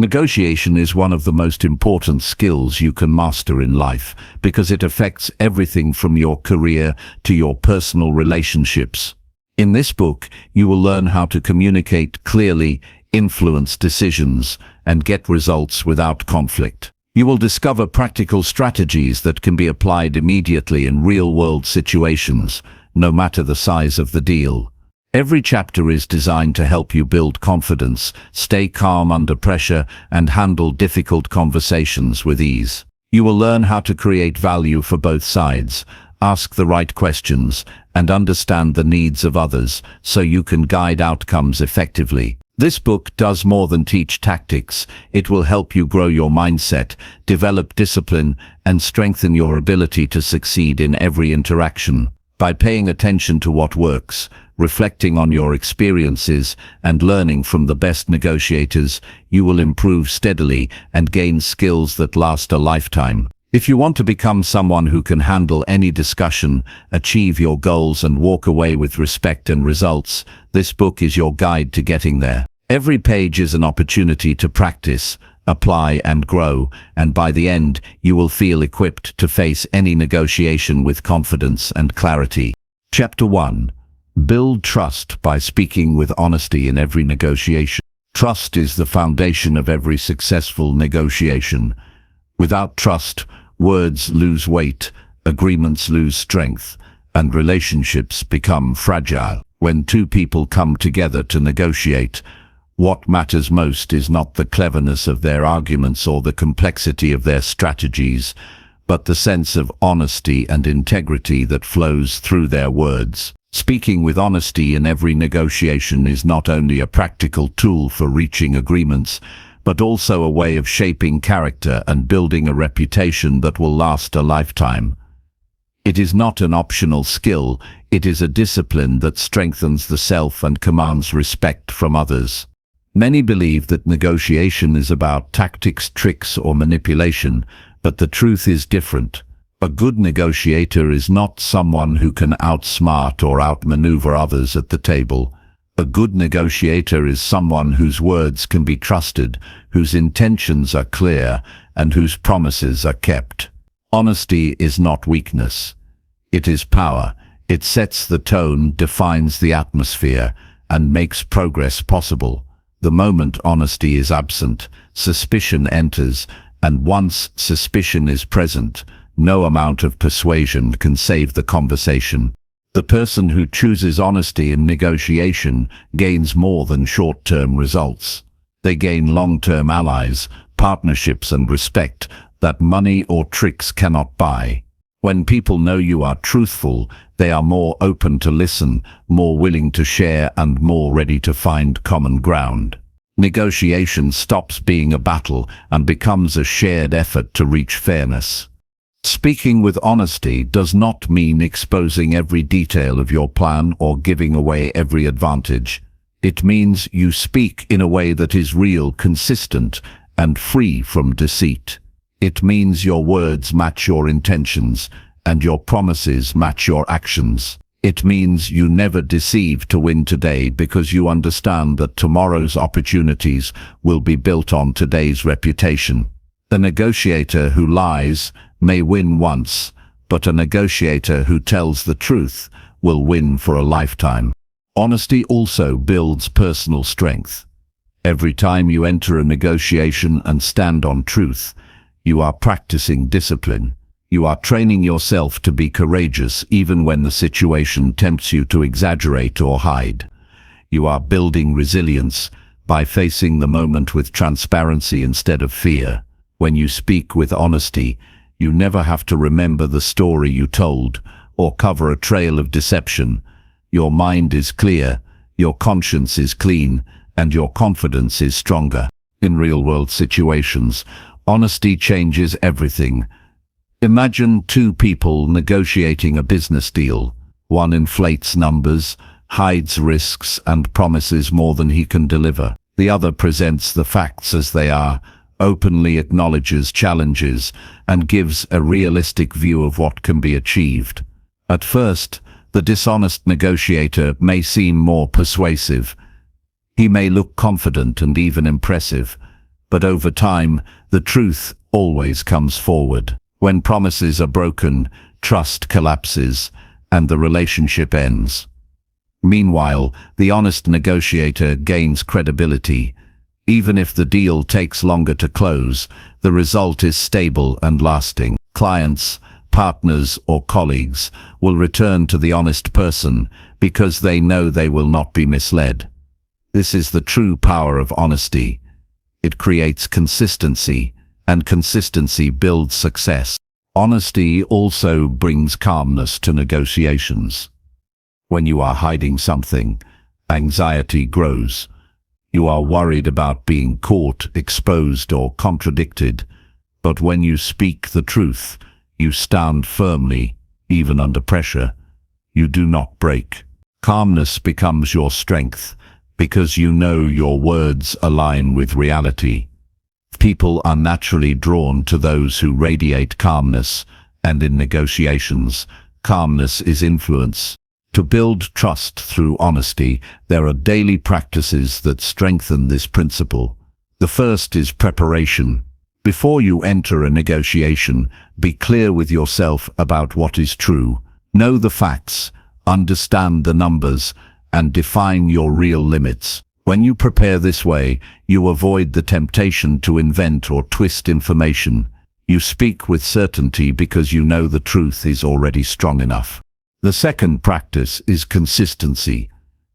Negotiation is one of the most important skills you can master in life because it affects everything from your career to your personal relationships. In this book, you will learn how to communicate clearly, influence decisions, and get results without conflict. You will discover practical strategies that can be applied immediately in real-world situations, no matter the size of the deal. Every chapter is designed to help you build confidence, stay calm under pressure, and handle difficult conversations with ease. You will learn how to create value for both sides, ask the right questions, and understand the needs of others so you can guide outcomes effectively. This book does more than teach tactics. It will help you grow your mindset, develop discipline, and strengthen your ability to succeed in every interaction. By paying attention to what works, reflecting on your experiences, and learning from the best negotiators, you will improve steadily and gain skills that last a lifetime. If you want to become someone who can handle any discussion, achieve your goals, and walk away with respect and results, this book is your guide to getting there. Every page is an opportunity to practice, apply, and grow, and by the end, you will feel equipped to face any negotiation with confidence and clarity. Chapter 1. Build trust by speaking with honesty in every negotiation. Trust is the foundation of every successful negotiation. Without trust, words lose weight, agreements lose strength, and relationships become fragile. When two people come together to negotiate, what matters most is not the cleverness of their arguments or the complexity of their strategies, but the sense of honesty and integrity that flows through their words. Speaking with honesty in every negotiation is not only a practical tool for reaching agreements, but also a way of shaping character and building a reputation that will last a lifetime. It is not an optional skill, it is a discipline that strengthens the self and commands respect from others. Many believe that negotiation is about tactics, tricks, or manipulation, but the truth is different. A good negotiator is not someone who can outsmart or outmaneuver others at the table. A good negotiator is someone whose words can be trusted, whose intentions are clear, and whose promises are kept. Honesty is not weakness. It is power. It sets the tone, defines the atmosphere, and makes progress possible. The moment honesty is absent, suspicion enters, and once suspicion is present, no amount of persuasion can save the conversation. The person who chooses honesty in negotiation gains more than short-term results. They gain long-term allies, partnerships, and respect that money or tricks cannot buy. When people know you are truthful, they are more open to listen, more willing to share, and more ready to find common ground. Negotiation stops being a battle and becomes a shared effort to reach fairness. Speaking with honesty does not mean exposing every detail of your plan or giving away every advantage. It means you speak in a way that is real, consistent, and free from deceit. It means your words match your intentions and your promises match your actions. It means you never deceive to win today because you understand that tomorrow's opportunities will be built on today's reputation. The negotiator who lies may win once, but a negotiator who tells the truth will win for a lifetime. Honesty also builds personal strength. Every time you enter a negotiation and stand on truth, you are practicing discipline. You are training yourself to be courageous even when the situation tempts you to exaggerate or hide. You are building resilience by facing the moment with transparency instead of fear. When you speak with honesty, you never have to remember the story you told or cover a trail of deception. Your mind is clear, your conscience is clean, and your confidence is stronger. In real-world situations, honesty changes everything. Imagine two people negotiating a business deal. One inflates numbers, hides risks, and promises more than he can deliver. The other presents the facts as they are, openly acknowledges challenges, and gives a realistic view of what can be achieved. At first, the dishonest negotiator may seem more persuasive. He may look confident and even impressive, but over time, the truth always comes forward. When promises are broken, trust collapses, and the relationship ends. Meanwhile, the honest negotiator gains credibility. Even if the deal takes longer to close, the result is stable and lasting. Clients, partners, or colleagues will return to the honest person because they know they will not be misled. This is the true power of honesty. It creates consistency, and consistency builds success. Honesty also brings calmness to negotiations. When you are hiding something, anxiety grows. You are worried about being caught, exposed, or contradicted. But when you speak the truth, you stand firmly, even under pressure. You do not break. Calmness becomes your strength, because you know your words align with reality. People are naturally drawn to those who radiate calmness, and in negotiations, calmness is influence. To build trust through honesty, there are daily practices that strengthen this principle. The first is preparation. Before you enter a negotiation, be clear with yourself about what is true. Know the facts, understand the numbers, and define your real limits. When you prepare this way, you avoid the temptation to invent or twist information. You speak with certainty because you know the truth is already strong enough. The second practice is consistency.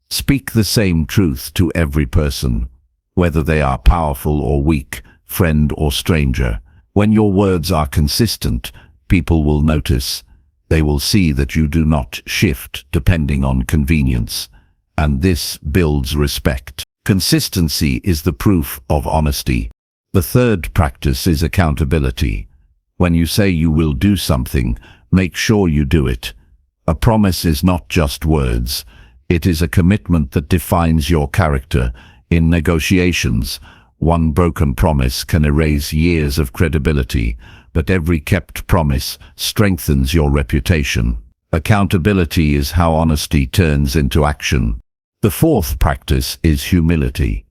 Speak the same truth to every person, whether they are powerful or weak, friend or stranger. When your words are consistent, people will notice. They will see that you do not shift depending on convenience, and this builds respect. Consistency is the proof of honesty. The third practice is accountability. When you say you will do something, make sure you do it. A promise is not just words. It is a commitment that defines your character. In negotiations, one broken promise can erase years of credibility, but every kept promise strengthens your reputation. Accountability is how honesty turns into action. The fourth practice is humility.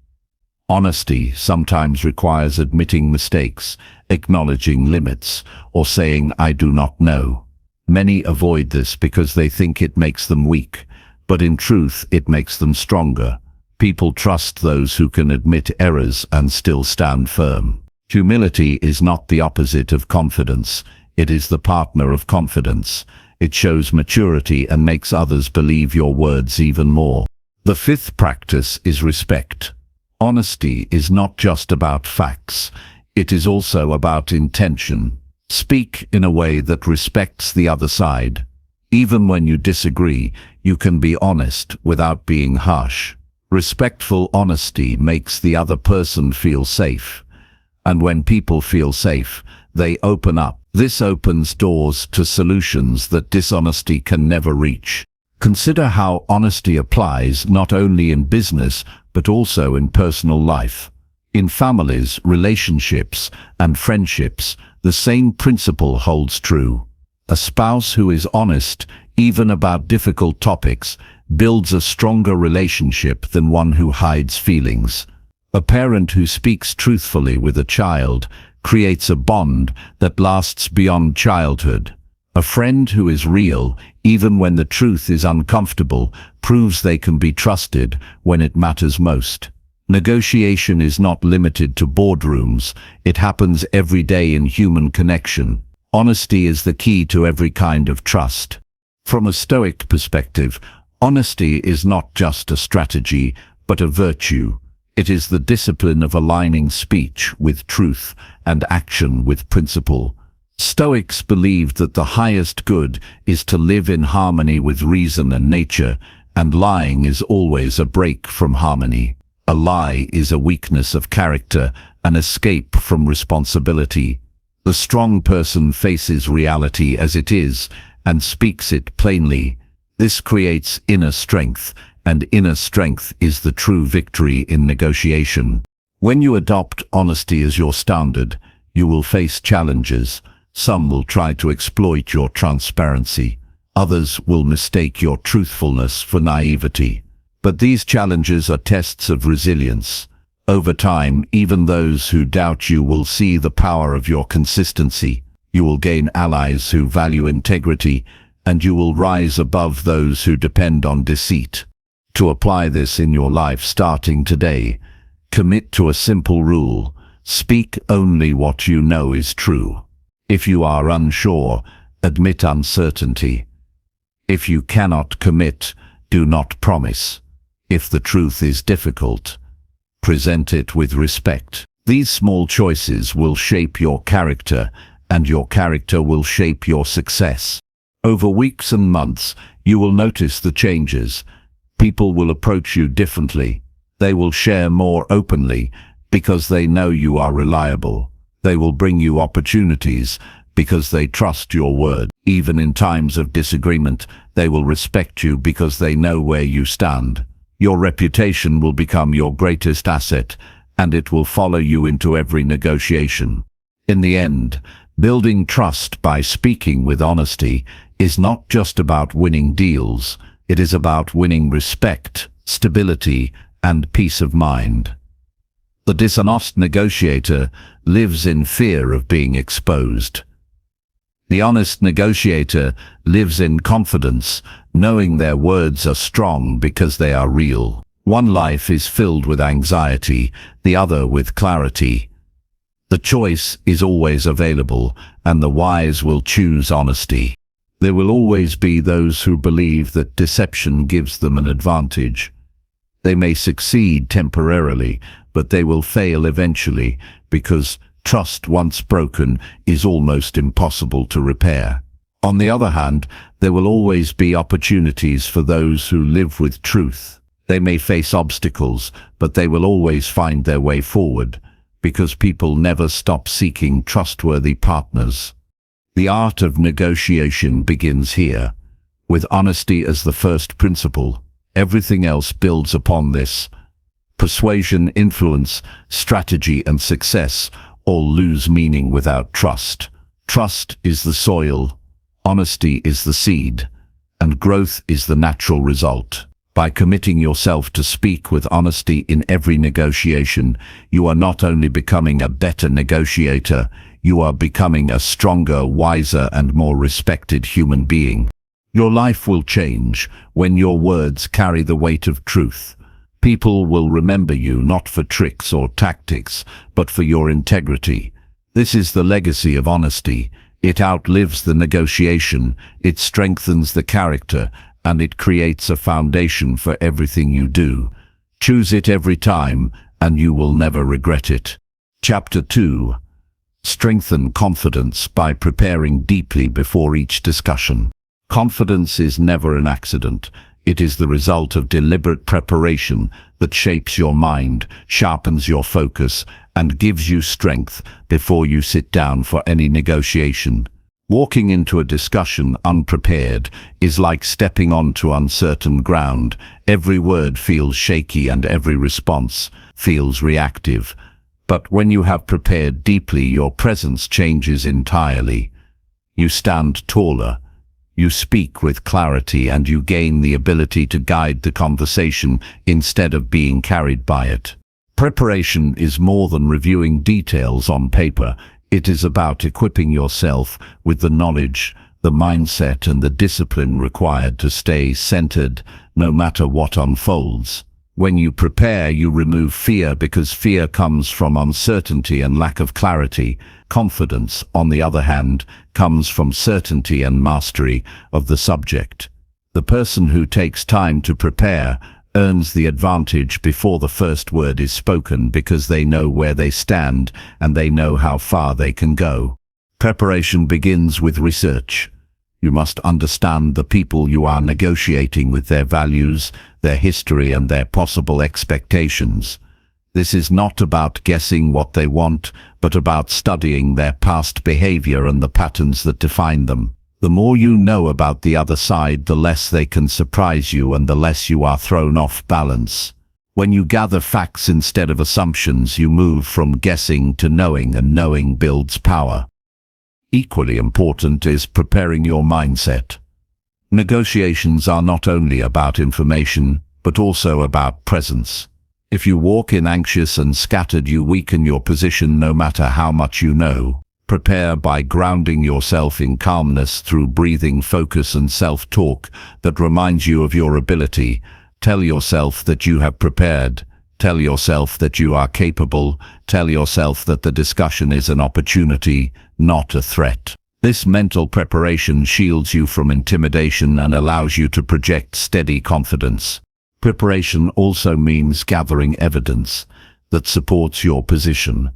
Honesty sometimes requires admitting mistakes, acknowledging limits, or saying, "I do not know." Many avoid this because they think it makes them weak, but in truth it makes them stronger. People trust those who can admit errors and still stand firm. Humility is not the opposite of confidence, it is the partner of confidence. It shows maturity and makes others believe your words even more. The fifth practice is respect. Honesty is not just about facts, it is also about intention. Speak in a way that respects the other side. Even when you disagree, you can be honest without being harsh. Respectful honesty makes the other person feel safe. And when people feel safe, they open up. This opens doors to solutions that dishonesty can never reach. Consider how honesty applies not only in business, but also in personal life. In families, relationships, and friendships, the same principle holds true. A spouse who is honest, even about difficult topics, builds a stronger relationship than one who hides feelings. A parent who speaks truthfully with a child creates a bond that lasts beyond childhood. A friend who is real, even when the truth is uncomfortable, proves they can be trusted when it matters most. Negotiation is not limited to boardrooms. It happens every day in human connection. Honesty is the key to every kind of trust. From a Stoic perspective, honesty is not just a strategy, but a virtue. It is the discipline of aligning speech with truth and action with principle. Stoics believed that the highest good is to live in harmony with reason and nature, and lying is always a break from harmony. A lie is a weakness of character, an escape from responsibility. The strong person faces reality as it is and speaks it plainly. This creates inner strength, and inner strength is the true victory in negotiation. When you adopt honesty as your standard, you will face challenges. Some will try to exploit your transparency. Others will mistake your truthfulness for naivety. But these challenges are tests of resilience. Over time, even those who doubt you will see the power of your consistency. You will gain allies who value integrity, and you will rise above those who depend on deceit. To apply this in your life starting today, commit to a simple rule: speak only what you know is true. If you are unsure, admit uncertainty. If you cannot commit, do not promise. If the truth is difficult, present it with respect. These small choices will shape your character, and your character will shape your success. Over weeks and months, you will notice the changes. People will approach you differently. They will share more openly because they know you are reliable. They will bring you opportunities because they trust your word. Even in times of disagreement, they will respect you because they know where you stand. Your reputation will become your greatest asset, and it will follow you into every negotiation. In the end, building trust by speaking with honesty is not just about winning deals. It is about winning respect, stability, and peace of mind. The dishonest negotiator lives in fear of being exposed. The honest negotiator lives in confidence, knowing their words are strong because they are real. One life is filled with anxiety, the other with clarity. The choice is always available, and the wise will choose honesty. There will always be those who believe that deception gives them an advantage. They may succeed temporarily, but they will fail eventually because trust once broken is almost impossible to repair. On the other hand, there will always be opportunities for those who live with truth. They may face obstacles, but they will always find their way forward, because people never stop seeking trustworthy partners. The art of negotiation begins here. With honesty as the first principle, everything else builds upon this. Persuasion, influence, strategy, and success all lose meaning without trust. Trust is the soil, honesty is the seed, and growth is the natural result. By committing yourself to speak with honesty in every negotiation, you are not only becoming a better negotiator, you are becoming a stronger, wiser, and more respected human being. Your life will change when your words carry the weight of truth. People will remember you not for tricks or tactics, but for your integrity. This is the legacy of honesty. It outlives the negotiation, it strengthens the character, and it creates a foundation for everything you do. Choose it every time, and you will never regret it. Chapter 2. Strengthen confidence by preparing deeply before each discussion. Confidence is never an accident. It is the result of deliberate preparation that shapes your mind, sharpens your focus, and gives you strength before you sit down for any negotiation. Walking into a discussion unprepared is like stepping onto uncertain ground. Every word feels shaky and every response feels reactive. But when you have prepared deeply, your presence changes entirely. You stand taller, you speak with clarity, and you gain the ability to guide the conversation instead of being carried by it. Preparation is more than reviewing details on paper. It is about equipping yourself with the knowledge, the mindset, and the discipline required to stay centered no matter what unfolds. When you prepare, you remove fear because fear comes from uncertainty and lack of clarity. Confidence, on the other hand, comes from certainty and mastery of the subject. The person who takes time to prepare earns the advantage before the first word is spoken because they know where they stand and they know how far they can go. Preparation begins with research. You must understand the people you are negotiating with, their values, their history, and their possible expectations. This is not about guessing what they want, but about studying their past behavior and the patterns that define them. The more you know about the other side, the less they can surprise you and the less you are thrown off balance. When you gather facts instead of assumptions, you move from guessing to knowing, and knowing builds power. Equally important is preparing your mindset. Negotiations are not only about information, but also about presence. If you walk in anxious and scattered, you weaken your position no matter how much you know. Prepare by grounding yourself in calmness through breathing, focus, and self-talk that reminds you of your ability. Tell yourself that you have prepared. Tell yourself that you are capable. Tell yourself that the discussion is an opportunity, not a threat. This mental preparation shields you from intimidation and allows you to project steady confidence. Preparation also means gathering evidence that supports your position.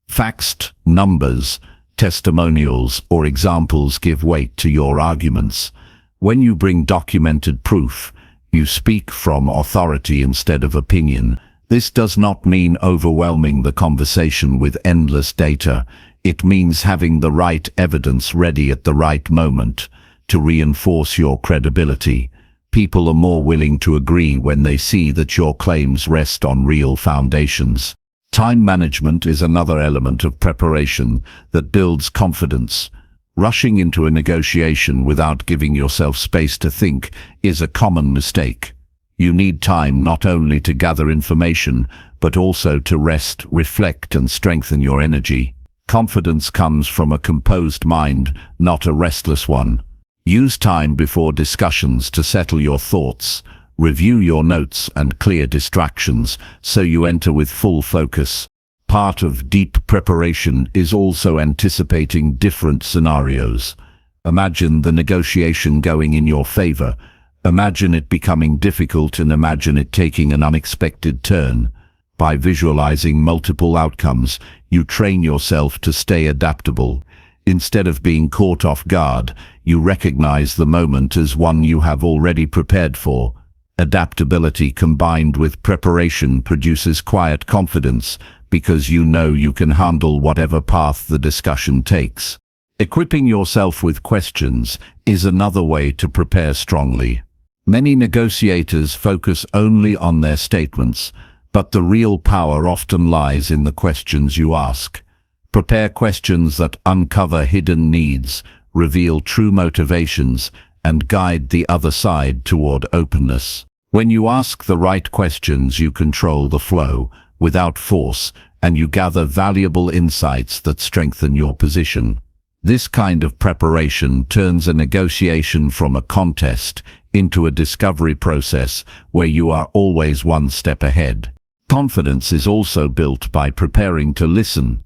Facts, numbers, testimonials, or examples give weight to your arguments. When you bring documented proof, you speak from authority instead of opinion. This does not mean overwhelming the conversation with endless data. It means having the right evidence ready at the right moment to reinforce your credibility. People are more willing to agree when they see that your claims rest on real foundations. Time management is another element of preparation that builds confidence. Rushing into a negotiation without giving yourself space to think is a common mistake. You need time not only to gather information, but also to rest, reflect, and strengthen your energy. Confidence comes from a composed mind, not a restless one. Use time before discussions to settle your thoughts. Review your notes and clear distractions so you enter with full focus. Part of deep preparation is also anticipating different scenarios. Imagine the negotiation going in your favor. Imagine it becoming difficult, and imagine it taking an unexpected turn. By visualizing multiple outcomes, you train yourself to stay adaptable. Instead of being caught off guard, you recognize the moment as one you have already prepared for. Adaptability combined with preparation produces quiet confidence because you know you can handle whatever path the discussion takes. Equipping yourself with questions is another way to prepare strongly. Many negotiators focus only on their statements, but the real power often lies in the questions you ask. Prepare questions that uncover hidden needs, reveal true motivations, and guide the other side toward openness. When you ask the right questions, you control the flow without force, and you gather valuable insights that strengthen your position. This kind of preparation turns a negotiation from a contest into a discovery process where you are always one step ahead. Confidence is also built by preparing to listen.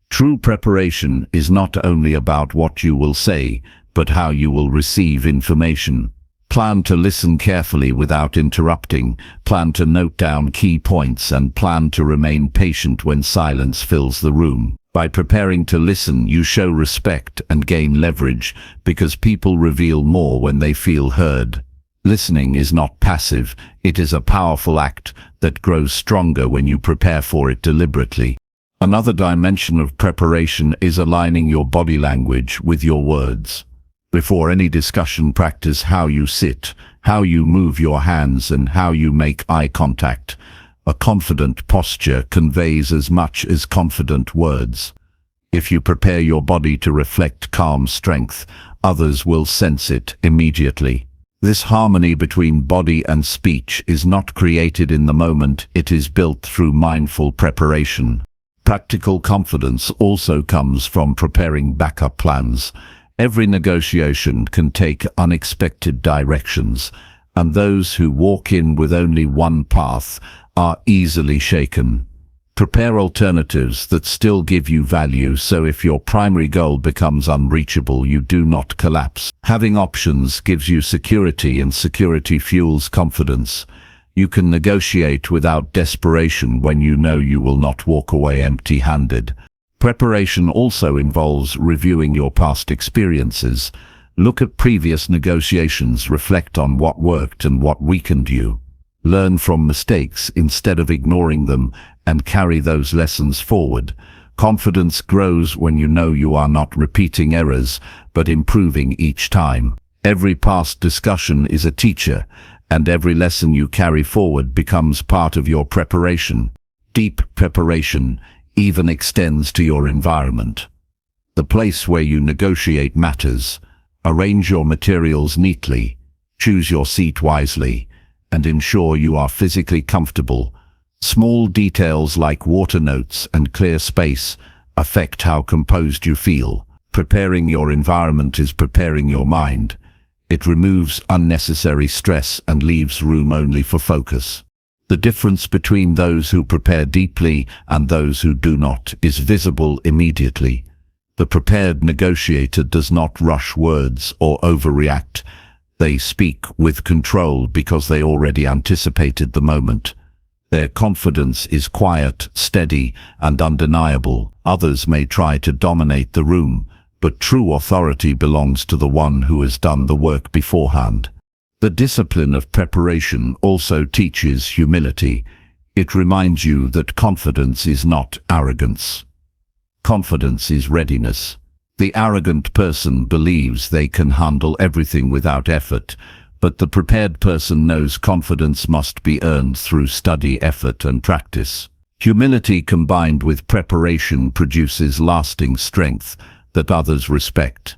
True preparation is not only about what you will say, but how you will receive information. Plan to listen carefully without interrupting, plan to note down key points, and plan to remain patient when silence fills the room. By preparing to listen, you show respect and gain leverage because people reveal more when they feel heard. Listening is not passive, it is a powerful act that grows stronger when you prepare for it deliberately. Another dimension of preparation is aligning your body language with your words. Before any discussion, practice how you sit, how you move your hands, and how you make eye contact. A confident posture conveys as much as confident words. If you prepare your body to reflect calm strength, others will sense it immediately. This harmony between body and speech is not created in the moment, it is built through mindful preparation. Practical confidence also comes from preparing backup plans. Every negotiation can take unexpected directions, and those who walk in with only one path are easily shaken. Prepare alternatives that still give you value, so if your primary goal becomes unreachable, you do not collapse. Having options gives you security, and security fuels confidence. You can negotiate without desperation when you know you will not walk away empty-handed. Preparation also involves reviewing your past experiences. Look at previous negotiations, reflect on what worked and what weakened you. Learn from mistakes instead of ignoring them, and carry those lessons forward. Confidence grows when you know you are not repeating errors, but improving each time. Every past discussion is a teacher, and every lesson you carry forward becomes part of your preparation. Deep preparation even extends to your environment. The place where you negotiate matters. Arrange your materials neatly, choose your seat wisely, and ensure you are physically comfortable. Small details like water notes and clear space affect how composed you feel. Preparing your environment is preparing your mind. It removes unnecessary stress and leaves room only for focus. The difference between those who prepare deeply and those who do not is visible immediately. The prepared negotiator does not rush words or overreact. They speak with control because they already anticipated the moment. Their confidence is quiet, steady, and undeniable. Others may try to dominate the room, but true authority belongs to the one who has done the work beforehand. The discipline of preparation also teaches humility. It reminds you that confidence is not arrogance. Confidence is readiness. The arrogant person believes they can handle everything without effort, but the prepared person knows confidence must be earned through study, effort, and practice. Humility combined with preparation produces lasting strength that others respect.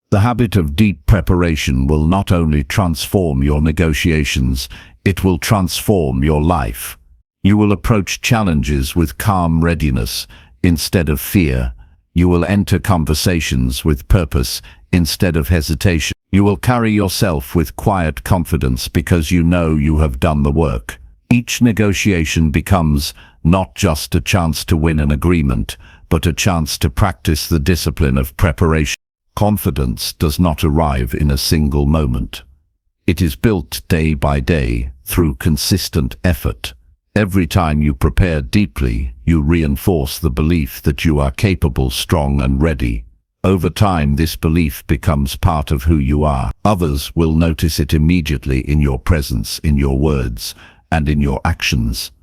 The habit of deep preparation will not only transform your negotiations, it will transform your life. You will approach challenges with calm readiness instead of fear. You will enter conversations with purpose instead of hesitation. You will carry yourself with quiet confidence because you know you have done the work. Each negotiation becomes not just a chance to win an agreement, but a chance to practice the discipline of preparation. Confidence does not arrive in a single moment. It is built day by day through consistent effort. Every time you prepare deeply, you reinforce the belief that you are capable, strong, and ready. Over time, this belief becomes part of who you are. Others will notice it immediately in your presence, in your words, and in your actions.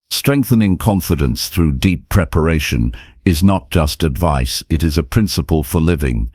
Strengthening confidence through deep preparation is not just advice, it is a principle for living.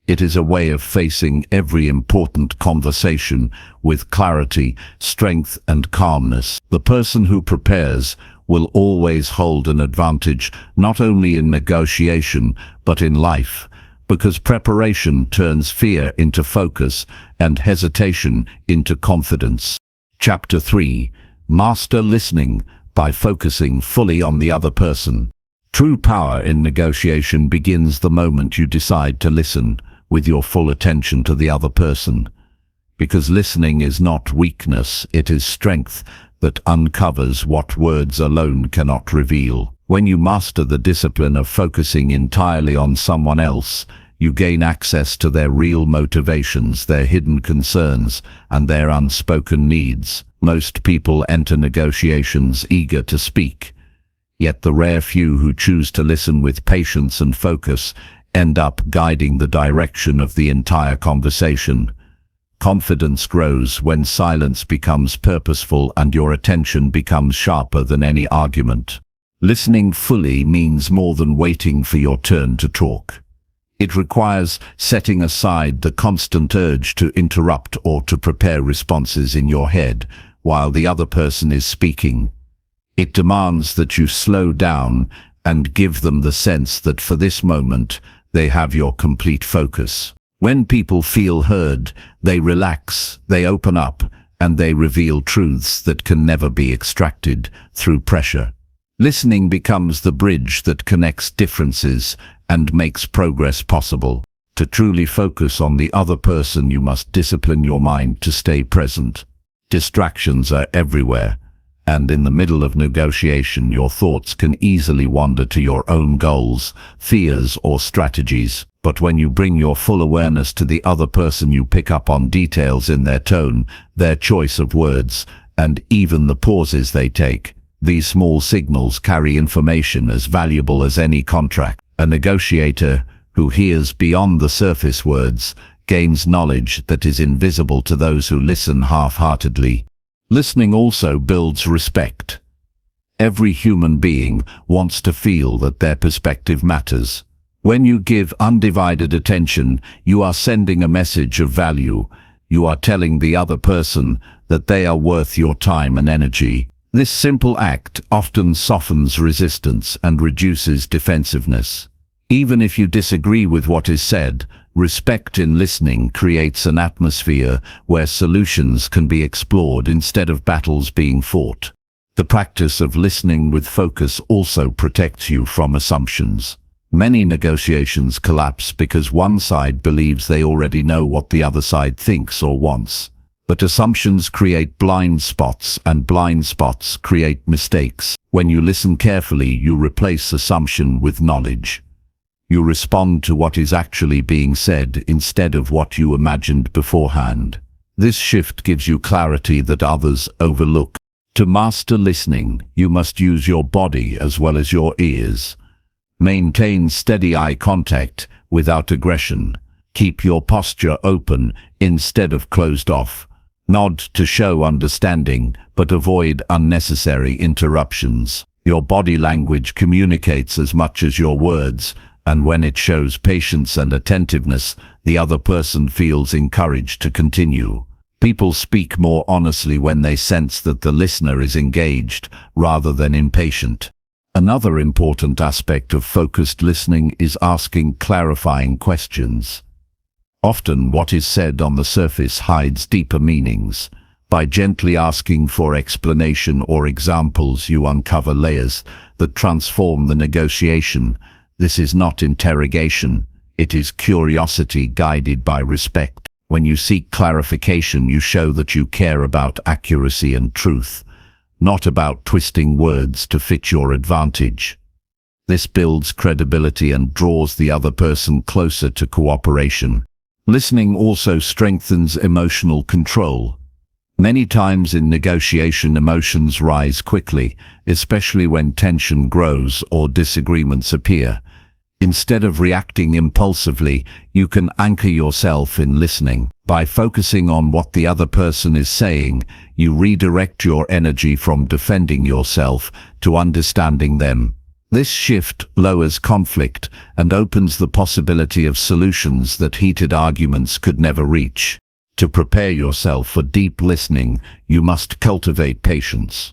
It is a way of facing every important conversation with clarity, strength, and calmness. The person who prepares will always hold an advantage, not only in negotiation, but in life, because preparation turns fear into focus and hesitation into confidence. Chapter 3. Master listening by focusing fully on the other person. True power in negotiation begins the moment you decide to listen with your full attention to the other person. Because listening is not weakness, it is strength that uncovers what words alone cannot reveal. When you master the discipline of focusing entirely on someone else, you gain access to their real motivations, their hidden concerns, and their unspoken needs. Most people enter negotiations eager to speak, yet the rare few who choose to listen with patience and focus end up guiding the direction of the entire conversation. Confidence grows when silence becomes purposeful and your attention becomes sharper than any argument. Listening fully means more than waiting for your turn to talk. It requires setting aside the constant urge to interrupt or to prepare responses in your head while the other person is speaking. It demands that you slow down and give them the sense that for this moment, they have your complete focus. When people feel heard, they relax, they open up, and they reveal truths that can never be extracted through pressure. Listening becomes the bridge that connects differences and makes progress possible. To truly focus on the other person, you must discipline your mind to stay present. Distractions are everywhere, and in the middle of negotiation, your thoughts can easily wander to your own goals, fears, or strategies. But when you bring your full awareness to the other person, you pick up on details in their tone, their choice of words, and even the pauses they take. These small signals carry information as valuable as any contract. A negotiator who hears beyond the surface words gains knowledge that is invisible to those who listen half-heartedly. Listening also builds respect. Every human being wants to feel that their perspective matters. When you give undivided attention, you are sending a message of value. You are telling the other person that they are worth your time and energy. This simple act often softens resistance and reduces defensiveness. Even if you disagree with what is said, respect in listening creates an atmosphere where solutions can be explored instead of battles being fought. The practice of listening with focus also protects you from assumptions. Many negotiations collapse because one side believes they already know what the other side thinks or wants. But assumptions create blind spots, and blind spots create mistakes. When you listen carefully, you replace assumption with knowledge. You respond to what is actually being said instead of what you imagined beforehand. This shift gives you clarity that others overlook. To master listening, you must use your body as well as your ears. Maintain steady eye contact without aggression. Keep your posture open instead of closed off. Nod to show understanding, but avoid unnecessary interruptions. Your body language communicates as much as your words, and when it shows patience and attentiveness, the other person feels encouraged to continue. People speak more honestly when they sense that the listener is engaged rather than impatient. Another important aspect of focused listening is asking clarifying questions. Often what is said on the surface hides deeper meanings. By gently asking for explanation or examples, you uncover layers that transform the negotiation. This is not interrogation, it is curiosity guided by respect. When you seek clarification, you show that you care about accuracy and truth, not about twisting words to fit your advantage. This builds credibility and draws the other person closer to cooperation. Listening also strengthens emotional control. Many times in negotiation, emotions rise quickly, especially when tension grows or disagreements appear. Instead of reacting impulsively, you can anchor yourself in listening. By focusing on what the other person is saying, you redirect your energy from defending yourself to understanding them. This shift lowers conflict and opens the possibility of solutions that heated arguments could never reach. To prepare yourself for deep listening, you must cultivate patience.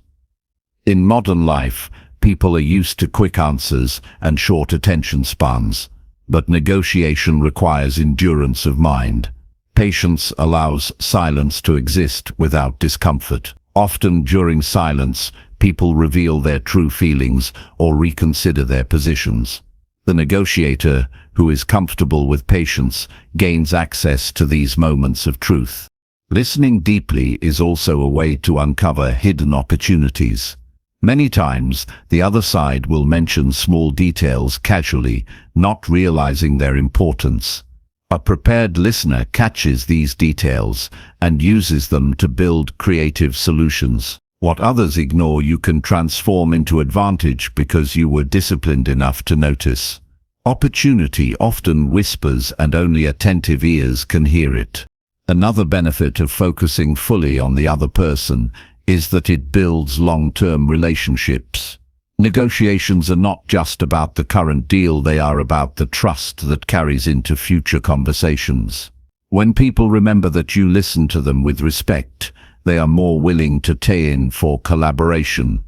In modern life, people are used to quick answers and short attention spans, but negotiation requires endurance of mind. Patience allows silence to exist without discomfort. Often during silence, people reveal their true feelings or reconsider their positions. The negotiator, who is comfortable with patience, gains access to these moments of truth. Listening deeply is also a way to uncover hidden opportunities. Many times, the other side will mention small details casually, not realizing their importance. A prepared listener catches these details and uses them to build creative solutions. What others ignore, you can transform into advantage because you were disciplined enough to notice. Opportunity often whispers, and only attentive ears can hear it. Another benefit of focusing fully on the other person is that it builds long-term relationships. Negotiations are not just about the current deal, they are about the trust that carries into future conversations. When people remember that you listen to them with respect, they are more willing to tie in for collaboration.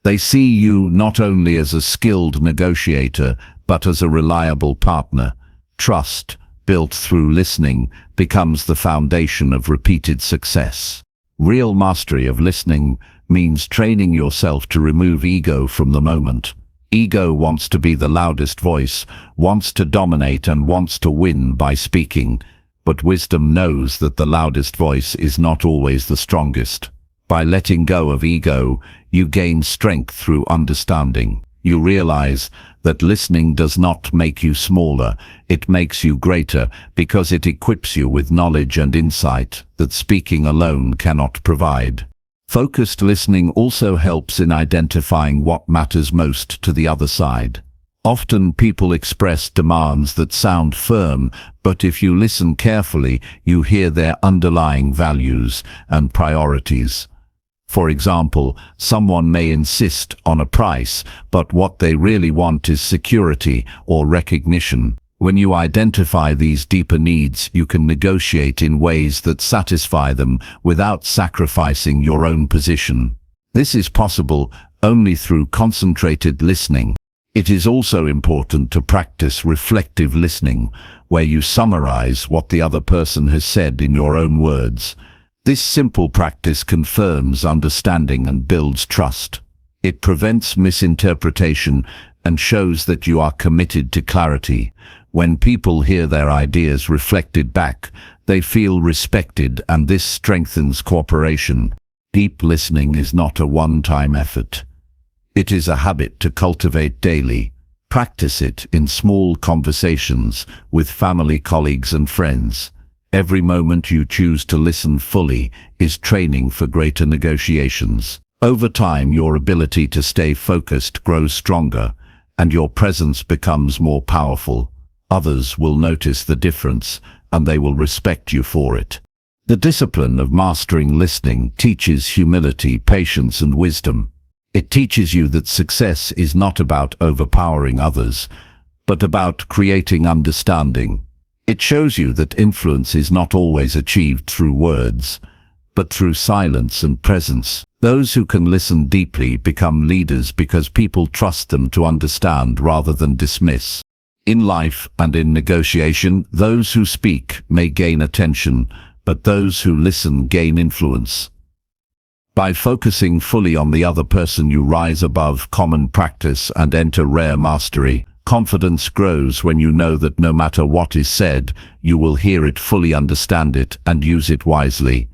They see you not only as a skilled negotiator, but as a reliable partner. Trust, built through listening, becomes the foundation of repeated success. Real mastery of listening means training yourself to remove ego from the moment. Ego wants to be the loudest voice, wants to dominate, and wants to win by speaking. But wisdom knows that the loudest voice is not always the strongest. By letting go of ego, you gain strength through understanding. You realize that listening does not make you smaller, it makes you greater, because it equips you with knowledge and insight that speaking alone cannot provide. Focused listening also helps in identifying what matters most to the other side. Often people express demands that sound firm, but if you listen carefully, you hear their underlying values and priorities. For example, someone may insist on a price, but what they really want is security or recognition. When you identify these deeper needs, you can negotiate in ways that satisfy them without sacrificing your own position. This is possible only through concentrated listening. It is also important to practice reflective listening, where you summarize what the other person has said in your own words. This simple practice confirms understanding and builds trust. It prevents misinterpretation and shows that you are committed to clarity. When people hear their ideas reflected back, they feel respected, and this strengthens cooperation. Deep listening is not a one-time effort. It is a habit to cultivate daily. Practice it in small conversations with family, colleagues, and friends. Every moment you choose to listen fully is training for greater negotiations. Over time, your ability to stay focused grows stronger, and your presence becomes more powerful. Others will notice the difference, and they will respect you for it. The discipline of mastering listening teaches humility, patience, and wisdom. It teaches you that success is not about overpowering others, but about creating understanding. It shows you that influence is not always achieved through words, but through silence and presence. Those who can listen deeply become leaders because people trust them to understand rather than dismiss. In life and in negotiation, those who speak may gain attention, but those who listen gain influence. By focusing fully on the other person, you rise above common practice and enter rare mastery. Confidence grows when you know that no matter what is said, you will hear it, fully understand it, and use it wisely.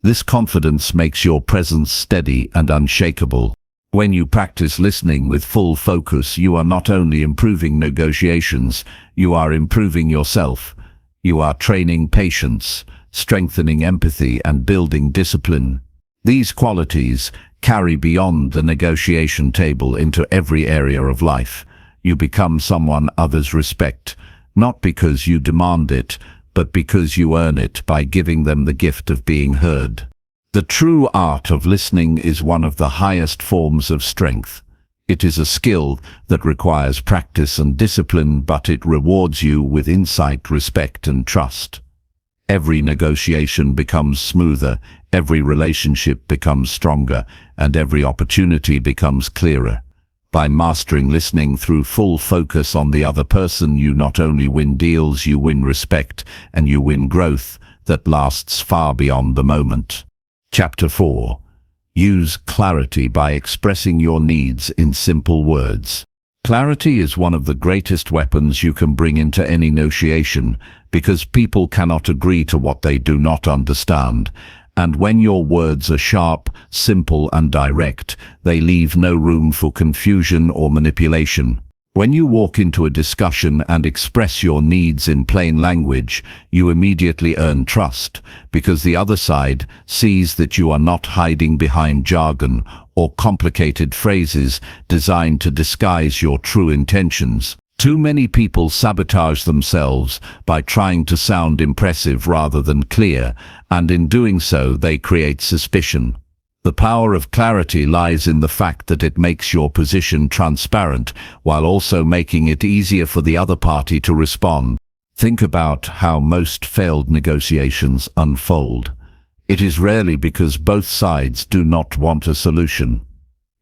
This confidence makes your presence steady and unshakable. When you practice listening with full focus, you are not only improving negotiations, you are improving yourself. You are training patience, strengthening empathy, and building discipline. These qualities carry beyond the negotiation table into every area of life. You become someone others respect, not because you demand it, but because you earn it by giving them the gift of being heard. The true art of listening is one of the highest forms of strength. It is a skill that requires practice and discipline, but it rewards you with insight, respect, and trust. Every negotiation becomes smoother, every relationship becomes stronger, and every opportunity becomes clearer. By mastering listening through full focus on the other person, you not only win deals, you win respect, and you win growth that lasts far beyond the moment. Chapter 4. Use clarity by expressing your needs in simple words. Clarity is one of the greatest weapons you can bring into any negotiation, because people cannot agree to what they do not understand. And when your words are sharp, simple, and direct, they leave no room for confusion or manipulation. When you walk into a discussion and express your needs in plain language, you immediately earn trust, because the other side sees that you are not hiding behind jargon or complicated phrases designed to disguise your true intentions. Too many people sabotage themselves by trying to sound impressive rather than clear, and in doing so they create suspicion. The power of clarity lies in the fact that it makes your position transparent, while also making it easier for the other party to respond. Think about how most failed negotiations unfold. It is rarely because both sides do not want a solution.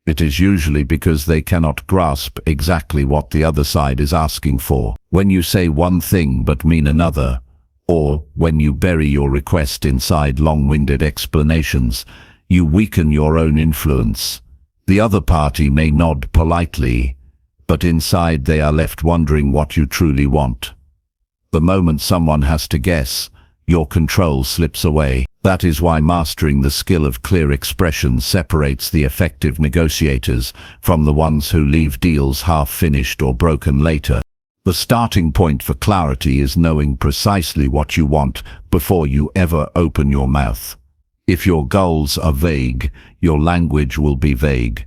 It is usually because they cannot grasp exactly what the other side is asking for. When you say one thing but mean another, or when you bury your request inside long-winded explanations, you weaken your own influence. The other party may nod politely, but inside they are left wondering what you truly want. The moment someone has to guess, your control slips away. That is why mastering the skill of clear expression separates the effective negotiators from the ones who leave deals half-finished or broken later. The starting point for clarity is knowing precisely what you want before you ever open your mouth. If your goals are vague, your language will be vague.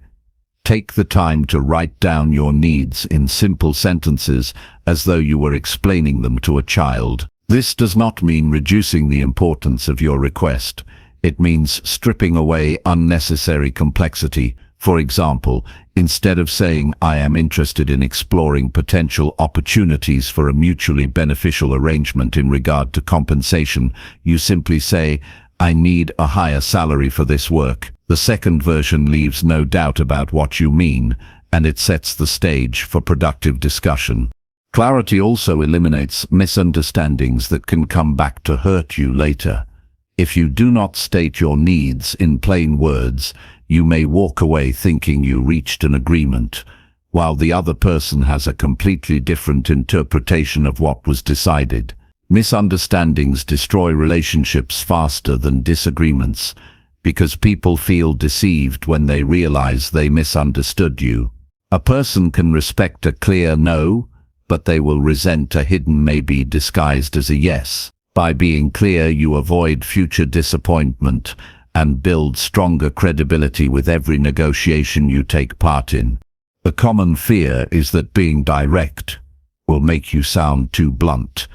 Take the time to write down your needs in simple sentences as though you were explaining them to a child. This does not mean reducing the importance of your request. It means stripping away unnecessary complexity. For example, instead of saying, "I am interested in exploring potential opportunities for a mutually beneficial arrangement in regard to compensation," you simply say, "I need a higher salary for this work." The second version leaves no doubt about what you mean, and it sets the stage for productive discussion. Clarity also eliminates misunderstandings that can come back to hurt you later. If you do not state your needs in plain words, you may walk away thinking you reached an agreement, while the other person has a completely different interpretation of what was decided. Misunderstandings destroy relationships faster than disagreements, because people feel deceived when they realize they misunderstood you. A person can respect a clear no, but they will resent a hidden maybe disguised as a yes. By being clear, you avoid future disappointment and build stronger credibility with every negotiation you take part in. The common fear is that being direct will make you sound too blunt,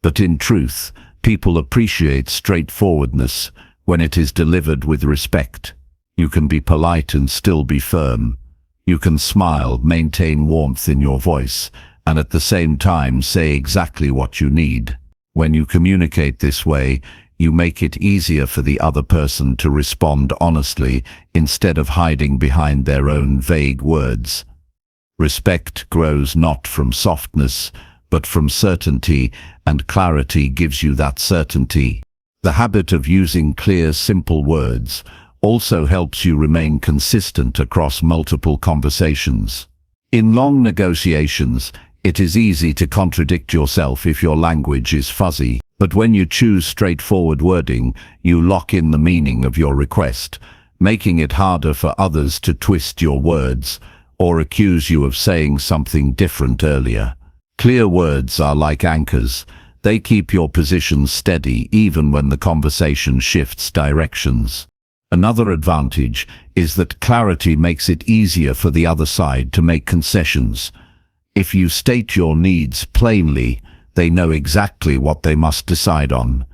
but in truth, people appreciate straightforwardness when it is delivered with respect. You can be polite and still be firm. You can smile, maintain warmth in your voice, and at the same time say exactly what you need. When you communicate this way, you make it easier for the other person to respond honestly instead of hiding behind their own vague words. Respect grows not from softness, but from certainty, and clarity gives you that certainty. The habit of using clear, simple words also helps you remain consistent across multiple conversations. In long negotiations, it is easy to contradict yourself if your language is fuzzy, but when you choose straightforward wording, you lock in the meaning of your request, making it harder for others to twist your words or accuse you of saying something different earlier. Clear words are like anchors. They keep your position steady even when the conversation shifts directions. Another advantage is that clarity makes it easier for the other side to make concessions. If you state your needs plainly, they know exactly what they must decide on.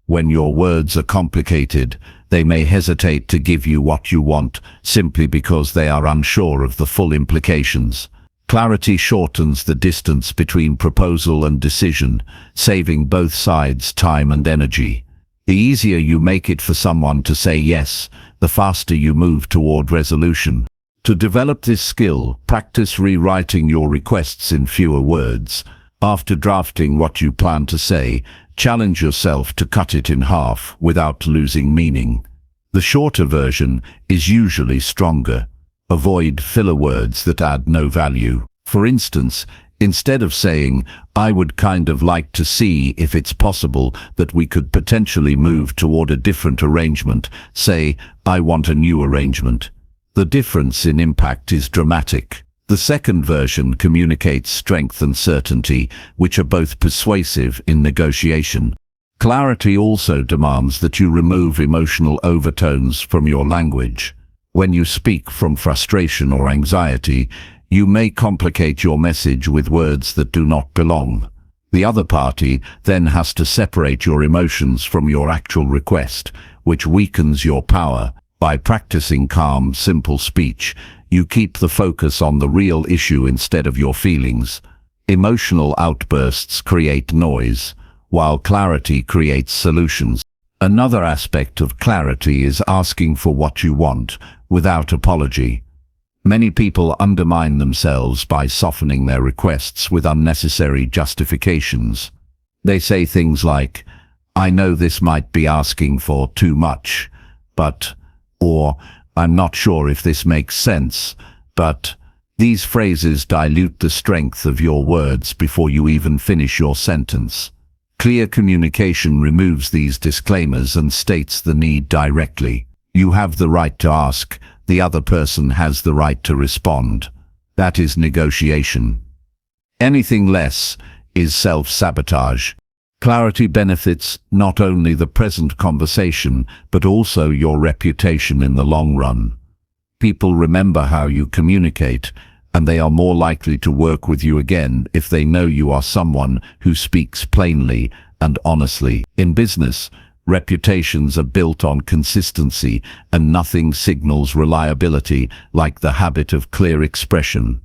When your words are complicated, they may hesitate to give you what you want simply because they are unsure of the full implications. Clarity shortens the distance between proposal and decision, saving both sides time and energy. The easier you make it for someone to say yes, the faster you move toward resolution. To develop this skill, practice rewriting your requests in fewer words. After drafting what you plan to say, challenge yourself to cut it in half without losing meaning. The shorter version is usually stronger. Avoid filler words that add no value. For instance, instead of saying, "I would kind of like to see if it's possible that we could potentially move toward a different arrangement," say, "I want a new arrangement." The difference in impact is dramatic. The second version communicates strength and certainty, which are both persuasive in negotiation. Clarity also demands that you remove emotional overtones from your language. When you speak from frustration or anxiety, you may complicate your message with words that do not belong. The other party then has to separate your emotions from your actual request, which weakens your power. By practicing calm, simple speech, you keep the focus on the real issue instead of your feelings. Emotional outbursts create noise, while clarity creates solutions. Another aspect of clarity is asking for what you want, without apology. Many people undermine themselves by softening their requests with unnecessary justifications. They say things like, "I know this might be asking for too much, but," or "I'm not sure if this makes sense, but." These phrases dilute the strength of your words before you even finish your sentence. Clear communication removes these disclaimers and states the need directly. You have the right to ask, the other person has the right to respond. That is negotiation. Anything less is self-sabotage. Clarity benefits not only the present conversation, but also your reputation in the long run. People remember how you communicate, and they are more likely to work with you again if they know you are someone who speaks plainly and honestly. In business, reputations are built on consistency, and nothing signals reliability like the habit of clear expression.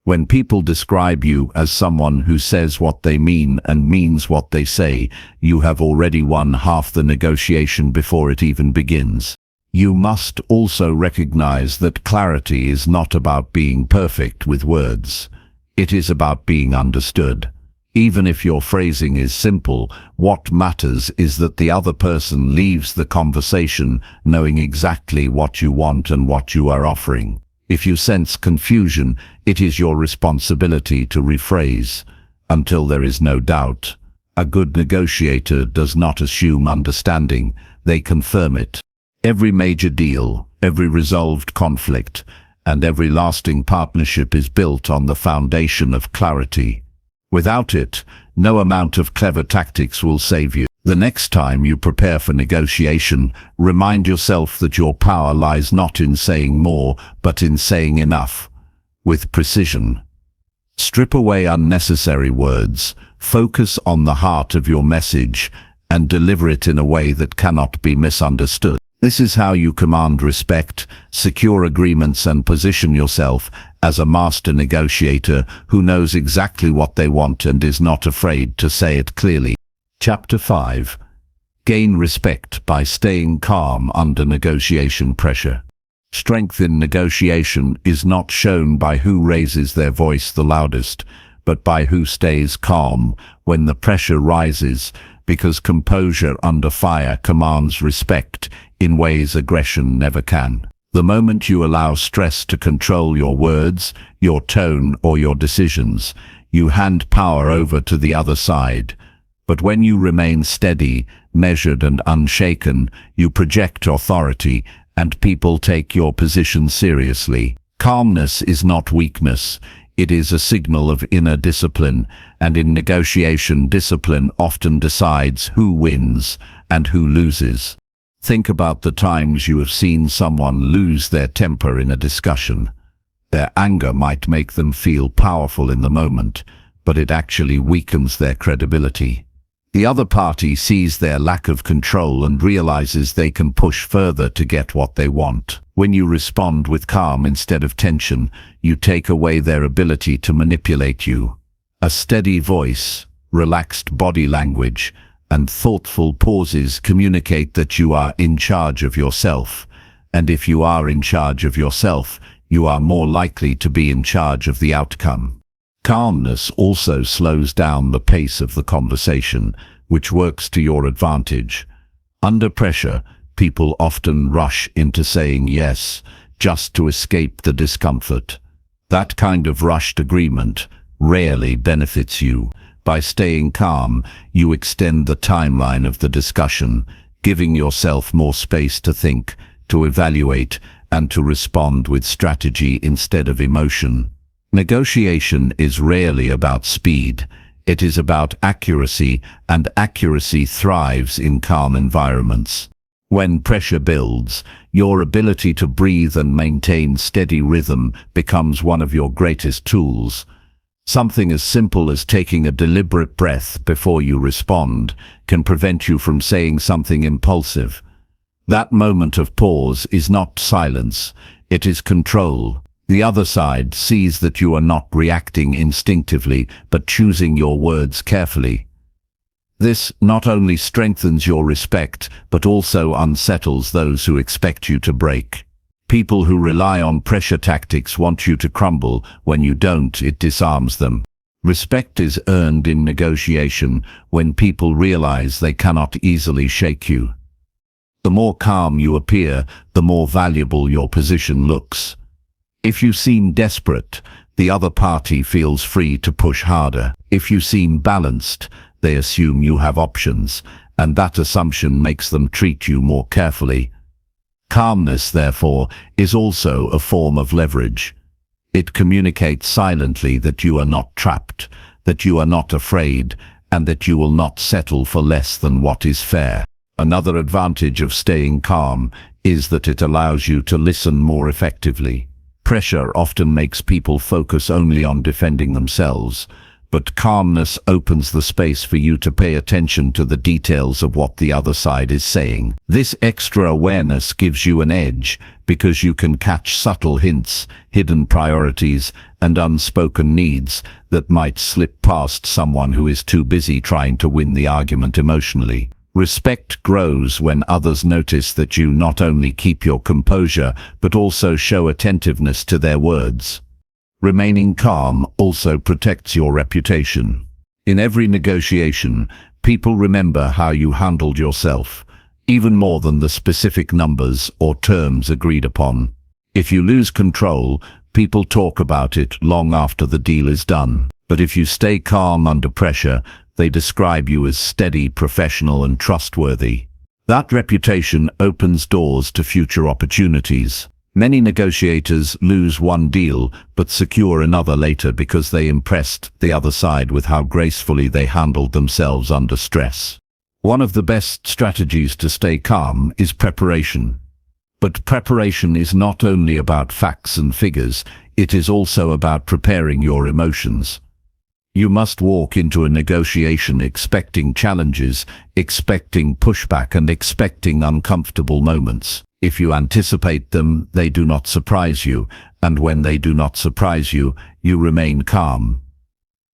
When people describe you as someone who says what they mean and means what they say, you have already won half the negotiation before it even begins. You must also recognize that clarity is not about being perfect with words. It is about being understood. Even if your phrasing is simple, what matters is that the other person leaves the conversation knowing exactly what you want and what you are offering. If you sense confusion, it is your responsibility to rephrase until there is no doubt. A good negotiator does not assume understanding, they confirm it. Every major deal, every resolved conflict, and every lasting partnership is built on the foundation of clarity. Without it, no amount of clever tactics will save you. The next time you prepare for negotiation, remind yourself that your power lies not in saying more, but in saying enough, with precision. Strip away unnecessary words, focus on the heart of your message, and deliver it in a way that cannot be misunderstood. This is how you command respect, secure agreements, and position yourself as a master negotiator who knows exactly what they want and is not afraid to say it clearly. Chapter 5. Gain respect by staying calm under negotiation pressure. Strength in negotiation is not shown by who raises their voice the loudest, but by who stays calm when the pressure rises, because composure under fire commands respect in ways aggression never can. The moment you allow stress to control your words, your tone, or your decisions, you hand power over to the other side. But when you remain steady, measured, and unshaken, you project authority, and people take your position seriously. Calmness is not weakness. It is a signal of inner discipline, and in negotiation, discipline often decides who wins and who loses. Think about the times you have seen someone lose their temper in a discussion. Their anger might make them feel powerful in the moment, but it actually weakens their credibility. The other party sees their lack of control and realizes they can push further to get what they want. When you respond with calm instead of tension, you take away their ability to manipulate you. A steady voice, relaxed body language, and thoughtful pauses communicate that you are in charge of yourself. And if you are in charge of yourself, you are more likely to be in charge of the outcome. Calmness also slows down the pace of the conversation, which works to your advantage. Under pressure, people often rush into saying yes, just to escape the discomfort. That kind of rushed agreement rarely benefits you. By staying calm, you extend the timeline of the discussion, giving yourself more space to think, to evaluate, and to respond with strategy instead of emotion. Negotiation is rarely about speed. It is about accuracy, and accuracy thrives in calm environments. When pressure builds, your ability to breathe and maintain steady rhythm becomes one of your greatest tools. Something as simple as taking a deliberate breath before you respond can prevent you from saying something impulsive. That moment of pause is not silence, it is control. The other side sees that you are not reacting instinctively, but choosing your words carefully. This not only strengthens your respect, but also unsettles those who expect you to break. People who rely on pressure tactics want you to crumble. When you don't, it disarms them. Respect is earned in negotiation when people realize they cannot easily shake you. The more calm you appear, the more valuable your position looks. If you seem desperate, the other party feels free to push harder. If you seem balanced, they assume you have options, and that assumption makes them treat you more carefully. Calmness, therefore, is also a form of leverage. It communicates silently that you are not trapped, that you are not afraid, and that you will not settle for less than what is fair. Another advantage of staying calm is that it allows you to listen more effectively. Pressure often makes people focus only on defending themselves, but calmness opens the space for you to pay attention to the details of what the other side is saying. This extra awareness gives you an edge because you can catch subtle hints, hidden priorities, and unspoken needs that might slip past someone who is too busy trying to win the argument emotionally. Respect grows when others notice that you not only keep your composure, but also show attentiveness to their words. Remaining calm also protects your reputation. In every negotiation, people remember how you handled yourself, even more than the specific numbers or terms agreed upon. If you lose control, people talk about it long after the deal is done. But if you stay calm under pressure, they describe you as steady, professional, and trustworthy. That reputation opens doors to future opportunities. Many negotiators lose one deal but secure another later because they impressed the other side with how gracefully they handled themselves under stress. One of the best strategies to stay calm is preparation. But preparation is not only about facts and figures, it is also about preparing your emotions. You must walk into a negotiation expecting challenges, expecting pushback, and expecting uncomfortable moments. If you anticipate them, they do not surprise you, and when they do not surprise you, you remain calm.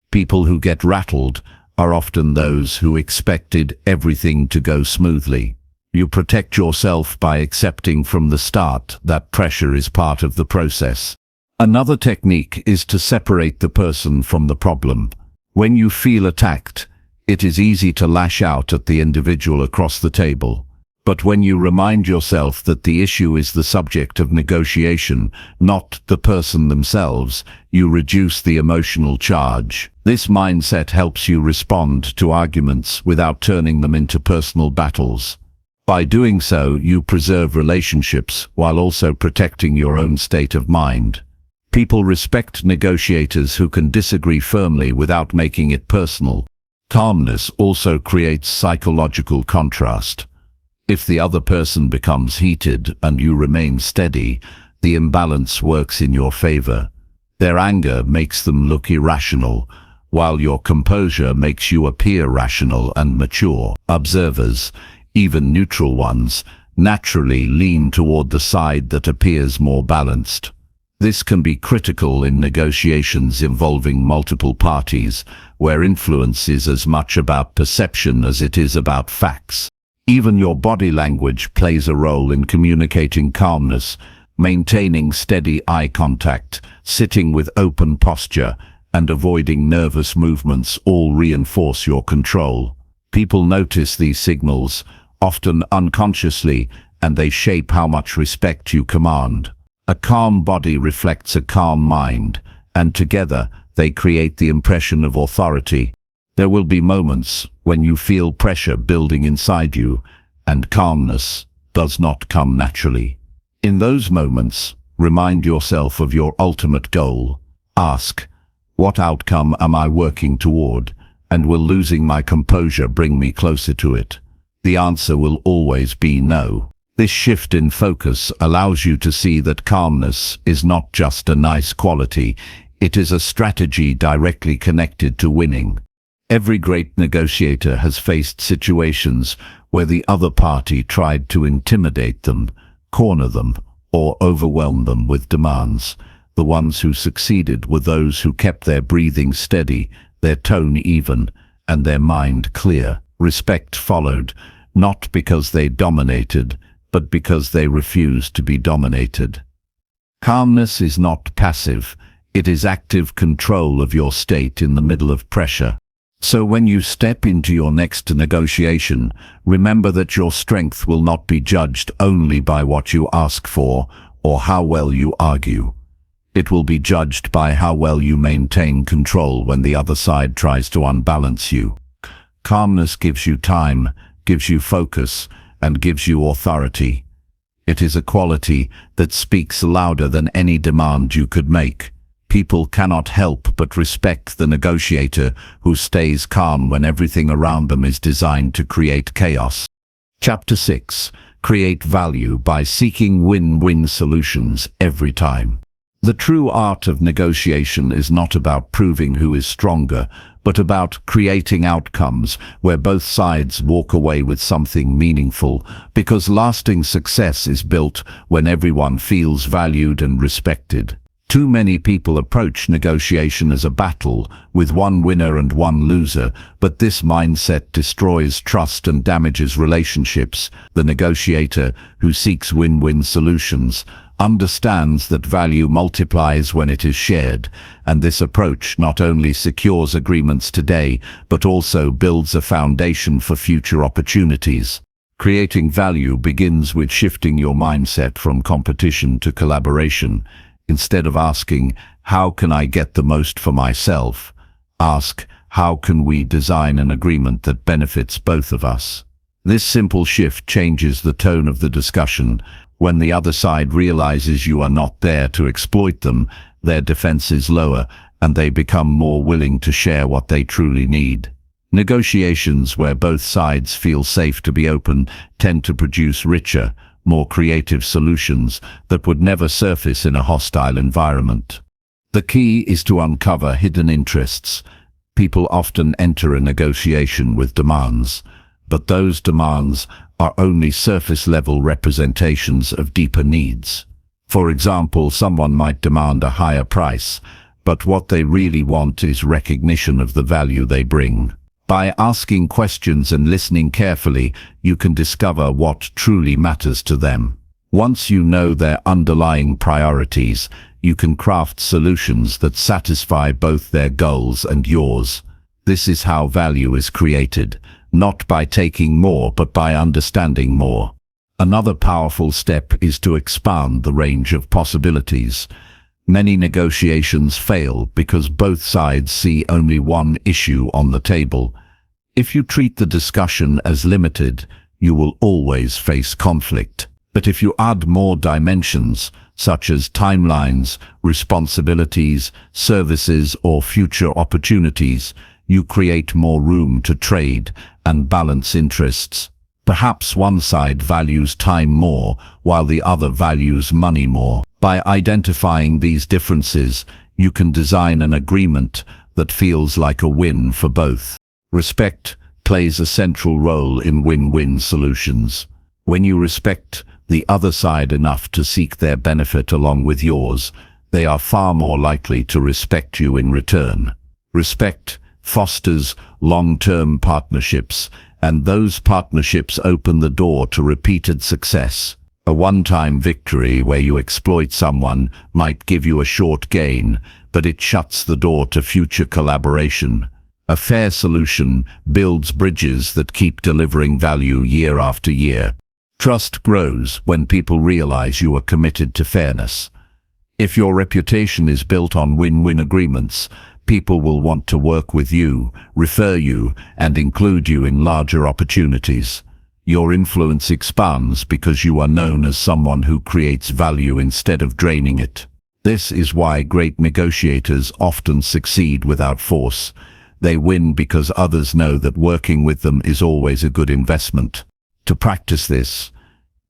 People who get rattled are often those who expected everything to go smoothly. You protect yourself by accepting from the start that pressure is part of the process. Another technique is to separate the person from the problem. When you feel attacked, it is easy to lash out at the individual across the table. But when you remind yourself that the issue is the subject of negotiation, not the person themselves, you reduce the emotional charge. This mindset helps you respond to arguments without turning them into personal battles. By doing so, you preserve relationships while also protecting your own state of mind. People respect negotiators who can disagree firmly without making it personal. Calmness also creates psychological contrast. If the other person becomes heated and you remain steady, the imbalance works in your favor. Their anger makes them look irrational, while your composure makes you appear rational and mature. Observers, even neutral ones, naturally lean toward the side that appears more balanced. This can be critical in negotiations involving multiple parties, where influence is as much about perception as it is about facts. Even your body language plays a role in communicating calmness. Maintaining steady eye contact, sitting with open posture, and avoiding nervous movements all reinforce your control. People notice these signals, often unconsciously, and they shape how much respect you command. A calm body reflects a calm mind, and together they create the impression of authority. There will be moments when you feel pressure building inside you, and calmness does not come naturally. In those moments, remind yourself of your ultimate goal. Ask, what outcome am I working toward, and will losing my composure bring me closer to it? The answer will always be no. This shift in focus allows you to see that calmness is not just a nice quality, it is a strategy directly connected to winning. Every great negotiator has faced situations where the other party tried to intimidate them, corner them, or overwhelm them with demands. The ones who succeeded were those who kept their breathing steady, their tone even, and their mind clear. Respect followed, not because they dominated, but because they refused to be dominated. Calmness is not passive, it is active control of your state in the middle of pressure. So when you step into your next negotiation, remember that your strength will not be judged only by what you ask for or how well you argue. It will be judged by how well you maintain control when the other side tries to unbalance you. Calmness gives you time, gives you focus, and gives you authority. It is a quality that speaks louder than any demand you could make. People cannot help but respect the negotiator who stays calm when everything around them is designed to create chaos. Chapter 6. Create value by seeking win-win solutions every time. The true art of negotiation is not about proving who is stronger, but about creating outcomes where both sides walk away with something meaningful, because lasting success is built when everyone feels valued and respected. Too many people approach negotiation as a battle, with one winner and one loser, but this mindset destroys trust and damages relationships. The negotiator who seeks win-win solutions understands that value multiplies when it is shared, and this approach not only secures agreements today, but also builds a foundation for future opportunities. Creating value begins with shifting your mindset from competition to collaboration. Instead of asking, "How can I get the most for myself?" ask, "How can we design an agreement that benefits both of us?" This simple shift changes the tone of the discussion. When the other side realizes you are not there to exploit them, their defenses lower and they become more willing to share what they truly need. Negotiations where both sides feel safe to be open tend to produce richer, more creative solutions that would never surface in a hostile environment. The key is to uncover hidden interests. People often enter a negotiation with demands, but those demands are only surface-level representations of deeper needs. For example, someone might demand a higher price, but what they really want is recognition of the value they bring. By asking questions and listening carefully, you can discover what truly matters to them. Once you know their underlying priorities, you can craft solutions that satisfy both their goals and yours. This is how value is created, not by taking more, but by understanding more. Another powerful step is to expand the range of possibilities. Many negotiations fail because both sides see only one issue on the table. If you treat the discussion as limited, you will always face conflict. But if you add more dimensions, such as timelines, responsibilities, services, or future opportunities, you create more room to trade and balance interests. Perhaps one side values time more, while the other values money more. By identifying these differences, you can design an agreement that feels like a win for both. Respect plays a central role in win-win solutions. When you respect the other side enough to seek their benefit along with yours, they are far more likely to respect you in return. Respect fosters long-term partnerships, and those partnerships open the door to repeated success. A one-time victory where you exploit someone might give you a short gain, but it shuts the door to future collaboration. A fair solution builds bridges that keep delivering value year after year. Trust grows when people realize you are committed to fairness. If your reputation is built on win-win agreements, people will want to work with you, refer you, and include you in larger opportunities. Your influence expands because you are known as someone who creates value instead of draining it. This is why great negotiators often succeed without force. They win because others know that working with them is always a good investment. To practice this,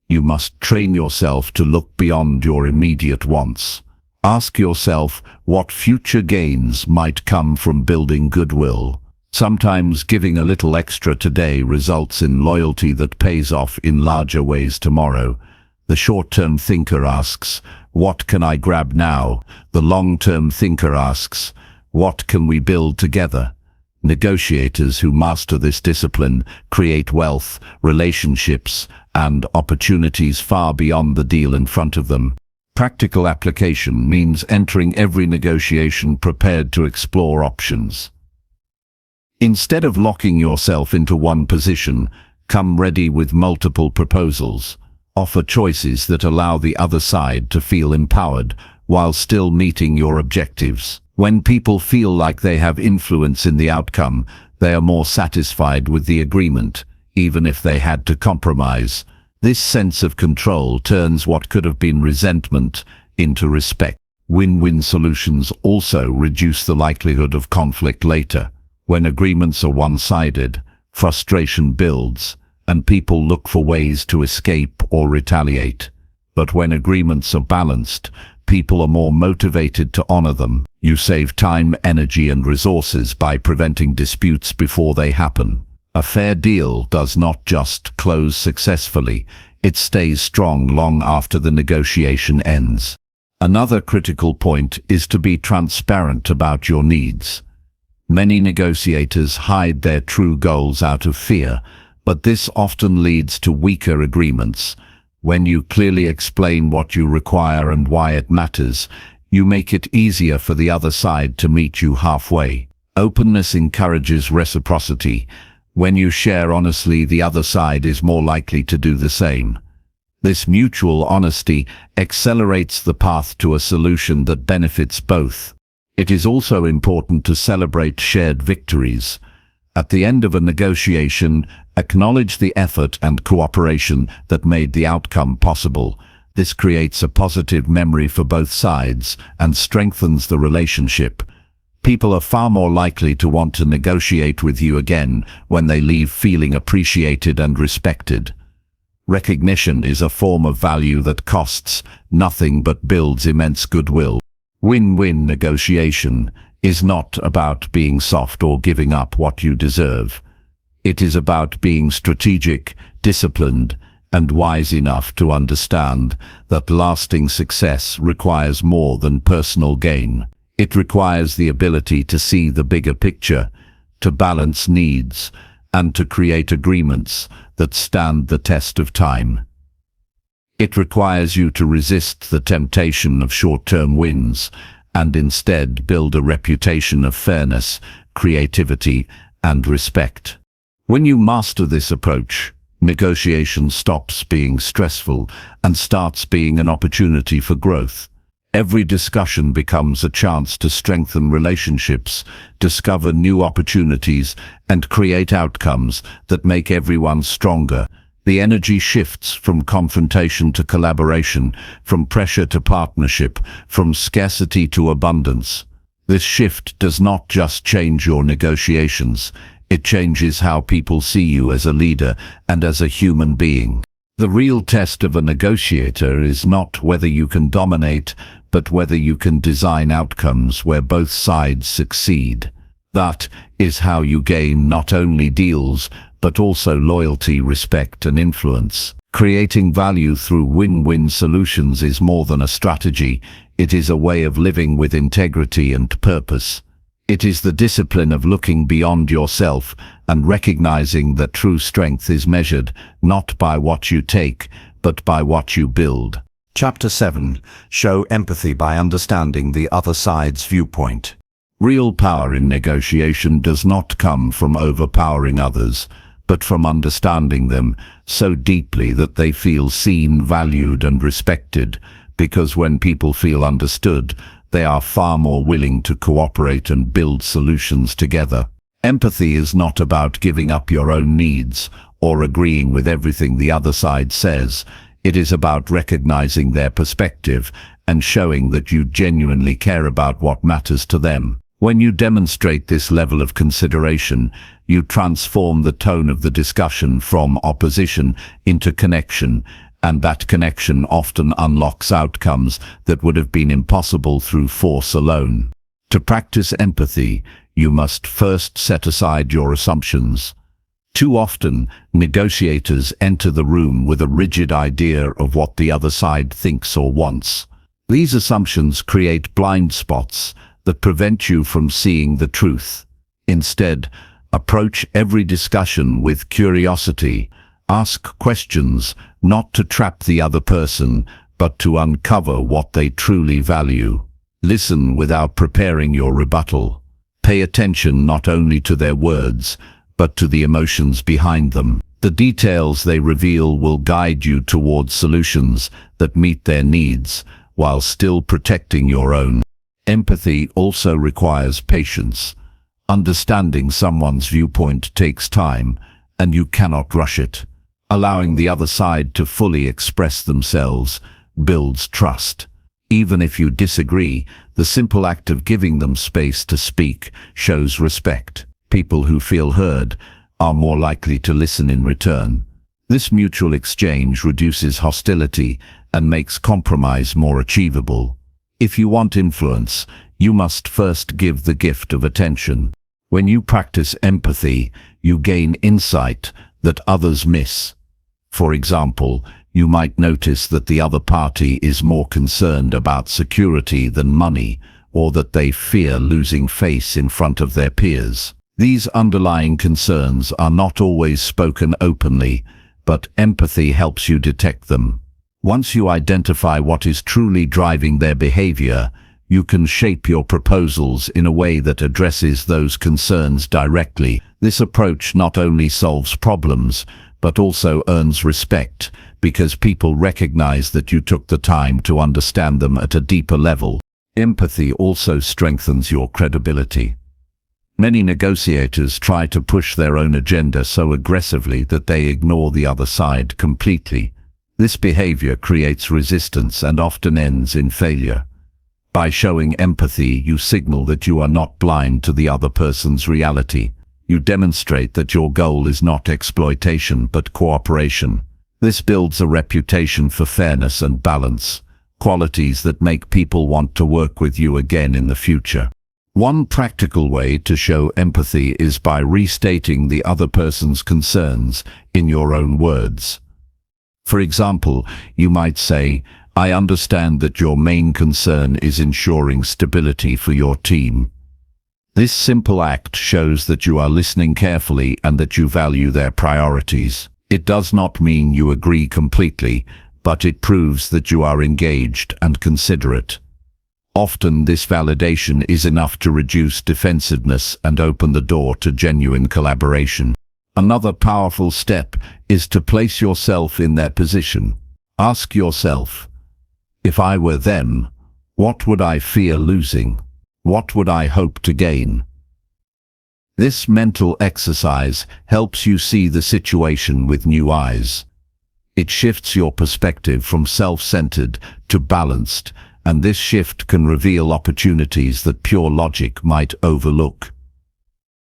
you must train yourself to look beyond your immediate wants. Ask yourself what future gains might come from building goodwill. Sometimes giving a little extra today results in loyalty that pays off in larger ways tomorrow. The short-term thinker asks, "What can I grab now?" The long-term thinker asks, "What can we build together?" Negotiators who master this discipline create wealth, relationships, and opportunities far beyond the deal in front of them. Practical application means entering every negotiation prepared to explore options. Instead of locking yourself into one position, come ready with multiple proposals. Offer choices that allow the other side to feel empowered while still meeting your objectives. When people feel like they have influence in the outcome, they are more satisfied with the agreement, even if they had to compromise. This sense of control turns what could have been resentment into respect. Win-win solutions also reduce the likelihood of conflict later. When agreements are one-sided, frustration builds, and people look for ways to escape or retaliate. But when agreements are balanced, people are more motivated to honor them. You save time, energy, and resources by preventing disputes before they happen. A fair deal does not just close successfully, it stays strong long after the negotiation ends. Another critical point is to be transparent about your needs. Many negotiators hide their true goals out of fear, but this often leads to weaker agreements. When you clearly explain what you require and why it matters, you make it easier for the other side to meet you halfway. Openness encourages reciprocity. When you share honestly, the other side is more likely to do the same. This mutual honesty accelerates the path to a solution that benefits both. It is also important to celebrate shared victories. At the end of a negotiation, acknowledge the effort and cooperation that made the outcome possible. This creates a positive memory for both sides and strengthens the relationship. People are far more likely to want to negotiate with you again when they leave feeling appreciated and respected. Recognition is a form of value that costs nothing but builds immense goodwill. Win-win negotiation is not about being soft or giving up what you deserve. It is about being strategic, disciplined, and wise enough to understand that lasting success requires more than personal gain. It requires the ability to see the bigger picture, to balance needs, and to create agreements that stand the test of time. It requires you to resist the temptation of short-term wins and instead build a reputation of fairness, creativity, and respect. When you master this approach, negotiation stops being stressful and starts being an opportunity for growth. Every discussion becomes a chance to strengthen relationships, discover new opportunities, and create outcomes that make everyone stronger. The energy shifts from confrontation to collaboration, from pressure to partnership, from scarcity to abundance. This shift does not just change your negotiations, it changes how people see you as a leader and as a human being. The real test of a negotiator is not whether you can dominate, but whether you can design outcomes where both sides succeed. That is how you gain not only deals, but also loyalty, respect, and influence. Creating value through win-win solutions is more than a strategy. It is a way of living with integrity and purpose. It is the discipline of looking beyond yourself and recognizing that true strength is measured not by what you take, but by what you build. Chapter 7. Show empathy by understanding the other side's viewpoint. Real power in negotiation does not come from overpowering others, but from understanding them so deeply that they feel seen, valued, and respected, because when people feel understood, they are far more willing to cooperate and build solutions together. Empathy is not about giving up your own needs or agreeing with everything the other side says. It is about recognizing their perspective and showing that you genuinely care about what matters to them. When you demonstrate this level of consideration, you transform the tone of the discussion from opposition into connection, and that connection often unlocks outcomes that would have been impossible through force alone. To practice empathy, you must first set aside your assumptions. Too often, negotiators enter the room with a rigid idea of what the other side thinks or wants. These assumptions create blind spots that prevent you from seeing the truth. Instead, approach every discussion with curiosity. Ask questions, not to trap the other person, but to uncover what they truly value. Listen without preparing your rebuttal. Pay attention not only to their words, but to the emotions behind them. The details they reveal will guide you towards solutions that meet their needs, while still protecting your own. Empathy also requires patience. Understanding someone's viewpoint takes time, and you cannot rush it. Allowing the other side to fully express themselves builds trust. Even if you disagree, the simple act of giving them space to speak shows respect. People who feel heard are more likely to listen in return. This mutual exchange reduces hostility and makes compromise more achievable. If you want influence, you must first give the gift of attention. When you practice empathy, you gain insight that others miss. For example, you might notice that the other party is more concerned about security than money, or that they fear losing face in front of their peers. These underlying concerns are not always spoken openly, but empathy helps you detect them. Once you identify what is truly driving their behavior, you can shape your proposals in a way that addresses those concerns directly. This approach not only solves problems, but also earns respect, because people recognize that you took the time to understand them at a deeper level. Empathy also strengthens your credibility. Many negotiators try to push their own agenda so aggressively that they ignore the other side completely. This behavior creates resistance and often ends in failure. By showing empathy, you signal that you are not blind to the other person's reality. You demonstrate that your goal is not exploitation but cooperation. This builds a reputation for fairness and balance, qualities that make people want to work with you again in the future. One practical way to show empathy is by restating the other person's concerns in your own words. For example, you might say, "I understand that your main concern is ensuring stability for your team." This simple act shows that you are listening carefully and that you value their priorities. It does not mean you agree completely, but it proves that you are engaged and considerate. Often this validation is enough to reduce defensiveness and open the door to genuine collaboration. Another powerful step is to place yourself in their position. Ask yourself, if I were them, what would I fear losing? What would I hope to gain? This mental exercise helps you see the situation with new eyes. It shifts your perspective from self-centered to balanced, and this shift can reveal opportunities that pure logic might overlook.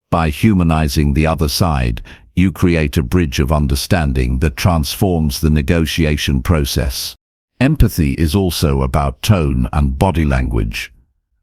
By humanizing the other side, you create a bridge of understanding that transforms the negotiation process. Empathy is also about tone and body language.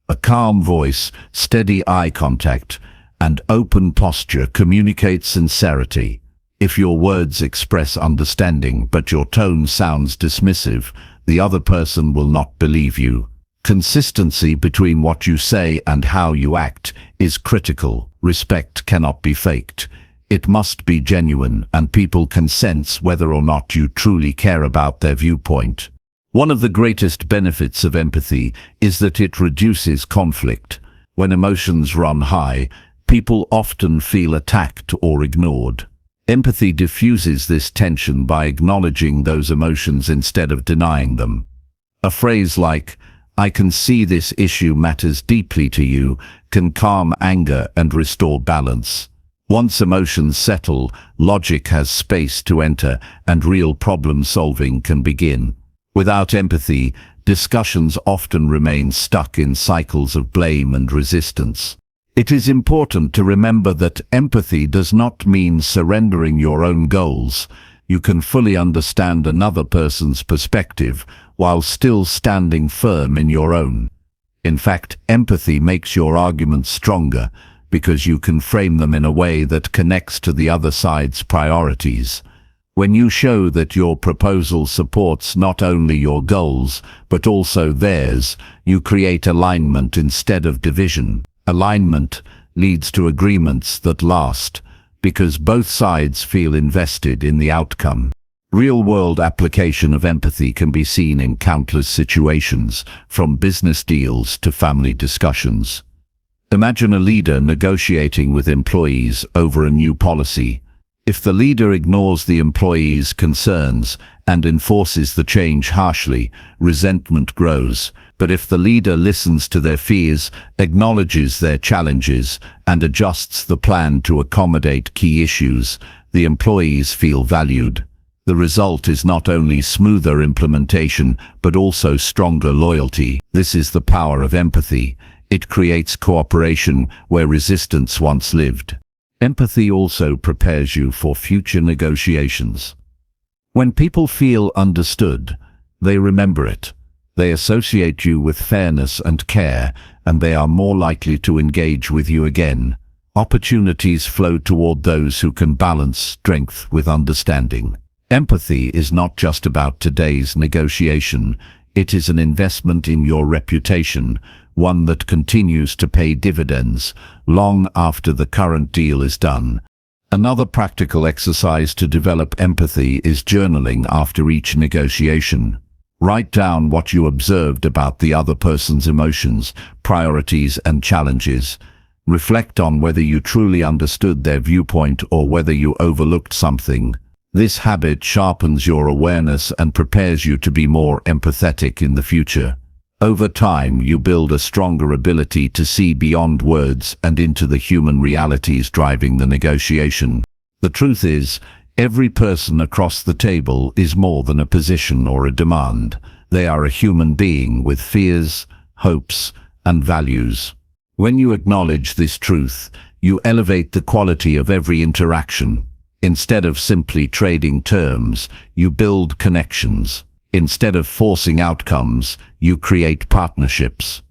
A calm voice, steady eye contact, and open posture communicate sincerity. If your words express understanding but your tone sounds dismissive, the other person will not believe you. Consistency between what you say and how you act is critical. Respect cannot be faked. It must be genuine, and people can sense whether or not you truly care about their viewpoint. One of the greatest benefits of empathy is that it reduces conflict. When emotions run high, people often feel attacked or ignored. Empathy diffuses this tension by acknowledging those emotions instead of denying them. A phrase like, "I can see this issue matters deeply to you," can calm anger and restore balance. Once emotions settle, logic has space to enter and real problem solving can begin. Without empathy, discussions often remain stuck in cycles of blame and resistance. It is important to remember that empathy does not mean surrendering your own goals. You can fully understand another person's perspective while still standing firm in your own. In fact, empathy makes your arguments stronger because you can frame them in a way that connects to the other side's priorities. When you show that your proposal supports not only your goals, but also theirs, you create alignment instead of division. Alignment leads to agreements that last, because both sides feel invested in the outcome. Real-world application of empathy can be seen in countless situations, from business deals to family discussions. Imagine a leader negotiating with employees over a new policy. If the leader ignores the employees' concerns and enforces the change harshly, resentment grows. But if the leader listens to their fears, acknowledges their challenges, and adjusts the plan to accommodate key issues, the employees feel valued. The result is not only smoother implementation, but also stronger loyalty. This is the power of empathy. It creates cooperation where resistance once lived. Empathy also prepares you for future negotiations. When people feel understood, they remember it. They associate you with fairness and care, and they are more likely to engage with you again. Opportunities flow toward those who can balance strength with understanding. Empathy is not just about today's negotiation. It is an investment in your reputation, one that continues to pay dividends long after the current deal is done. Another practical exercise to develop empathy is journaling after each negotiation. Write down what you observed about the other person's emotions, priorities, and challenges. Reflect on whether you truly understood their viewpoint or whether you overlooked something. This habit sharpens your awareness and prepares you to be more empathetic in the future. Over time, you build a stronger ability to see beyond words and into the human realities driving the negotiation. The truth is, every person across the table is more than a position or a demand. They are a human being with fears, hopes, and values. When you acknowledge this truth, you elevate the quality of every interaction. Instead of simply trading terms, you build connections. Instead of forcing outcomes, you create partnerships.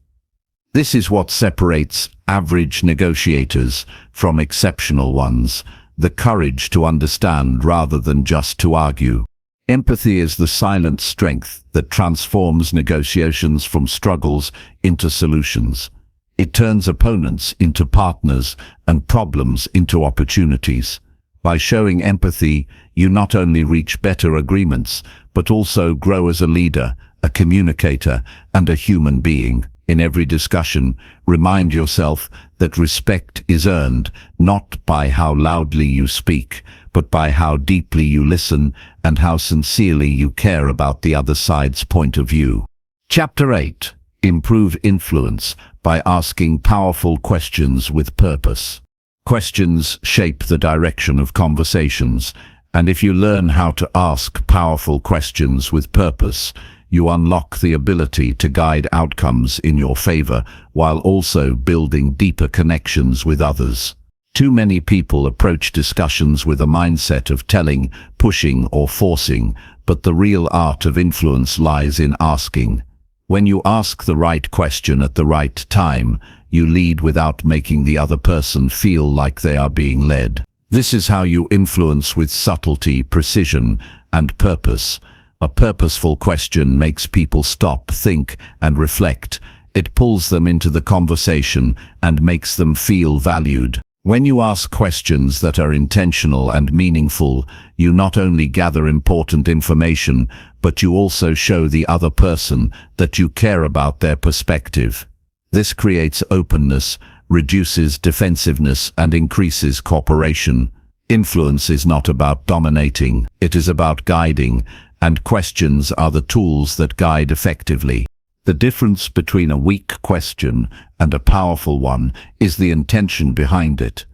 This is what separates average negotiators from exceptional ones: the courage to understand rather than just to argue. Empathy is the silent strength that transforms negotiations from struggles into solutions. It turns opponents into partners and problems into opportunities. By showing empathy, you not only reach better agreements, but also grow as a leader, a communicator, and a human being. In every discussion, remind yourself that respect is earned not by how loudly you speak, but by how deeply you listen and how sincerely you care about the other side's point of view. Chapter 8. Improve influence by asking powerful questions with purpose. Questions shape the direction of conversations, and if you learn how to ask powerful questions with purpose, you unlock the ability to guide outcomes in your favor while also building deeper connections with others. Too many people approach discussions with a mindset of telling, pushing, or forcing, but the real art of influence lies in asking. When you ask the right question at the right time, you lead without making the other person feel like they are being led. This is how you influence with subtlety, precision, and purpose. A purposeful question makes people stop, think, and reflect. It pulls them into the conversation and makes them feel valued. When you ask questions that are intentional and meaningful, you not only gather important information, but you also show the other person that you care about their perspective. This creates openness, reduces defensiveness, and increases cooperation. Influence is not about dominating, it is about guiding, and questions are the tools that guide effectively. The difference between a weak question and a powerful one is the intention behind it.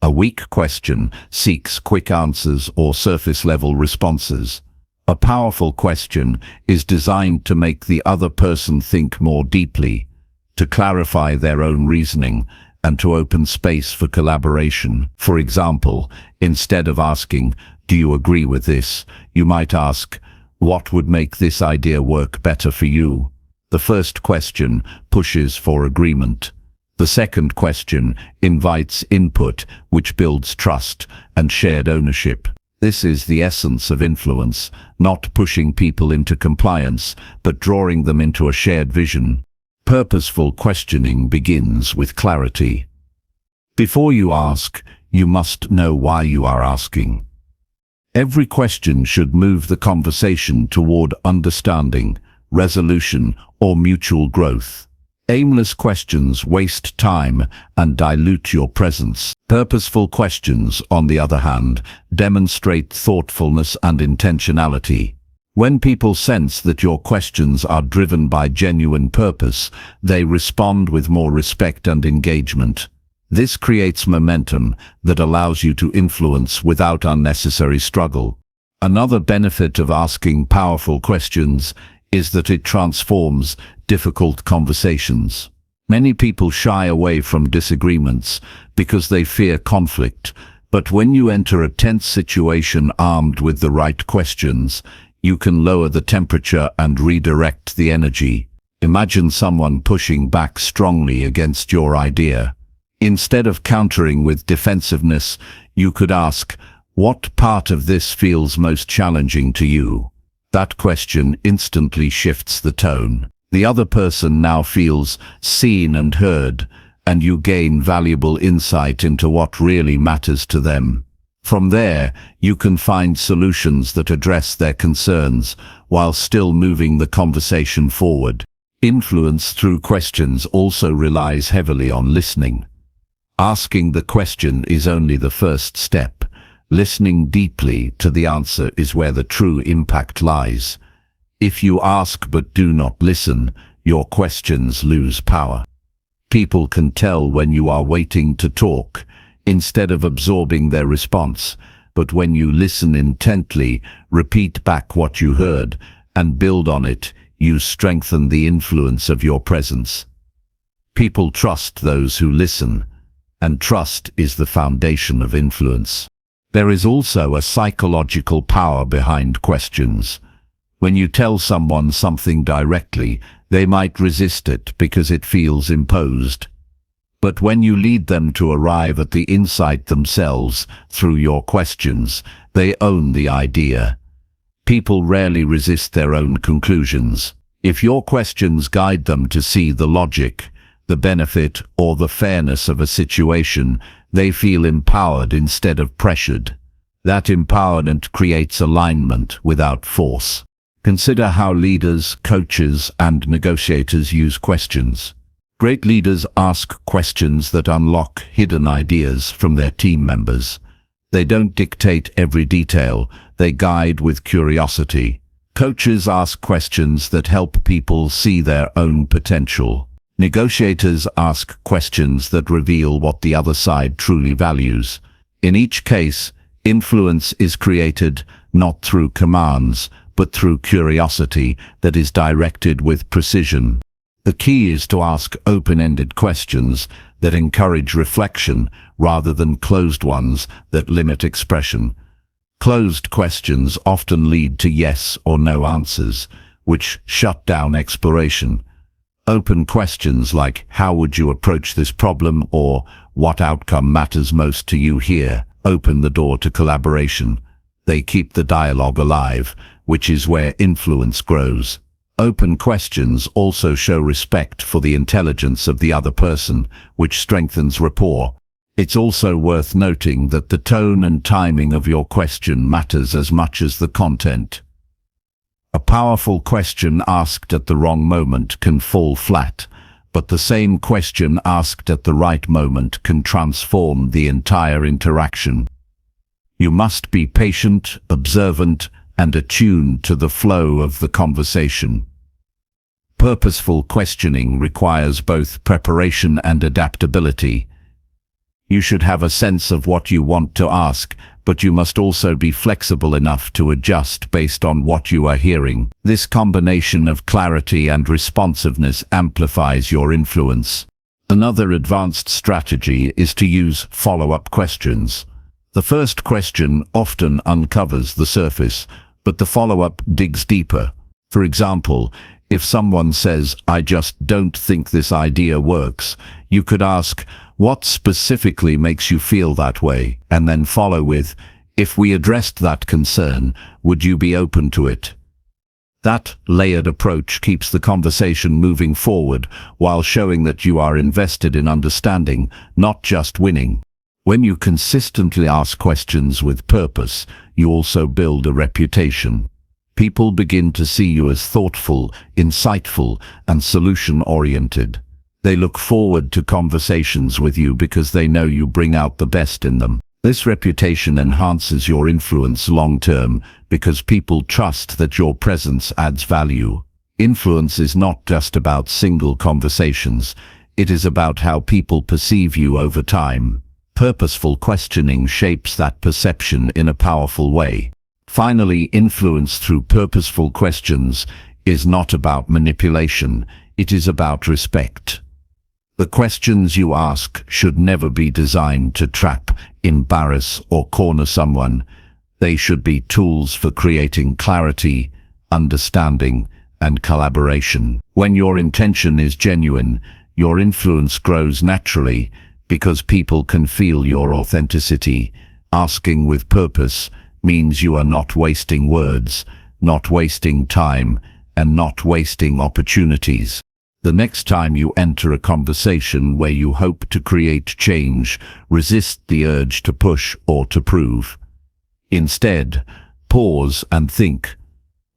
A weak question seeks quick answers or surface-level responses. A powerful question is designed to make the other person think more deeply, to clarify their own reasoning, and to open space for collaboration. For example, instead of asking, "Do you agree with this?" you might ask, "What would make this idea work better for you?" The first question pushes for agreement. The second question invites input, which builds trust and shared ownership. This is the essence of influence, not pushing people into compliance, but drawing them into a shared vision. Purposeful questioning begins with clarity. Before you ask, you must know why you are asking. Every question should move the conversation toward understanding, resolution, or mutual growth. Aimless questions waste time and dilute your presence. Purposeful questions, on the other hand, demonstrate thoughtfulness and intentionality. When people sense that your questions are driven by genuine purpose, they respond with more respect and engagement. This creates momentum that allows you to influence without unnecessary struggle. Another benefit of asking powerful questions is that it transforms difficult conversations. Many people shy away from disagreements because they fear conflict, but when you enter a tense situation armed with the right questions, you can lower the temperature and redirect the energy. Imagine someone pushing back strongly against your idea. Instead of countering with defensiveness, you could ask, "What part of this feels most challenging to you?" That question instantly shifts the tone. The other person now feels seen and heard, and you gain valuable insight into what really matters to them. From there, you can find solutions that address their concerns while still moving the conversation forward. Influence through questions also relies heavily on listening. Asking the question is only the first step. Listening deeply to the answer is where the true impact lies. If you ask but do not listen, your questions lose power. People can tell when you are waiting to talk, instead of absorbing their response, but when you listen intently, repeat back what you heard, and build on it, you strengthen the influence of your presence. People trust those who listen, and trust is the foundation of influence. There is also a psychological power behind questions. When you tell someone something directly, they might resist it because it feels imposed. But when you lead them to arrive at the insight themselves through your questions, they own the idea. People rarely resist their own conclusions. If your questions guide them to see the logic, the benefit, or the fairness of a situation, they feel empowered instead of pressured. That empowerment creates alignment without force. Consider how leaders, coaches, and negotiators use questions. Great leaders ask questions that unlock hidden ideas from their team members. They don't dictate every detail, they guide with curiosity. Coaches ask questions that help people see their own potential. Negotiators ask questions that reveal what the other side truly values. In each case, influence is created not through commands, but through curiosity that is directed with precision. The key is to ask open-ended questions that encourage reflection rather than closed ones that limit expression. Closed questions often lead to yes or no answers, which shut down exploration. Open questions like, how would you approach this problem, or what outcome matters most to you here, open the door to collaboration. They keep the dialogue alive, which is where influence grows. Open questions also show respect for the intelligence of the other person, which strengthens rapport. It's also worth noting that the tone and timing of your question matters as much as the content. A powerful question asked at the wrong moment can fall flat, but the same question asked at the right moment can transform the entire interaction. You must be patient, observant, and attuned to the flow of the conversation. Purposeful questioning requires both preparation and adaptability. You should have a sense of what you want to ask, but you must also be flexible enough to adjust based on what you are hearing. This combination of clarity and responsiveness amplifies your influence. Another advanced strategy is to use follow-up questions. The first question often uncovers the surface, but the follow-up digs deeper. For example, if someone says, "I just don't think this idea works," you could ask, "What specifically makes you feel that way?" and then follow with, "If we addressed that concern, would you be open to it?" That layered approach keeps the conversation moving forward while showing that you are invested in understanding, not just winning. When you consistently ask questions with purpose, you also build a reputation. People begin to see you as thoughtful, insightful, and solution-oriented. They look forward to conversations with you because they know you bring out the best in them. This reputation enhances your influence long-term because people trust that your presence adds value. Influence is not just about single conversations. It is about how people perceive you over time. Purposeful questioning shapes that perception in a powerful way. Finally, influence through purposeful questions is not about manipulation. It is about respect. The questions you ask should never be designed to trap, embarrass, or corner someone. They should be tools for creating clarity, understanding, and collaboration. When your intention is genuine, your influence grows naturally because people can feel your authenticity. Asking with purpose means you are not wasting words, not wasting time, and not wasting opportunities. The next time you enter a conversation where you hope to create change, resist the urge to push or to prove. Instead, pause and think,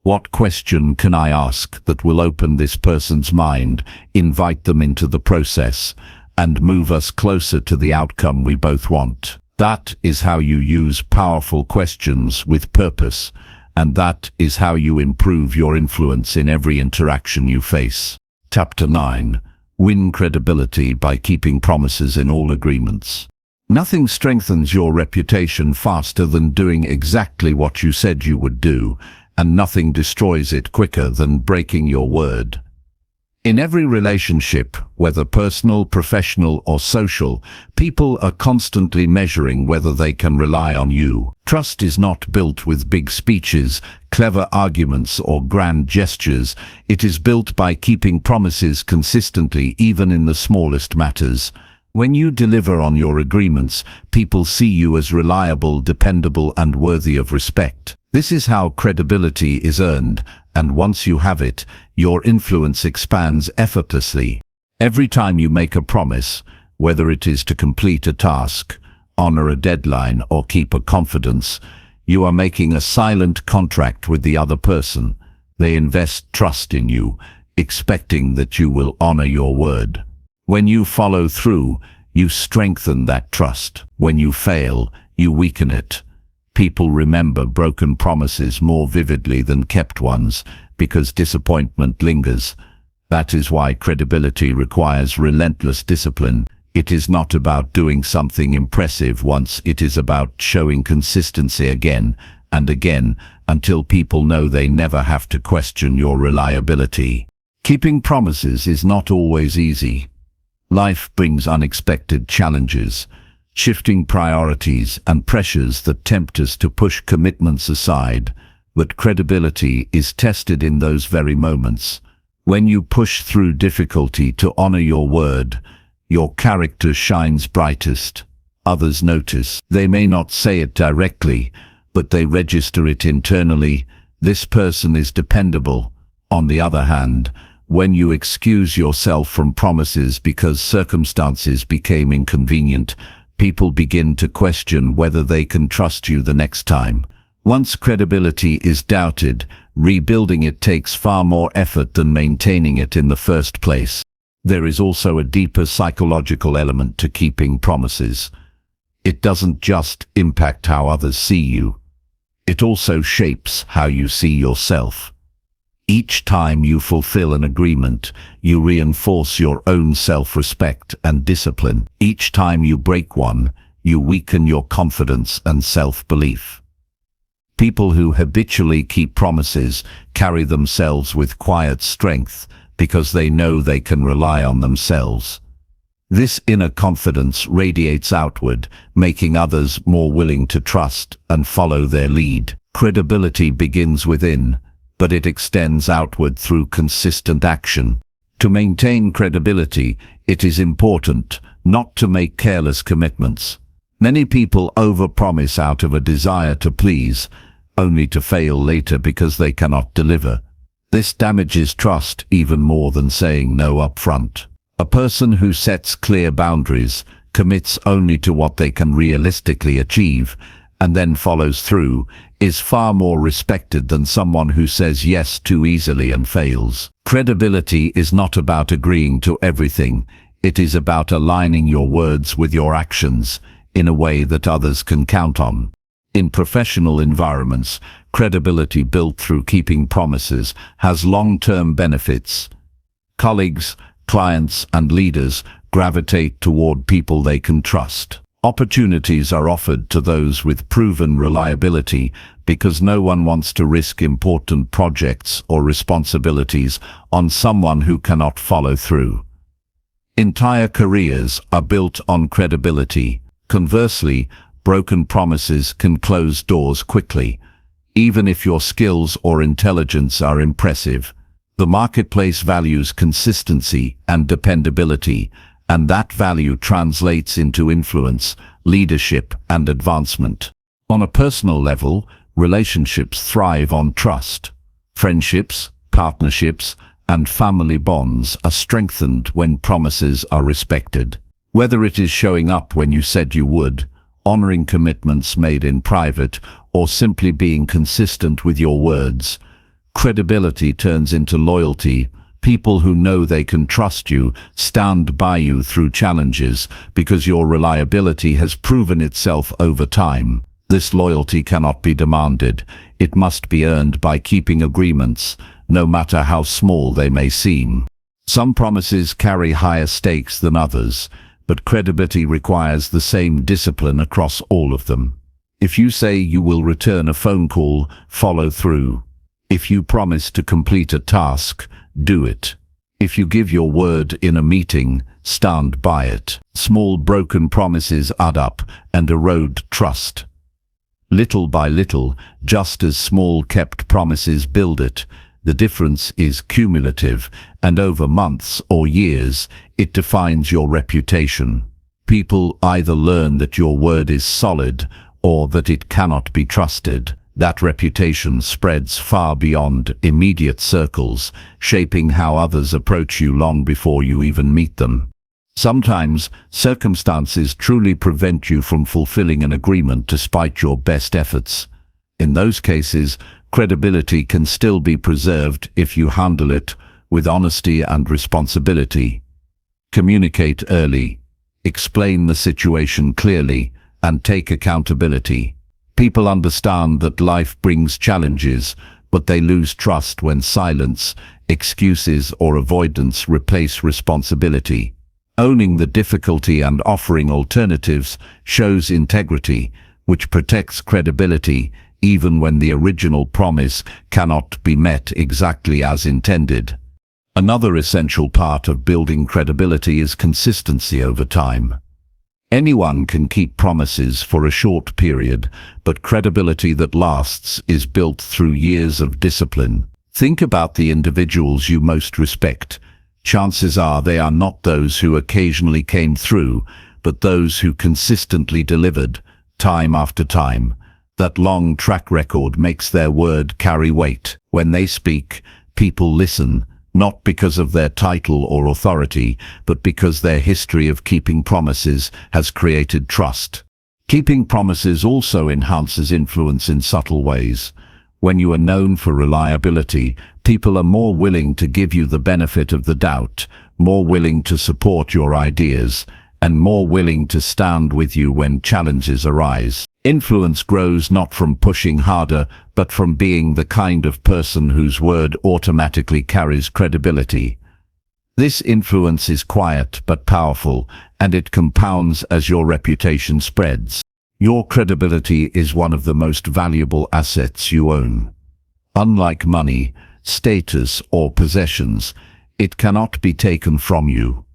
what question can I ask that will open this person's mind, invite them into the process, and move us closer to the outcome we both want? That is how you use powerful questions with purpose, and that is how you improve your influence in every interaction you face. Chapter 9. Win credibility by keeping promises in all agreements. Nothing strengthens your reputation faster than doing exactly what you said you would do, and nothing destroys it quicker than breaking your word. In every relationship, whether personal, professional, or social, people are constantly measuring whether they can rely on you. Trust is not built with big speeches, clever arguments, or grand gestures. It is built by keeping promises consistently, even in the smallest matters. When you deliver on your agreements, people see you as reliable, dependable, and worthy of respect. This is how credibility is earned, and once you have it, your influence expands effortlessly. Every time you make a promise, whether it is to complete a task, honor a deadline, or keep a confidence, you are making a silent contract with the other person. They invest trust in you, expecting that you will honor your word. When you follow through, you strengthen that trust. When you fail, you weaken it. People remember broken promises more vividly than kept ones, because disappointment lingers. That is why credibility requires relentless discipline. It is not about doing something impressive once, it is about showing consistency again and again until people know they never have to question your reliability. Keeping promises is not always easy. Life brings unexpected challenges, shifting priorities, and pressures that tempt us to push commitments aside, but credibility is tested in those very moments. When you push through difficulty to honor your word, your character shines brightest. Others notice. They may not say it directly, but they register it internally. This person is dependable. On the other hand, when you excuse yourself from promises because circumstances became inconvenient, people begin to question whether they can trust you the next time. Once credibility is doubted, rebuilding it takes far more effort than maintaining it in the first place. There is also a deeper psychological element to keeping promises. It doesn't just impact how others see you. It also shapes how you see yourself. Each time you fulfill an agreement, you reinforce your own self-respect and discipline. Each time you break one, you weaken your confidence and self-belief. People who habitually keep promises carry themselves with quiet strength because they know they can rely on themselves. This inner confidence radiates outward, making others more willing to trust and follow their lead. Credibility begins within, but it extends outward through consistent action. To maintain credibility, it is important not to make careless commitments. Many people overpromise out of a desire to please, only to fail later because they cannot deliver. This damages trust even more than saying no up front. A person who sets clear boundaries, commits only to what they can realistically achieve, and then follows through, is far more respected than someone who says yes too easily and fails. Credibility is not about agreeing to everything. It is about aligning your words with your actions in a way that others can count on. In professional environments, credibility built through keeping promises has long-term benefits. Colleagues, clients, and leaders gravitate toward people they can trust. Opportunities are offered to those with proven reliability because no one wants to risk important projects or responsibilities on someone who cannot follow through. Entire careers are built on credibility. Conversely, broken promises can close doors quickly, even if your skills or intelligence are impressive. The marketplace values consistency and dependability, and that value translates into influence, leadership, and advancement. On a personal level, relationships thrive on trust. Friendships, partnerships, and family bonds are strengthened when promises are respected. Whether it is showing up when you said you would, honoring commitments made in private, or simply being consistent with your words, credibility turns into loyalty. People who know they can trust you stand by you through challenges because your reliability has proven itself over time. This loyalty cannot be demanded. It must be earned by keeping agreements, no matter how small they may seem. Some promises carry higher stakes than others, but credibility requires the same discipline across all of them. If you say you will return a phone call, follow through. If you promise to complete a task, do it. If you give your word in a meeting, stand by it. Small broken promises add up and erode trust. Little by little, just as small kept promises build it, the difference is cumulative, and over months or years, it defines your reputation. People either learn that your word is solid or that it cannot be trusted. That reputation spreads far beyond immediate circles, shaping how others approach you long before you even meet them. Sometimes, circumstances truly prevent you from fulfilling an agreement despite your best efforts. In those cases, credibility can still be preserved if you handle it with honesty and responsibility. Communicate early, explain the situation clearly, and take accountability. People understand that life brings challenges, but they lose trust when silence, excuses, or avoidance replace responsibility. Owning the difficulty and offering alternatives shows integrity, which protects credibility even when the original promise cannot be met exactly as intended. Another essential part of building credibility is consistency over time. Anyone can keep promises for a short period, but credibility that lasts is built through years of discipline. Think about the individuals you most respect. Chances are they are not those who occasionally came through, but those who consistently delivered, time after time. That long track record makes their word carry weight. When they speak, people listen, not because of their title or authority, but because their history of keeping promises has created trust. Keeping promises also enhances influence in subtle ways. When you are known for reliability, people are more willing to give you the benefit of the doubt, more willing to support your ideas, and more willing to stand with you when challenges arise. Influence grows not from pushing harder, but from being the kind of person whose word automatically carries credibility. This influence is quiet but powerful, and it compounds as your reputation spreads. Your credibility is one of the most valuable assets you own. Unlike money, status, or possessions, it cannot be taken from you.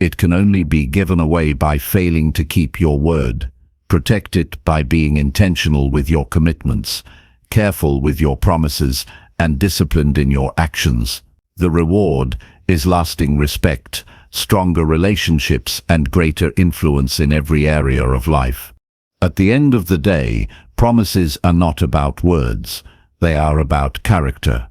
It can only be given away by failing to keep your word. Protect it by being intentional with your commitments, careful with your promises, and disciplined in your actions. The reward is lasting respect, stronger relationships, and greater influence in every area of life. At the end of the day, promises are not about words, they are about character.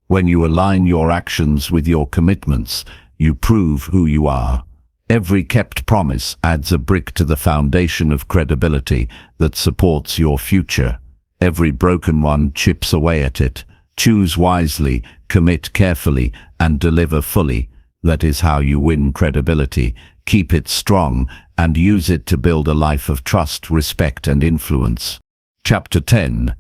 When you align your actions with your commitments, you prove who you are. Every kept promise adds a brick to the foundation of credibility that supports your future. Every broken one chips away at it. Choose wisely, commit carefully, and deliver fully. That is how you win credibility. Keep it strong and use it to build a life of trust, respect, and influence. Chapter 10.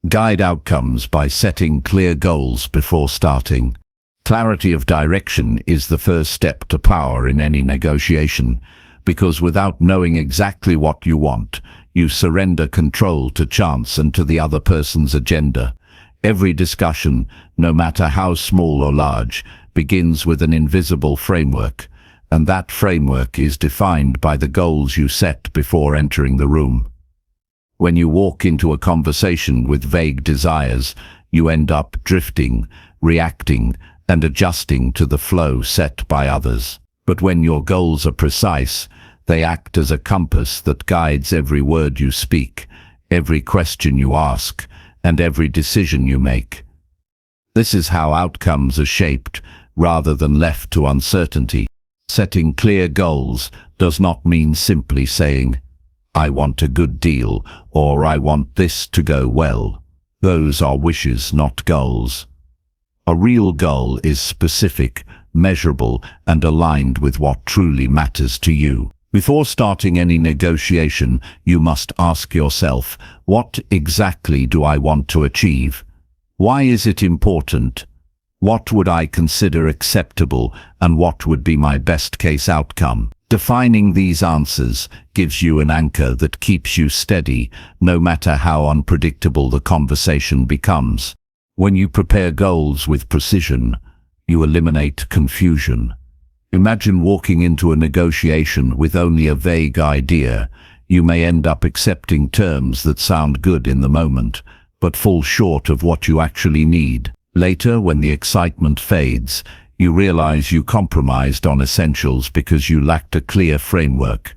Guide outcomes by setting clear goals before starting. Clarity of direction is the first step to power in any negotiation, because without knowing exactly what you want, you surrender control to chance and to the other person's agenda. Every discussion, no matter how small or large, begins with an invisible framework, and that framework is defined by the goals you set before entering the room. When you walk into a conversation with vague desires, you end up drifting, reacting, and adjusting to the flow set by others. But when your goals are precise, they act as a compass that guides every word you speak, every question you ask, and every decision you make. This is how outcomes are shaped, rather than left to uncertainty. Setting clear goals does not mean simply saying, "I want a good deal," or "I want this to go well." Those are wishes, not goals. A real goal is specific, measurable, and aligned with what truly matters to you. Before starting any negotiation, you must ask yourself, what exactly do I want to achieve? Why is it important? What would I consider acceptable, and what would be my best-case outcome? Defining these answers gives you an anchor that keeps you steady, no matter how unpredictable the conversation becomes. When you prepare goals with precision, you eliminate confusion. Imagine walking into a negotiation with only a vague idea. You may end up accepting terms that sound good in the moment, but fall short of what you actually need. Later, when the excitement fades, you realize you compromised on essentials because you lacked a clear framework.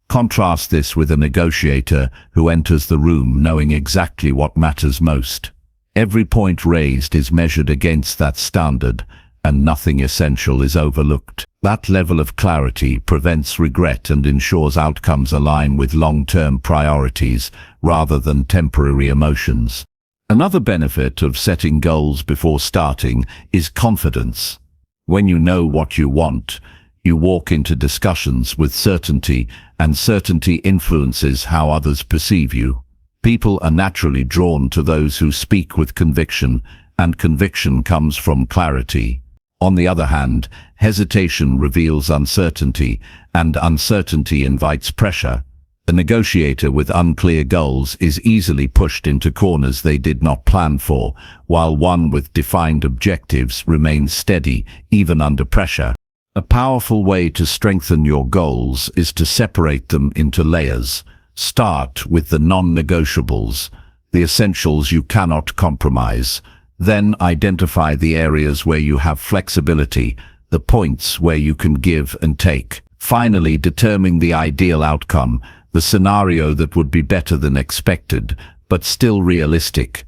Contrast this with a negotiator who enters the room knowing exactly what matters most. Every point raised is measured against that standard, and nothing essential is overlooked. That level of clarity prevents regret and ensures outcomes align with long-term priorities rather than temporary emotions. Another benefit of setting goals before starting is confidence. When you know what you want, you walk into discussions with certainty, and certainty influences how others perceive you. People are naturally drawn to those who speak with conviction, and conviction comes from clarity. On the other hand, hesitation reveals uncertainty, and uncertainty invites pressure. A negotiator with unclear goals is easily pushed into corners they did not plan for, while one with defined objectives remains steady, even under pressure. A powerful way to strengthen your goals is to separate them into layers. Start with the non-negotiables, the essentials you cannot compromise. Then identify the areas where you have flexibility, the points where you can give and take. Finally, determine the ideal outcome, the scenario that would be better than expected, but still realistic.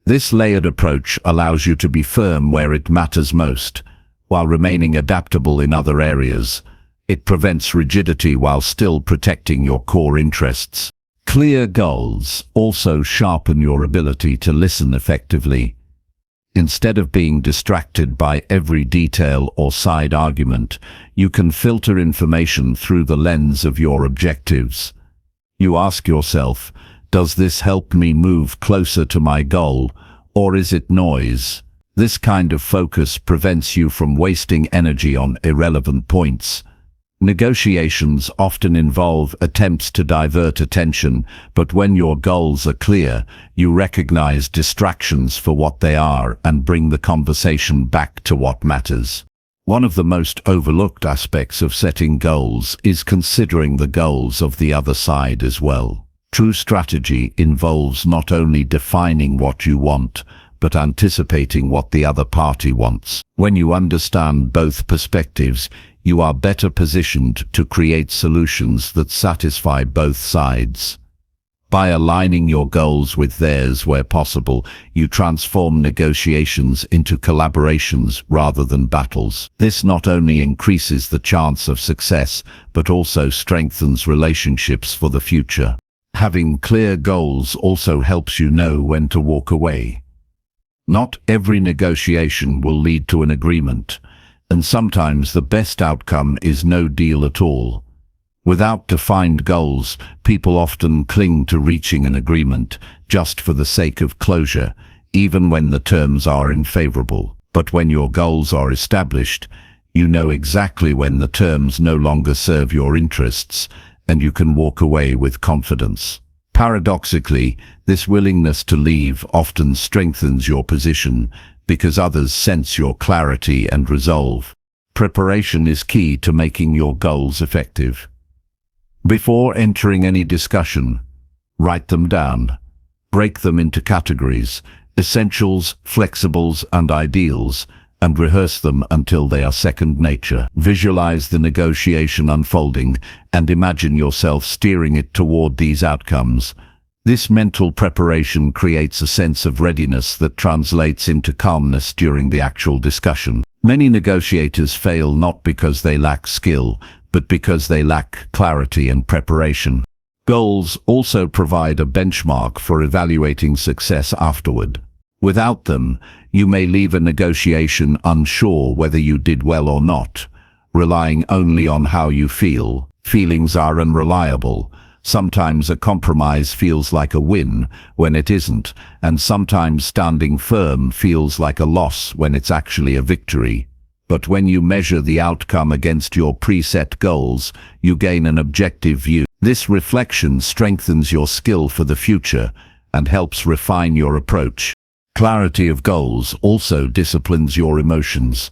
This layered approach allows you to be firm where it matters most, while remaining adaptable in other areas. It prevents rigidity while still protecting your core interests. Clear goals also sharpen your ability to listen effectively. Instead of being distracted by every detail or side argument, you can filter information through the lens of your objectives. You ask yourself, does this help me move closer to my goal, or is it noise? This kind of focus prevents you from wasting energy on irrelevant points. Negotiations often involve attempts to divert attention, but when your goals are clear, you recognize distractions for what they are and bring the conversation back to what matters. One of the most overlooked aspects of setting goals is considering the goals of the other side as well. True strategy involves not only defining what you want, but anticipating what the other party wants. When you understand both perspectives, you are better positioned to create solutions that satisfy both sides. By aligning your goals with theirs where possible, you transform negotiations into collaborations rather than battles. This not only increases the chance of success, but also strengthens relationships for the future. Having clear goals also helps you know when to walk away. Not every negotiation will lead to an agreement, and sometimes the best outcome is no deal at all. Without defined goals, people often cling to reaching an agreement just for the sake of closure, even when the terms are unfavorable. But when your goals are established, you know exactly when the terms no longer serve your interests, and you can walk away with confidence. Paradoxically, this willingness to leave often strengthens your position because others sense your clarity and resolve. Preparation is key to making your goals effective. Before entering any discussion, write them down. Break them into categories, essentials, flexibles, and ideals, and rehearse them until they are second nature. Visualize the negotiation unfolding and imagine yourself steering it toward these outcomes. This mental preparation creates a sense of readiness that translates into calmness during the actual discussion. Many negotiators fail not because they lack skill, but because they lack clarity and preparation. Goals also provide a benchmark for evaluating success afterward. Without them, you may leave a negotiation unsure whether you did well or not, relying only on how you feel. Feelings are unreliable. Sometimes a compromise feels like a win when it isn't, and sometimes standing firm feels like a loss when it's actually a victory. But when you measure the outcome against your preset goals, you gain an objective view. This reflection strengthens your skill for the future and helps refine your approach. Clarity of goals also disciplines your emotions.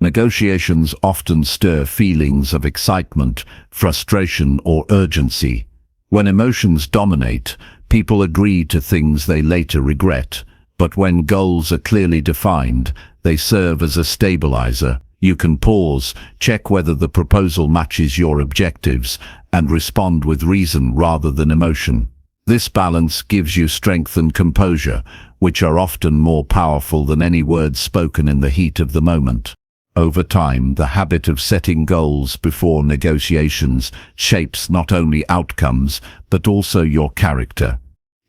Negotiations often stir feelings of excitement, frustration, or urgency. When emotions dominate, people agree to things they later regret. But when goals are clearly defined, they serve as a stabilizer. You can pause, check whether the proposal matches your objectives, and respond with reason rather than emotion. This balance gives you strength and composure, which are often more powerful than any words spoken in the heat of the moment. Over time, the habit of setting goals before negotiations shapes not only outcomes, but also your character.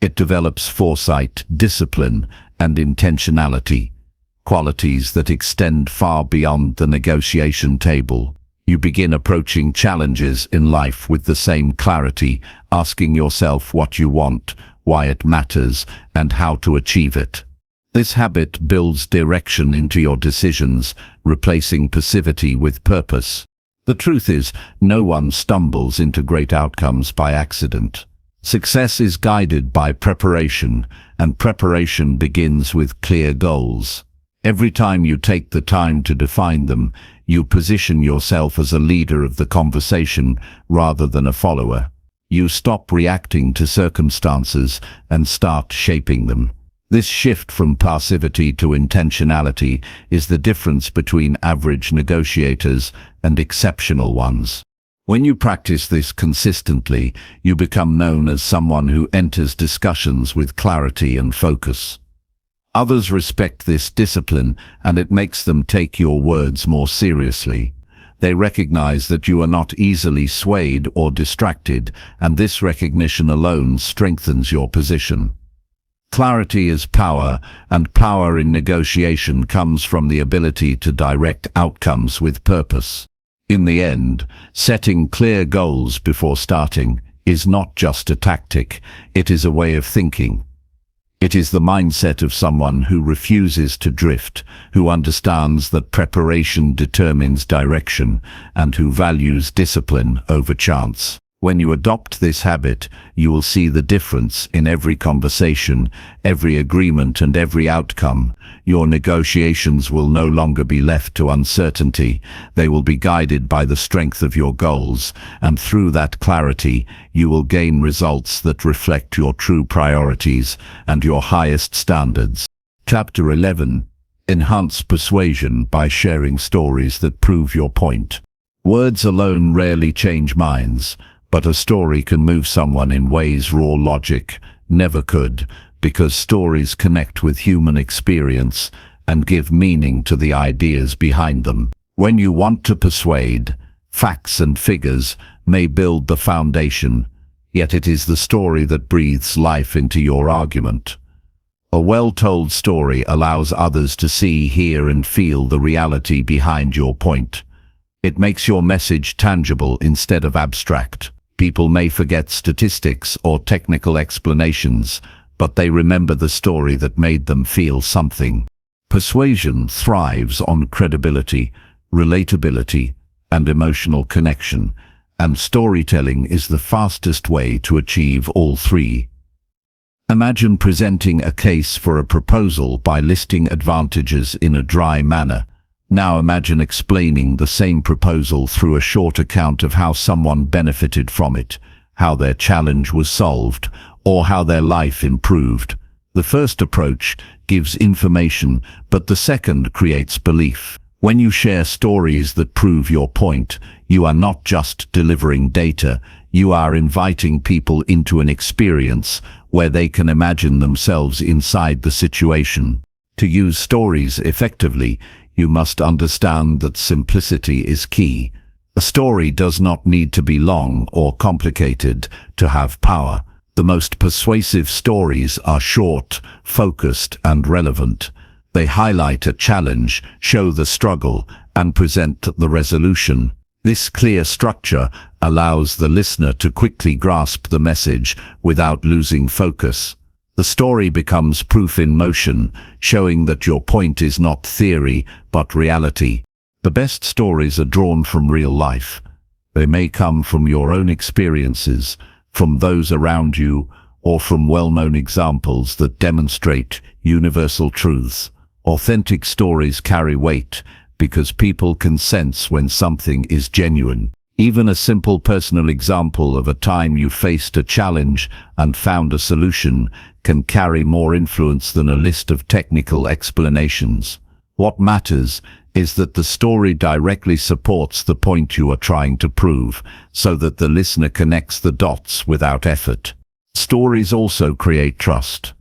It develops foresight, discipline, and intentionality, qualities that extend far beyond the negotiation table. You begin approaching challenges in life with the same clarity, asking yourself what you want, why it matters, and how to achieve it. This habit builds direction into your decisions, replacing passivity with purpose. The truth is, no one stumbles into great outcomes by accident. Success is guided by preparation, and preparation begins with clear goals. Every time you take the time to define them, you position yourself as a leader of the conversation rather than a follower. You stop reacting to circumstances and start shaping them. This shift from passivity to intentionality is the difference between average negotiators and exceptional ones. When you practice this consistently, you become known as someone who enters discussions with clarity and focus. Others respect this discipline, and it makes them take your words more seriously. They recognize that you are not easily swayed or distracted, and this recognition alone strengthens your position. Clarity is power, and power in negotiation comes from the ability to direct outcomes with purpose. In the end, setting clear goals before starting is not just a tactic, it is a way of thinking. It is the mindset of someone who refuses to drift, who understands that preparation determines direction, and who values discipline over chance. When you adopt this habit, you will see the difference in every conversation, every agreement, and every outcome. Your negotiations will no longer be left to uncertainty. They will be guided by the strength of your goals, and through that clarity, you will gain results that reflect your true priorities and your highest standards. Chapter 11. Enhance persuasion by sharing stories that prove your point. Words alone rarely change minds, but a story can move someone in ways raw logic never could, because stories connect with human experience and give meaning to the ideas behind them. When you want to persuade, facts and figures may build the foundation, yet it is the story that breathes life into your argument. A well-told story allows others to see, hear, and feel the reality behind your point. It makes your message tangible instead of abstract. People may forget statistics or technical explanations, but they remember the story that made them feel something. Persuasion thrives on credibility, relatability, and emotional connection, and storytelling is the fastest way to achieve all three. Imagine presenting a case for a proposal by listing advantages in a dry manner. Now imagine explaining the same proposal through a short account of how someone benefited from it, how their challenge was solved, or how their life improved. The first approach gives information, but the second creates belief. When you share stories that prove your point, you are not just delivering data, you are inviting people into an experience where they can imagine themselves inside the situation. To use stories effectively, you must understand that simplicity is key. A story does not need to be long or complicated to have power. The most persuasive stories are short, focused, and relevant. They highlight a challenge, show the struggle, and present the resolution. This clear structure allows the listener to quickly grasp the message without losing focus. The story becomes proof in motion, showing that your point is not theory, but reality. The best stories are drawn from real life. They may come from your own experiences, from those around you, or from well-known examples that demonstrate universal truths. Authentic stories carry weight because people can sense when something is genuine. Even a simple personal example of a time you faced a challenge and found a solution can carry more influence than a list of technical explanations. What matters is that the story directly supports the point you are trying to prove, so that the listener connects the dots without effort. Stories also create trust.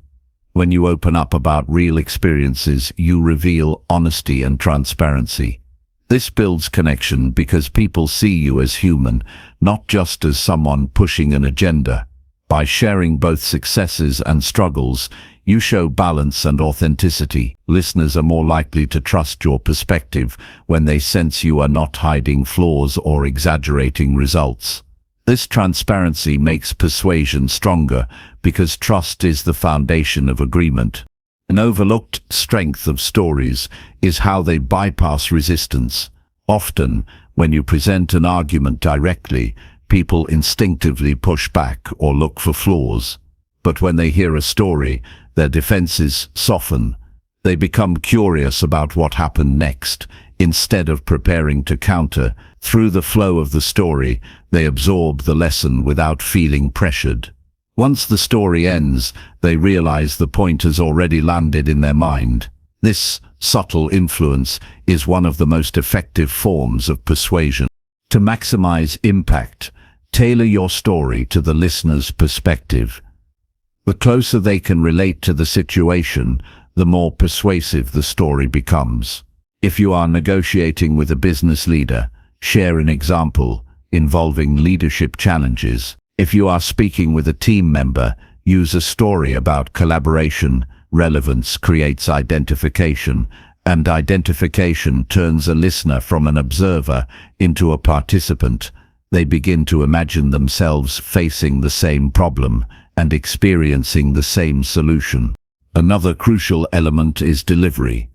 When you open up about real experiences, you reveal honesty and transparency. This builds connection because people see you as human, not just as someone pushing an agenda. By sharing both successes and struggles, you show balance and authenticity. Listeners are more likely to trust your perspective when they sense you are not hiding flaws or exaggerating results. This transparency makes persuasion stronger because trust is the foundation of agreement. An overlooked strength of stories is how they bypass resistance. Often, when you present an argument directly, people instinctively push back or look for flaws. But when they hear a story, their defenses soften. They become curious about what happened next, instead of preparing to counter. Through the flow of the story, they absorb the lesson without feeling pressured. Once the story ends, they realize the point has already landed in their mind. This subtle influence is one of the most effective forms of persuasion. To maximize impact, tailor your story to the listener's perspective. The closer they can relate to the situation, the more persuasive the story becomes. If you are negotiating with a business leader, share an example involving leadership challenges. If you are speaking with a team member, use a story about collaboration. Relevance creates identification, and identification turns a listener from an observer into a participant. They begin to imagine themselves facing the same problem and experiencing the same solution. Another crucial element is delivery.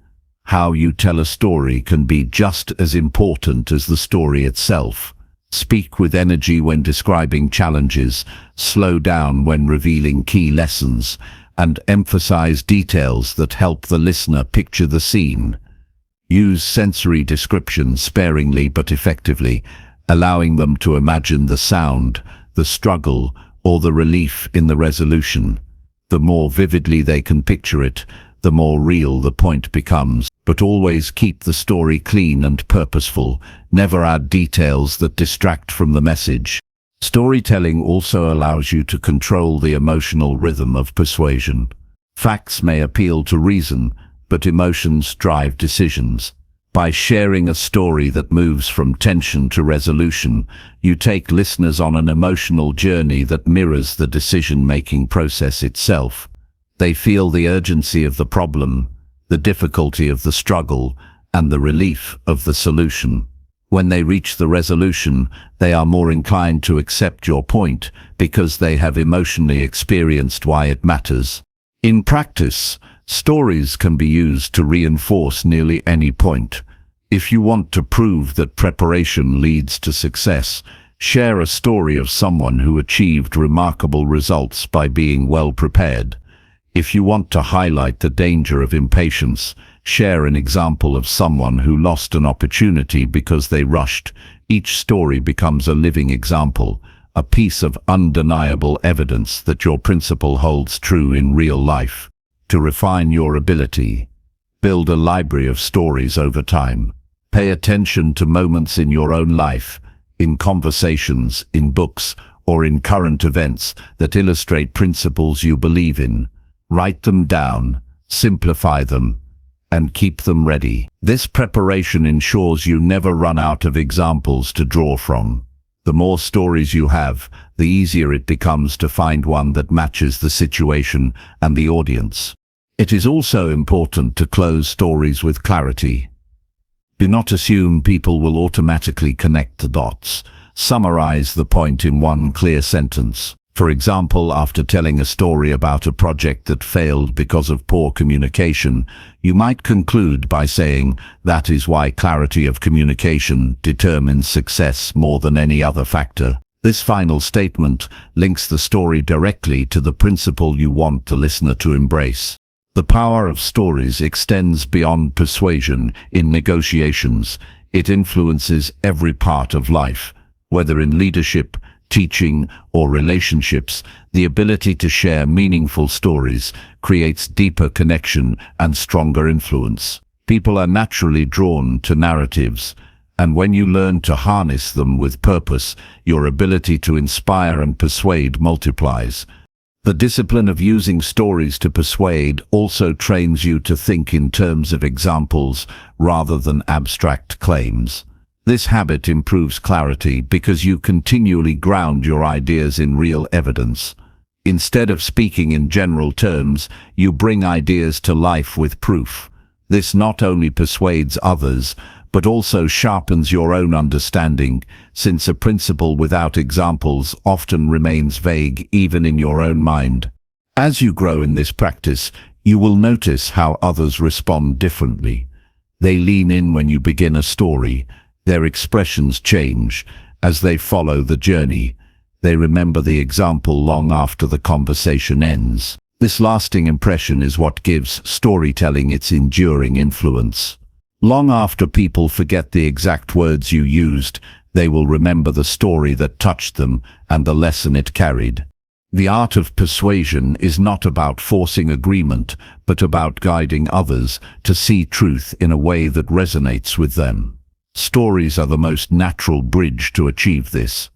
How you tell a story can be just as important as the story itself. Speak with energy when describing challenges, slow down when revealing key lessons, and emphasize details that help the listener picture the scene. Use sensory descriptions sparingly but effectively, allowing them to imagine the sound, the struggle, or the relief in the resolution. The more vividly they can picture it, the more real the point becomes. But always keep the story clean and purposeful. Never add details that distract from the message. Storytelling also allows you to control the emotional rhythm of persuasion. Facts may appeal to reason, but emotions drive decisions. By sharing a story that moves from tension to resolution, you take listeners on an emotional journey that mirrors the decision-making process itself. They feel the urgency of the problem, the difficulty of the struggle, and the relief of the solution. When they reach the resolution, they are more inclined to accept your point because they have emotionally experienced why it matters. In practice, stories can be used to reinforce nearly any point. If you want to prove that preparation leads to success, share a story of someone who achieved remarkable results by being well prepared. If you want to highlight the danger of impatience, share an example of someone who lost an opportunity because they rushed. Each story becomes a living example, a piece of undeniable evidence that your principle holds true in real life. To refine your ability, build a library of stories over time. Pay attention to moments in your own life, in conversations, in books, or in current events that illustrate principles you believe in. Write them down, simplify them, and keep them ready. This preparation ensures you never run out of examples to draw from. The more stories you have, the easier it becomes to find one that matches the situation and the audience. It is also important to close stories with clarity. Do not assume people will automatically connect the dots. Summarize the point in one clear sentence. For example, after telling a story about a project that failed because of poor communication, you might conclude by saying, "That is why clarity of communication determines success more than any other factor." This final statement links the story directly to the principle you want the listener to embrace. The power of stories extends beyond persuasion in negotiations. It influences every part of life. Whether in leadership, teaching, or relationships, the ability to share meaningful stories creates deeper connection and stronger influence. People are naturally drawn to narratives, and when you learn to harness them with purpose, your ability to inspire and persuade multiplies. The discipline of using stories to persuade also trains you to think in terms of examples rather than abstract claims. This habit improves clarity because you continually ground your ideas in real evidence. Instead of speaking in general terms, you bring ideas to life with proof. This not only persuades others, but also sharpens your own understanding, since a principle without examples often remains vague even in your own mind. As you grow in this practice, you will notice how others respond differently. They lean in when you begin a story. Their expressions change as they follow the journey. They remember the example long after the conversation ends. This lasting impression is what gives storytelling its enduring influence. Long after people forget the exact words you used, they will remember the story that touched them and the lesson it carried. The art of persuasion is not about forcing agreement, but about guiding others to see truth in a way that resonates with them. Stories are the most natural bridge to achieve this.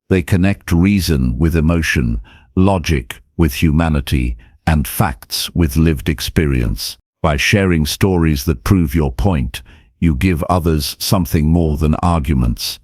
They connect reason with emotion, logic with humanity, and facts with lived experience. By sharing stories that prove your point, you give others something more than arguments.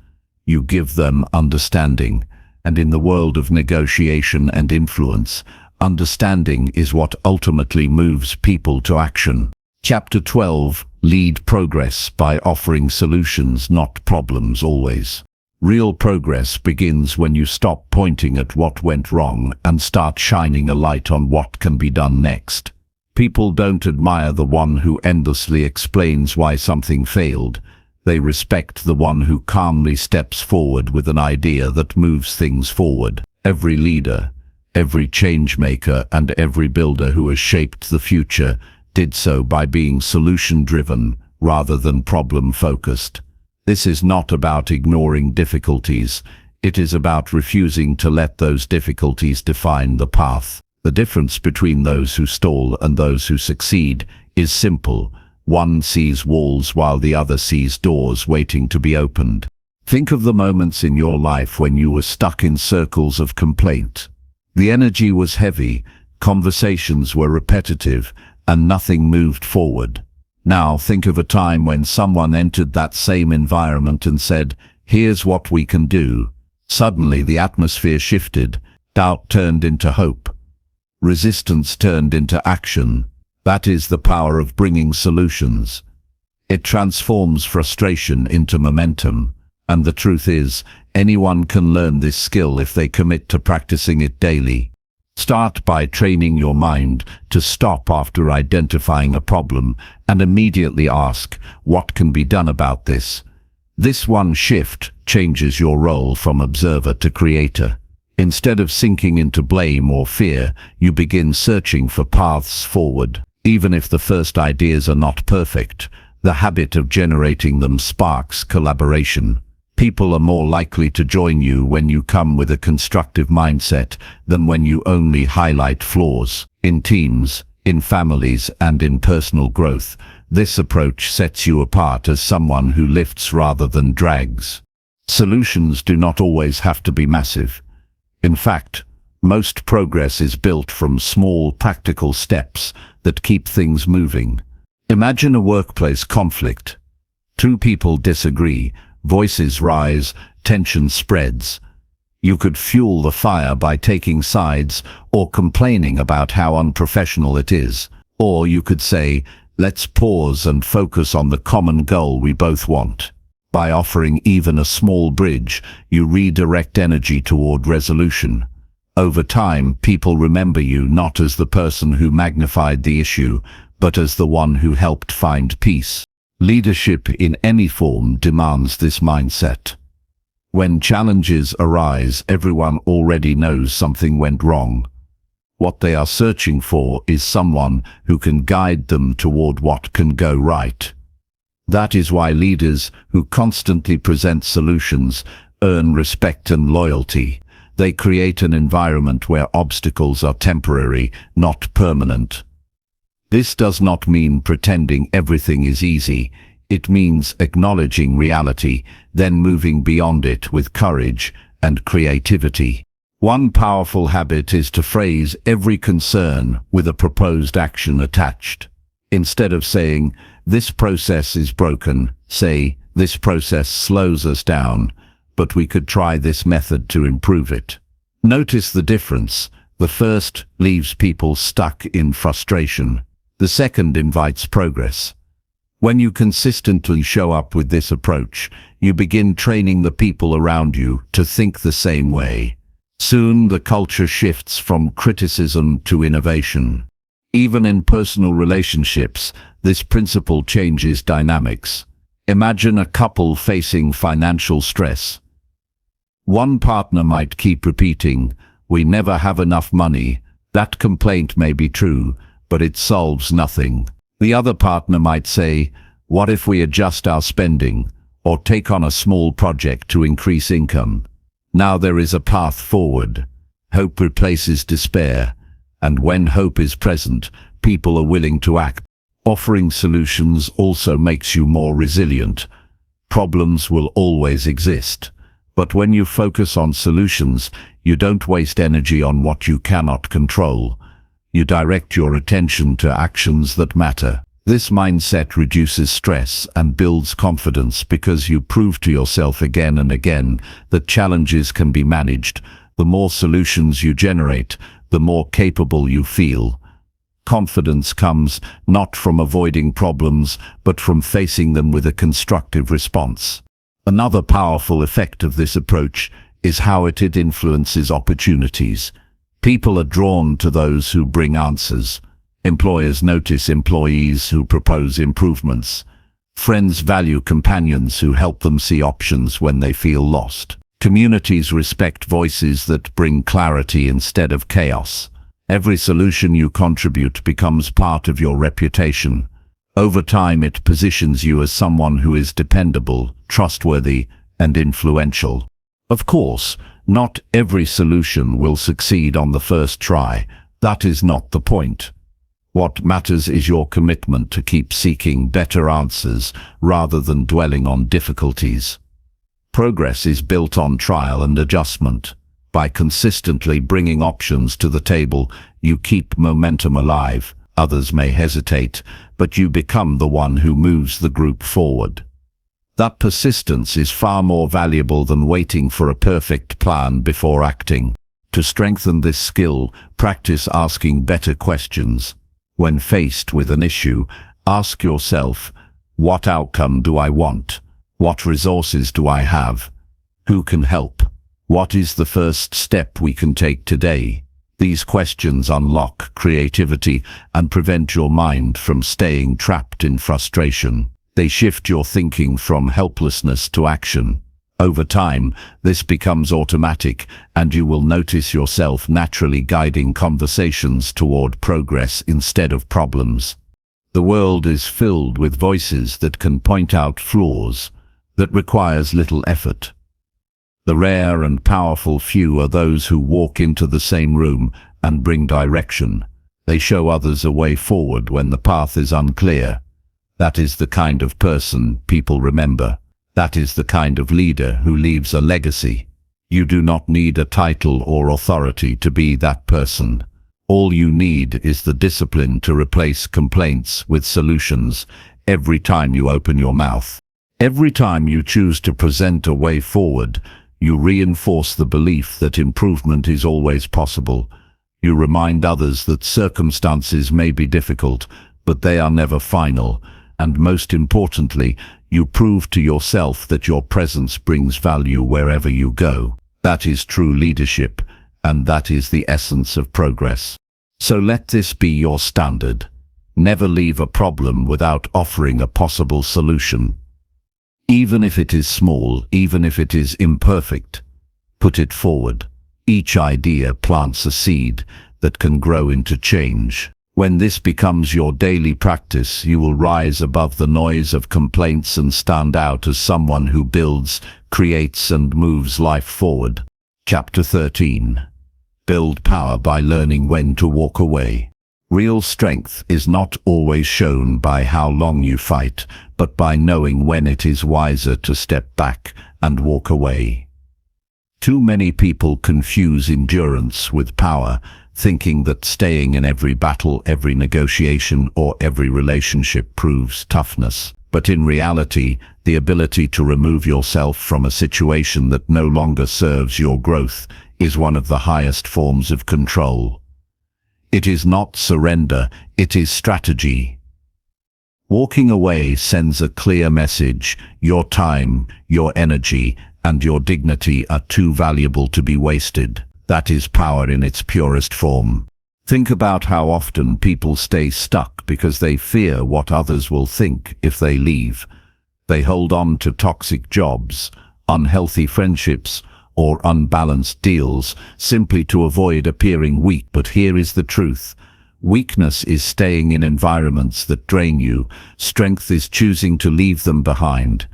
You give them understanding. And in the world of negotiation and influence, understanding is what ultimately moves people to action. Chapter 12. Lead progress by offering solutions, not problems always. Real progress begins when you stop pointing at what went wrong and start shining a light on what can be done next. People don't admire the one who endlessly explains why something failed. They respect the one who calmly steps forward with an idea that moves things forward. Every leader, every change maker, and every builder who has shaped the future did so by being solution-driven rather than problem-focused. This is not about ignoring difficulties. It is about refusing to let those difficulties define the path. The difference between those who stall and those who succeed is simple. One sees walls while the other sees doors waiting to be opened. Think of the moments in your life when you were stuck in circles of complaint. The energy was heavy, conversations were repetitive, and nothing moved forward. Now think of a time when someone entered that same environment and said, "Here's what we can do." Suddenly the atmosphere shifted. Doubt turned into hope. Resistance turned into action. That is the power of bringing solutions. It transforms frustration into momentum. And the truth is, anyone can learn this skill if they commit to practicing it daily. Start by training your mind to stop after identifying a problem and immediately ask, what can be done about this? This one shift changes your role from observer to creator. Instead of sinking into blame or fear, you begin searching for paths forward. Even if the first ideas are not perfect, the habit of generating them sparks collaboration. People are more likely to join you when you come with a constructive mindset than when you only highlight flaws. In teams, In families and in personal growth, this approach sets you apart as someone who lifts rather than drags. Solutions do not always have to be massive. In fact, most progress is built from small, practical steps that keep things moving. Imagine a workplace conflict. Two people disagree, voices rise, tension spreads. You could fuel the fire by taking sides or complaining about how unprofessional it is. Or you could say, let's pause and focus on the common goal we both want. By offering even a small bridge, you redirect energy toward resolution. Over time, people remember you not as the person who magnified the issue, but as the one who helped find peace. Leadership in any form demands this mindset. When challenges arise, everyone already knows something went wrong. What they are searching for is someone who can guide them toward what can go right. That is why leaders who constantly present solutions earn respect and loyalty. They create an environment where obstacles are temporary, not permanent. This does not mean pretending everything is easy. It means acknowledging reality, then moving beyond it with courage and creativity. One powerful habit is to phrase every concern with a proposed action attached. Instead of saying, "This process is broken," say, "This process slows us down, but we could try this method to improve it." Notice the difference. The first leaves people stuck in frustration. The second invites progress. When you consistently show up with this approach, you begin training the people around you to think the same way. Soon the culture shifts from criticism to innovation. Even in personal relationships, this principle changes dynamics. Imagine a couple facing financial stress. One partner might keep repeating, "We never have enough money." That complaint may be true, but it solves nothing. The other partner might say, "What if we adjust our spending, or take on a small project to increase income?" Now there is a path forward. Hope replaces despair, and when hope is present, people are willing to act. Offering solutions also makes you more resilient. Problems will always exist. But when you focus on solutions, you don't waste energy on what you cannot control. You direct your attention to actions that matter. This mindset reduces stress and builds confidence because you prove to yourself again and again that challenges can be managed. The more solutions you generate, the more capable you feel. Confidence comes not from avoiding problems, but from facing them with a constructive response. Another powerful effect of this approach is how it influences opportunities. People are drawn to those who bring answers. Employers notice employees who propose improvements. Friends value companions who help them see options when they feel lost. Communities respect voices that bring clarity instead of chaos. Every solution you contribute becomes part of your reputation. Over time, it positions you as someone who is dependable, trustworthy, and influential. Of course, not every solution will succeed on the first try. That is not the point. What matters is your commitment to keep seeking better answers rather than dwelling on difficulties. Progress is built on trial and adjustment. By consistently bringing options to the table, you keep momentum alive. Others may hesitate, but you become the one who moves the group forward. That persistence is far more valuable than waiting for a perfect plan before acting. To strengthen this skill, practice asking better questions. When faced with an issue, ask yourself, what outcome do I want? What resources do I have? Who can help? What is the first step we can take today? These questions unlock creativity and prevent your mind from staying trapped in frustration. They shift your thinking from helplessness to action. Over time, this becomes automatic, and you will notice yourself naturally guiding conversations toward progress instead of problems. The world is filled with voices that can point out flaws. That requires little effort. The rare and powerful few are those who walk into the same room and bring direction. They show others a way forward when the path is unclear. That is the kind of person people remember. That is the kind of leader who leaves a legacy. You do not need a title or authority to be that person. All you need is the discipline to replace complaints with solutions every time you open your mouth. Every time you choose to present a way forward, you reinforce the belief that improvement is always possible. You remind others that circumstances may be difficult, but they are never final. And most importantly, you prove to yourself that your presence brings value wherever you go. That is true leadership, and that is the essence of progress. So let this be your standard. Never leave a problem without offering a possible solution. Even if it is small, even if it is imperfect, put it forward. Each idea plants a seed that can grow into change. When this becomes your daily practice, you will rise above the noise of complaints and stand out as someone who builds, creates, and moves life forward. Chapter 13. Build power by learning when to walk away. Real strength is not always shown by how long you fight, but by knowing when it is wiser to step back and walk away. Too many people confuse endurance with power, thinking that staying in every battle, every negotiation, or every relationship proves toughness. But in reality, the ability to remove yourself from a situation that no longer serves your growth is one of the highest forms of control. It is not surrender, it is strategy. Walking away sends a clear message: your time, your energy, and your dignity are too valuable to be wasted. That is power in its purest form. Think about how often people stay stuck because they fear what others will think if they leave. They hold on to toxic jobs, unhealthy friendships, or unbalanced deals simply to avoid appearing weak. But here is the truth. Weakness is staying in environments that drain you. Strength is choosing to leave them behind.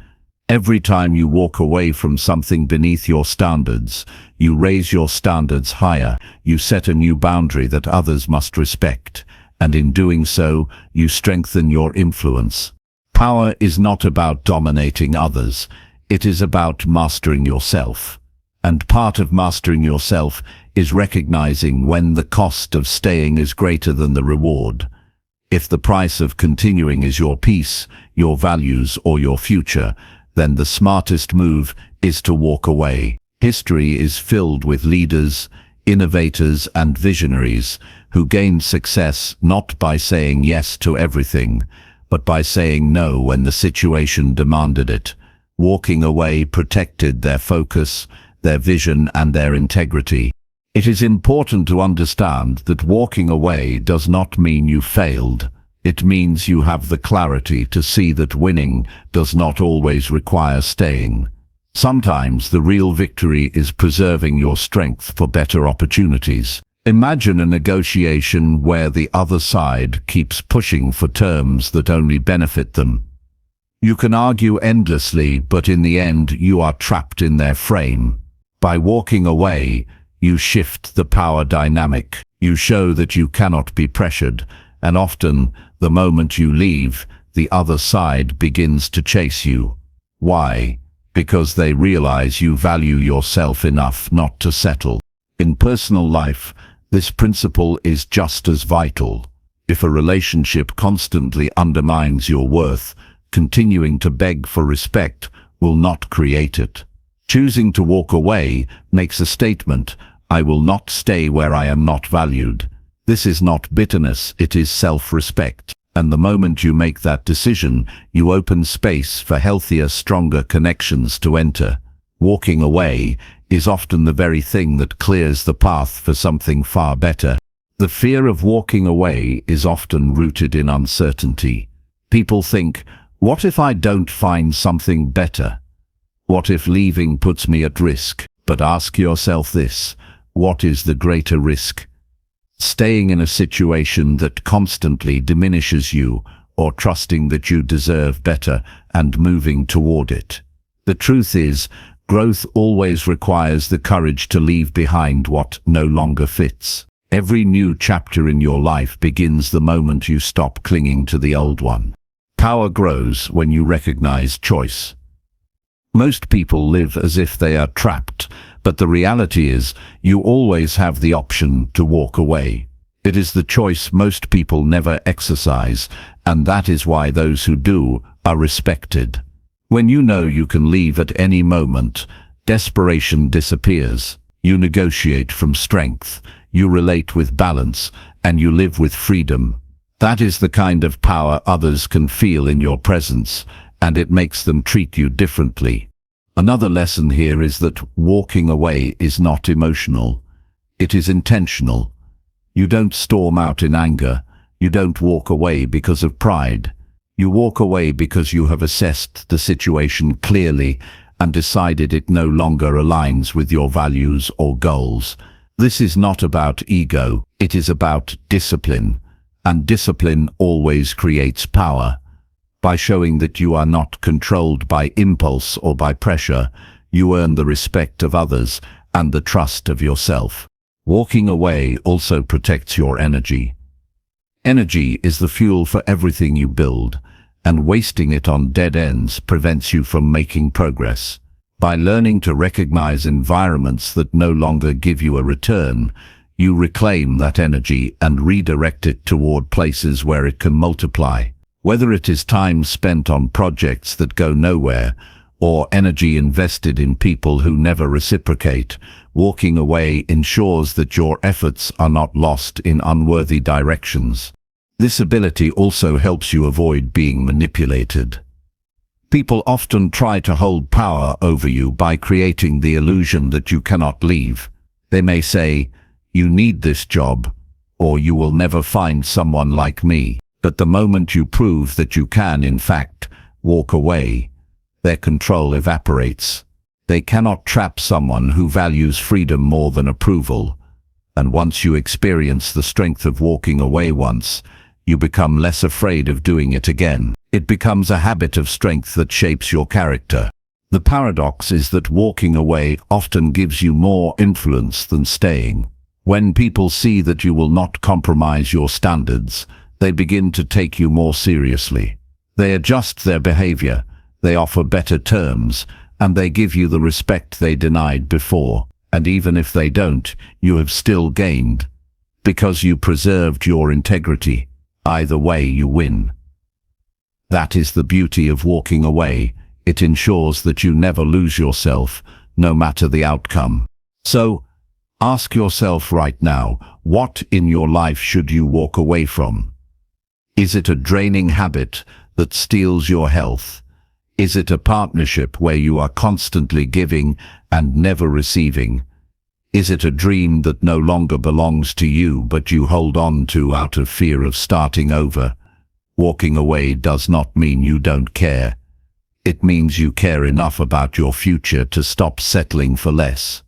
Every time you walk away from something beneath your standards, you raise your standards higher. You set a new boundary that others must respect, and in doing so, you strengthen your influence. Power is not about dominating others. It is about mastering yourself. And part of mastering yourself is recognizing when the cost of staying is greater than the reward. If the price of continuing is your peace, your values, or your future, then the smartest move is to walk away. History is filled with leaders, innovators, and visionaries who gained success not by saying yes to everything, but by saying no when the situation demanded it. Walking away protected their focus, their vision, and their integrity. It is important to understand that walking away does not mean you failed. It means you have the clarity to see that winning does not always require staying. Sometimes the real victory is preserving your strength for better opportunities. Imagine a negotiation where the other side keeps pushing for terms that only benefit them. You can argue endlessly, but in the end you are trapped in their frame. By walking away, you shift the power dynamic. You show that you cannot be pressured, and often, the moment you leave, the other side begins to chase you. Why? Because they realize you value yourself enough not to settle. In personal life, this principle is just as vital. If a relationship constantly undermines your worth, continuing to beg for respect will not create it. Choosing to walk away makes a statement: I will not stay where I am not valued. This is not bitterness, it is self-respect. And the moment you make that decision, you open space for healthier, stronger connections to enter. Walking away is often the very thing that clears the path for something far better. The fear of walking away is often rooted in uncertainty. People think, what if I don't find something better? What if leaving puts me at risk? But ask yourself this: what is the greater risk? Staying in a situation that constantly diminishes you, or trusting that you deserve better and moving toward it? The truth is, growth always requires the courage to leave behind what no longer fits. Every new chapter in your life begins the moment you stop clinging to the old one. Power grows when you recognize choice. Most people live as if they are trapped, but the reality is you always have the option to walk away. It is the choice most people never exercise, and that is why those who do are respected. When you know you can leave at any moment, desperation disappears. You negotiate from strength, you relate with balance, and you live with freedom. That is the kind of power others can feel in your presence, and it makes them treat you differently. Another lesson here is that walking away is not emotional. It is intentional. You don't storm out in anger. You don't walk away because of pride. You walk away because you have assessed the situation clearly and decided it no longer aligns with your values or goals. This is not about ego. It is about discipline. And discipline always creates power. By showing that you are not controlled by impulse or by pressure, you earn the respect of others and the trust of yourself. Walking away also protects your energy. Energy is the fuel for everything you build, and wasting it on dead ends prevents you from making progress. By learning to recognize environments that no longer give you a return, you reclaim that energy and redirect it toward places where it can multiply. Whether it is time spent on projects that go nowhere, or energy invested in people who never reciprocate, walking away ensures that your efforts are not lost in unworthy directions. This ability also helps you avoid being manipulated. People often try to hold power over you by creating the illusion that you cannot leave. They may say, "You need this job," or "You will never find someone like me." But the moment you prove that you can, in fact, walk away, their control evaporates. They cannot trap someone who values freedom more than approval. And once you experience the strength of walking away once, you become less afraid of doing it again. It becomes a habit of strength that shapes your character. The paradox is that walking away often gives you more influence than staying. When people see that you will not compromise your standards, they begin to take you more seriously. They adjust their behavior, they offer better terms, and they give you the respect they denied before. And even if they don't, you have still gained, because you preserved your integrity. Either way, you win. That is the beauty of walking away. It ensures that you never lose yourself, no matter the outcome. So, ask yourself right now, what in your life should you walk away from? Is it a draining habit that steals your health? Is it a partnership where you are constantly giving and never receiving? Is it a dream that no longer belongs to you but you hold on to out of fear of starting over? Walking away does not mean you don't care. It means you care enough about your future to stop settling for less.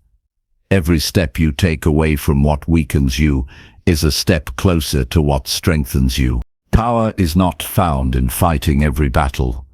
Every step you take away from what weakens you is a step closer to what strengthens you. Power is not found in fighting every battle.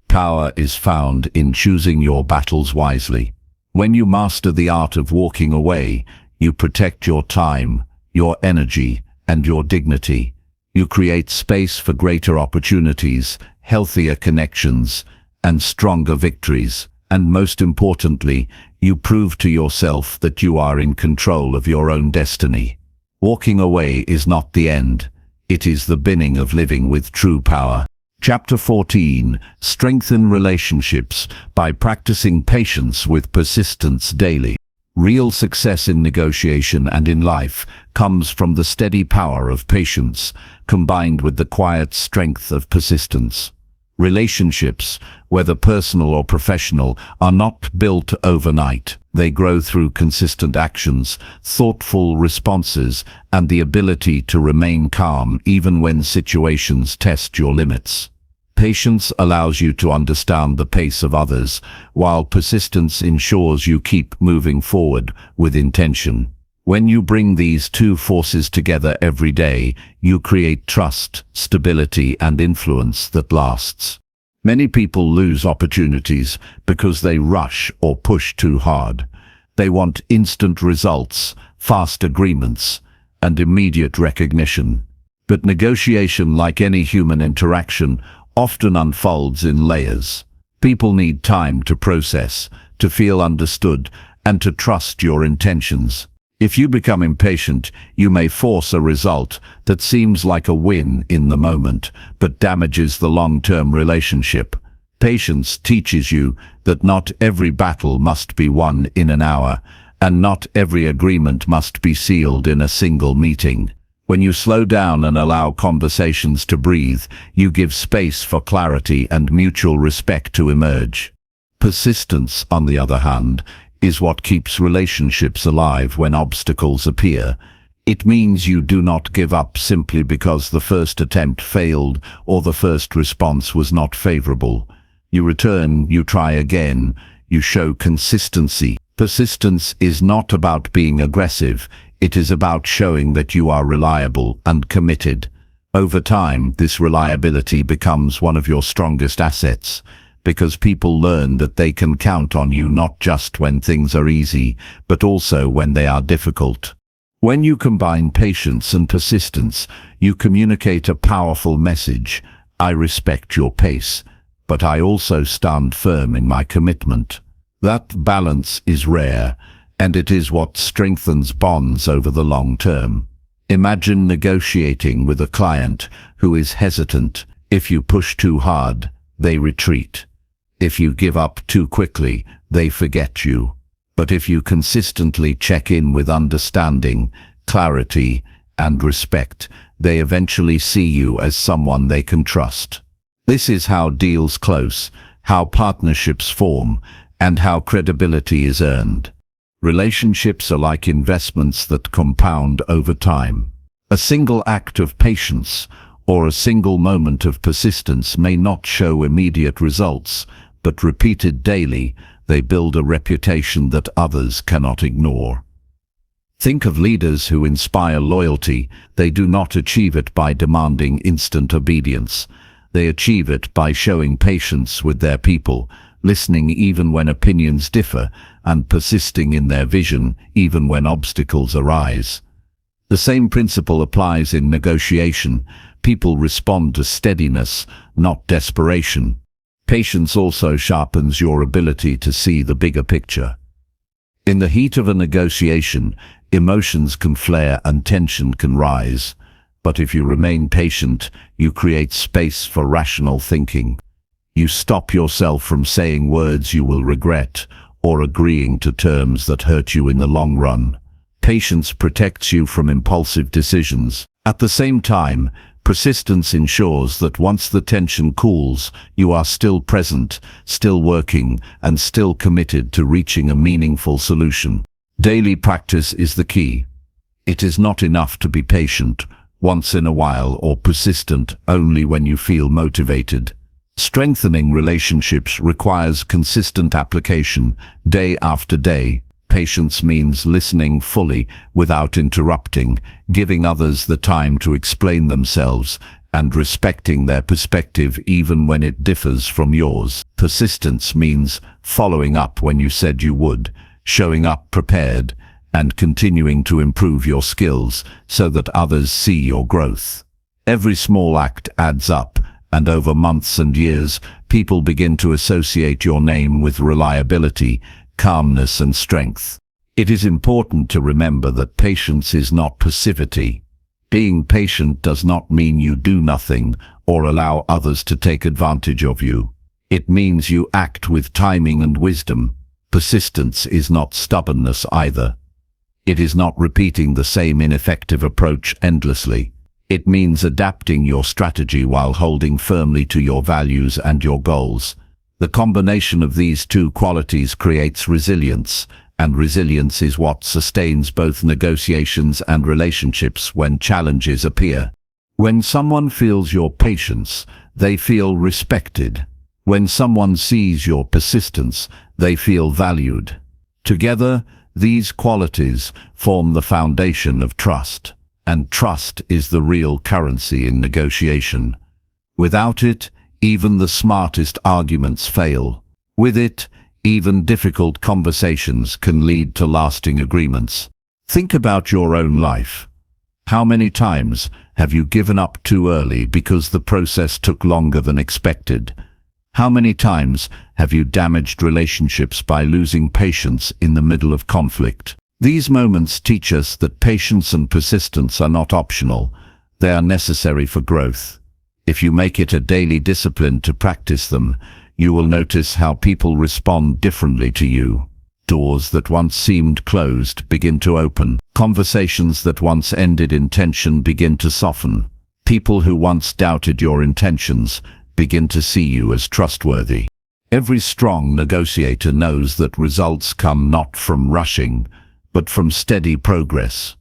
Power is found in choosing your battles wisely. When you master the art of walking away, you protect your time, your energy, and your dignity. You create space for greater opportunities, healthier connections, and stronger victories. And most importantly, you prove to yourself that you are in control of your own destiny. Walking away is not the end. It is the beginning of living with true power. Chapter 14. Strengthen relationships by practicing patience with persistence daily. Real success in negotiation and in life comes from the steady power of patience, combined with the quiet strength of persistence. Relationships, whether personal or professional, are not built overnight. They grow through consistent actions, thoughtful responses, and the ability to remain calm even when situations test your limits. Patience allows you to understand the pace of others, while persistence ensures you keep moving forward with intention. When you bring these two forces together every day, you create trust, stability, and influence that lasts. Many people lose opportunities because they rush or push too hard. They want instant results, fast agreements, and immediate recognition. But negotiation, like any human interaction, often unfolds in layers. People need time to process, to feel understood, and to trust your intentions. If you become impatient, you may force a result that seems like a win in the moment, but damages the long-term relationship. Patience teaches you that not every battle must be won in an hour, and not every agreement must be sealed in a single meeting. When you slow down and allow conversations to breathe, you give space for clarity and mutual respect to emerge. Persistence, on the other hand, is what keeps relationships alive when obstacles appear. It means you do not give up simply because the first attempt failed or the first response was not favorable. You return, you try again, you show consistency. Persistence is not about being aggressive, it is about showing that you are reliable and committed. Over time, this reliability becomes one of your strongest assets, because people learn that they can count on you not just when things are easy, but also when they are difficult. When you combine patience and persistence, you communicate a powerful message. I respect your pace, but I also stand firm in my commitment. That balance is rare, and it is what strengthens bonds over the long term. Imagine negotiating with a client who is hesitant. If you push too hard, they retreat. If you give up too quickly, they forget you. But if you consistently check in with understanding, clarity, and respect, they eventually see you as someone they can trust. This is how deals close, how partnerships form, and how credibility is earned. Relationships are like investments that compound over time. A single act of patience or a single moment of persistence may not show immediate results, but repeated daily, they build a reputation that others cannot ignore. Think of leaders who inspire loyalty. They do not achieve it by demanding instant obedience. They achieve it by showing patience with their people, listening even when opinions differ, and persisting in their vision even when obstacles arise. The same principle applies in negotiation. People respond to steadiness, not desperation. Patience also sharpens your ability to see the bigger picture. In the heat of a negotiation, emotions can flare and tension can rise. But if you remain patient, you create space for rational thinking. You stop yourself from saying words you will regret or agreeing to terms that hurt you in the long run. Patience protects you from impulsive decisions. At the same time, persistence ensures that once the tension cools, you are still present, still working, and still committed to reaching a meaningful solution. Daily practice is the key. It is not enough to be patient once in a while or persistent only when you feel motivated. Strengthening relationships requires consistent application, day after day. Patience means listening fully without interrupting, giving others the time to explain themselves, and respecting their perspective even when it differs from yours. Persistence means following up when you said you would, showing up prepared, and continuing to improve your skills so that others see your growth. Every small act adds up, and over months and years, people begin to associate your name with reliability, calmness, and strength. It is important to remember that patience is not passivity. Being patient does not mean you do nothing or allow others to take advantage of you. It means you act with timing and wisdom. Persistence is not stubbornness either. It is not repeating the same ineffective approach endlessly. It means adapting your strategy while holding firmly to your values and your goals. The combination of these two qualities creates resilience, and resilience is what sustains both negotiations and relationships when challenges appear. When someone feels your patience, they feel respected. When someone sees your persistence, they feel valued. Together, these qualities form the foundation of trust, and trust is the real currency in negotiation. Without it, even the smartest arguments fail. With it, even difficult conversations can lead to lasting agreements. Think about your own life. How many times have you given up too early because the process took longer than expected? How many times have you damaged relationships by losing patience in the middle of conflict? These moments teach us that patience and persistence are not optional. They are necessary for growth. If you make it a daily discipline to practice them, you will notice how people respond differently to you. Doors that once seemed closed begin to open. Conversations that once ended in tension begin to soften. People who once doubted your intentions begin to see you as trustworthy. Every strong negotiator knows that results come not from rushing, but from steady progress.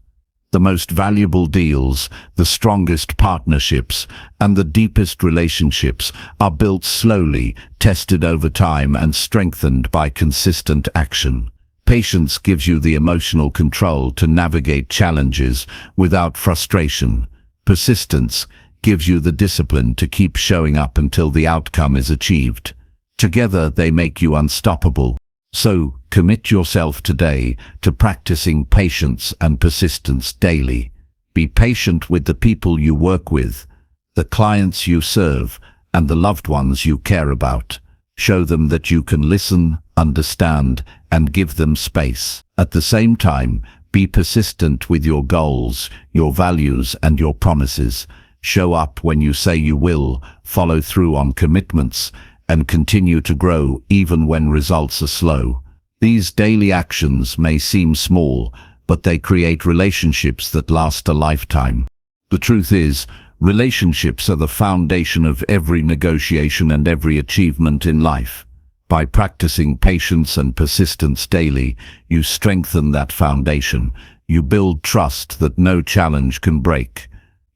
The most valuable deals, the strongest partnerships, and the deepest relationships are built slowly, tested over time, and strengthened by consistent action. Patience gives you the emotional control to navigate challenges without frustration. Persistence gives you the discipline to keep showing up until the outcome is achieved. Together they make you unstoppable. So, commit yourself today to practicing patience and persistence daily. Be patient with the people you work with, the clients you serve, and the loved ones you care about. Show them that you can listen, understand, and give them space. At the same time, be persistent with your goals, your values, and your promises. Show up when you say you will, follow through on commitments, and continue to grow even when results are slow. These daily actions may seem small, but they create relationships that last a lifetime. The truth is, relationships are the foundation of every negotiation and every achievement in life. By practicing patience and persistence daily, you strengthen that foundation. You build trust that no challenge can break.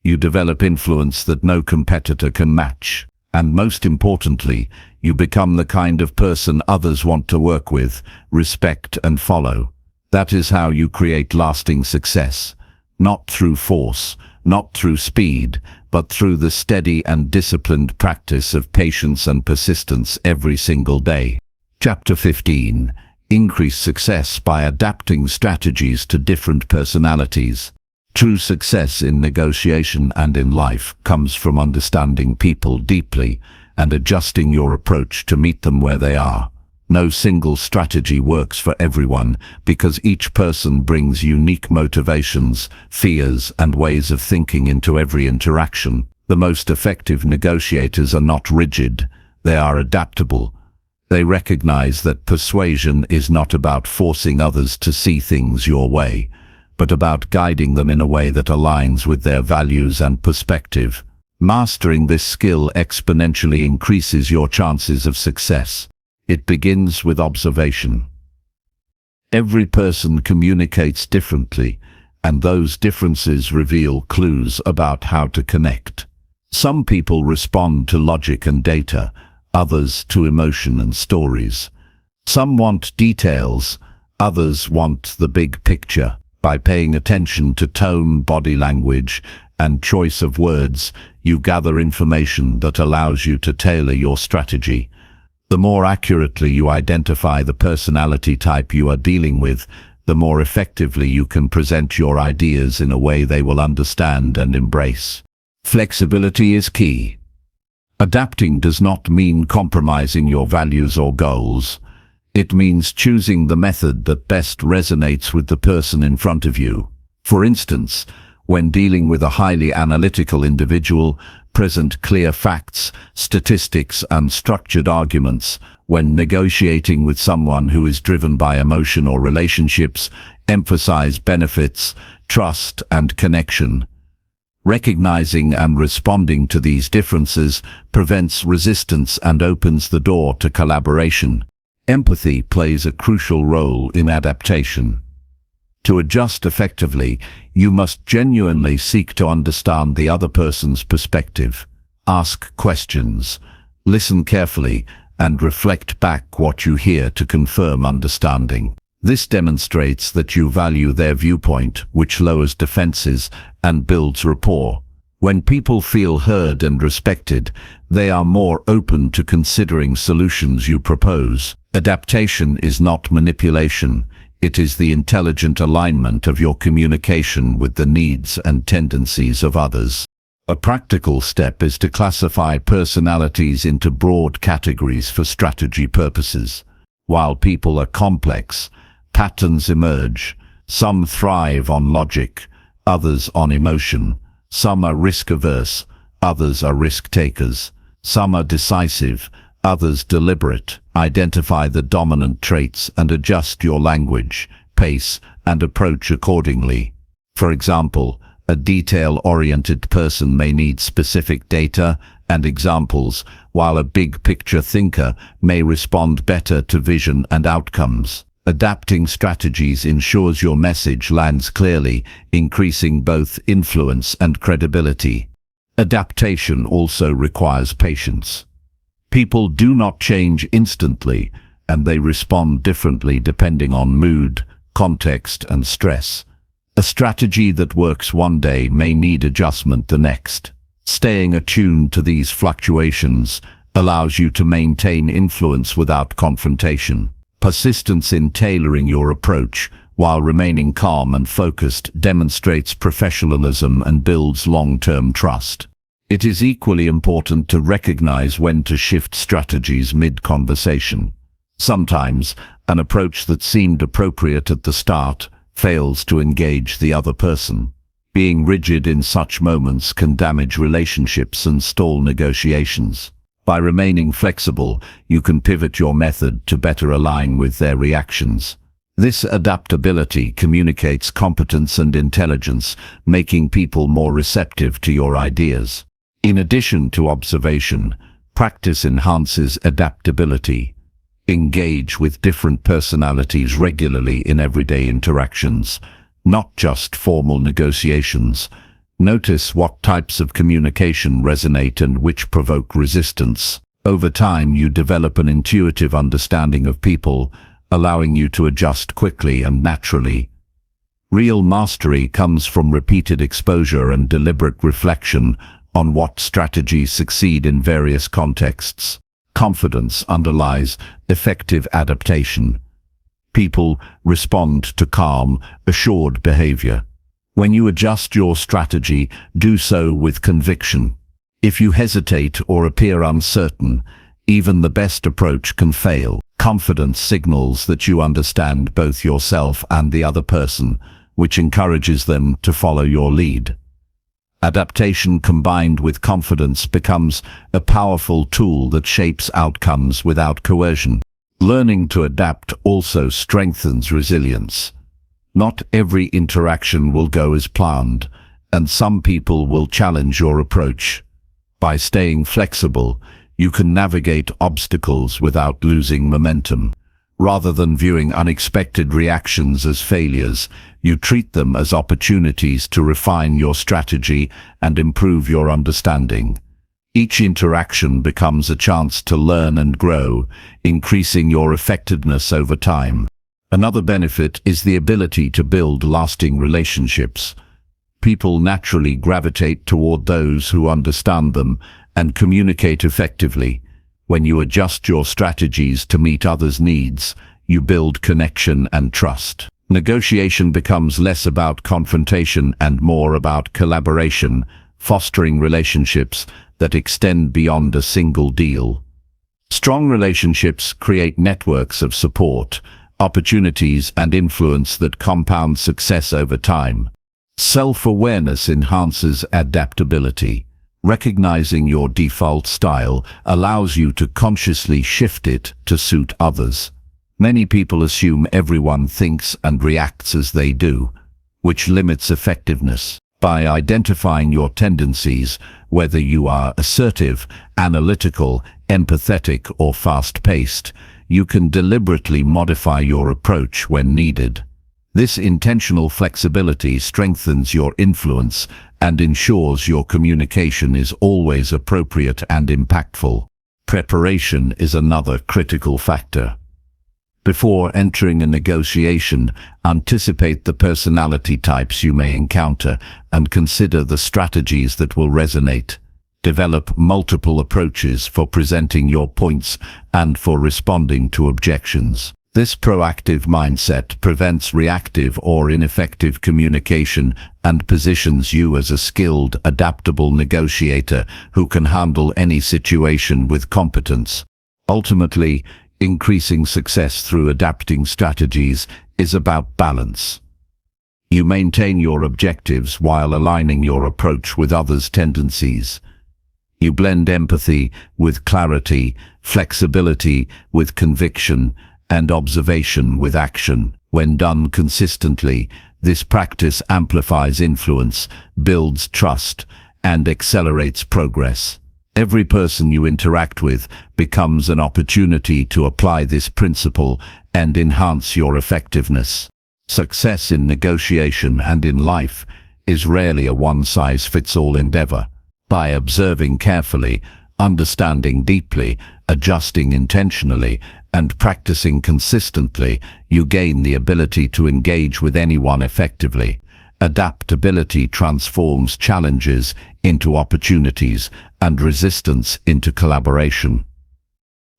You develop influence that no competitor can match. And most importantly, you become the kind of person others want to work with, respect, and follow. That is how you create lasting success. Not through force, not through speed, but through the steady and disciplined practice of patience and persistence every single day. Chapter 15. Increase success by adapting strategies to different personalities. True success in negotiation and in life comes from understanding people deeply and adjusting your approach to meet them where they are. No single strategy works for everyone because each person brings unique motivations, fears, and ways of thinking into every interaction. The most effective negotiators are not rigid, they are adaptable. They recognize that persuasion is not about forcing others to see things your way, but about guiding them in a way that aligns with their values and perspective. Mastering this skill exponentially increases your chances of success. It begins with observation. Every person communicates differently, and those differences reveal clues about how to connect. Some people respond to logic and data, others to emotion and stories. Some want details, others want the big picture. By paying attention to tone, body language, and choice of words, you gather information that allows you to tailor your strategy. The more accurately you identify the personality type you are dealing with, the more effectively you can present your ideas in a way they will understand and embrace. Flexibility is key. Adapting does not mean compromising your values or goals. It means choosing the method that best resonates with the person in front of you. For instance, when dealing with a highly analytical individual, present clear facts, statistics, and structured arguments. When negotiating with someone who is driven by emotion or relationships, emphasize benefits, trust, and connection. Recognizing and responding to these differences prevents resistance and opens the door to collaboration. Empathy plays a crucial role in adaptation. To adjust effectively, you must genuinely seek to understand the other person's perspective. Ask questions, listen carefully, and reflect back what you hear to confirm understanding. This demonstrates that you value their viewpoint, which lowers defenses and builds rapport. When people feel heard and respected, they are more open to considering solutions you propose. Adaptation is not manipulation, It is the intelligent alignment of your communication with the needs and tendencies of others. A practical step is to classify personalities into broad categories for strategy purposes. While people are complex, patterns emerge. Some thrive on logic, others on emotion. Some are risk-averse, others are risk-takers. Some are decisive, others deliberate. Identify the dominant traits and adjust your language, pace, and approach accordingly. For example, a detail-oriented person may need specific data and examples, while a big-picture thinker may respond better to vision and outcomes. Adapting strategies ensures your message lands clearly, increasing both influence and credibility. Adaptation also requires patience. People do not change instantly, and they respond differently depending on mood, context, and stress. A strategy that works one day may need adjustment the next. Staying attuned to these fluctuations allows you to maintain influence without confrontation. Persistence in tailoring your approach while remaining calm and focused demonstrates professionalism and builds long-term trust. It is equally important to recognize when to shift strategies mid-conversation. Sometimes, an approach that seemed appropriate at the start fails to engage the other person. Being rigid in such moments can damage relationships and stall negotiations. By remaining flexible, you can pivot your method to better align with their reactions. This adaptability communicates competence and intelligence, making people more receptive to your ideas. In addition to observation, practice enhances adaptability. Engage with different personalities regularly in everyday interactions, not just formal negotiations. Notice what types of communication resonate and which provoke resistance. Over time, you develop an intuitive understanding of people, allowing you to adjust quickly and naturally. Real mastery comes from repeated exposure and deliberate reflection on what strategies succeed in various contexts. Confidence underlies effective adaptation. People respond to calm, assured behavior. When you adjust your strategy, do so with conviction. If you hesitate or appear uncertain, even the best approach can fail. Confidence signals that you understand both yourself and the other person, which encourages them to follow your lead. Adaptation combined with confidence becomes a powerful tool that shapes outcomes without coercion. Learning to adapt also strengthens resilience. Not every interaction will go as planned, and some people will challenge your approach. By staying flexible, you can navigate obstacles without losing momentum. Rather than viewing unexpected reactions as failures, you treat them as opportunities to refine your strategy and improve your understanding. Each interaction becomes a chance to learn and grow, increasing your effectiveness over time. Another benefit is the ability to build lasting relationships. People naturally gravitate toward those who understand them and communicate effectively. When you adjust your strategies to meet others' needs, you build connection and trust. Negotiation becomes less about confrontation and more about collaboration, fostering relationships that extend beyond a single deal. Strong relationships create networks of support, opportunities, and influence that compound success over time. Self-awareness enhances adaptability. Recognizing your default style allows you to consciously shift it to suit others. Many people assume everyone thinks and reacts as they do, which limits effectiveness. By identifying your tendencies, whether you are assertive, analytical, empathetic, or fast-paced, you can deliberately modify your approach when needed. This intentional flexibility strengthens your influence and ensures your communication is always appropriate and impactful. Preparation is another critical factor. Before entering a negotiation, anticipate the personality types you may encounter and consider the strategies that will resonate. Develop multiple approaches for presenting your points and for responding to objections. This proactive mindset prevents reactive or ineffective communication and positions you as a skilled, adaptable negotiator who can handle any situation with competence. Ultimately, increasing success through adapting strategies is about balance. You maintain your objectives while aligning your approach with others' tendencies. You blend empathy with clarity, flexibility with conviction, and observation with action. When done consistently, this practice amplifies influence, builds trust, and accelerates progress. Every person you interact with becomes an opportunity to apply this principle and enhance your effectiveness. Success in negotiation and in life is rarely a one-size-fits-all endeavor. By observing carefully, understanding deeply, adjusting intentionally, and practicing consistently, you gain the ability to engage with anyone effectively. Adaptability transforms challenges into opportunities and resistance into collaboration.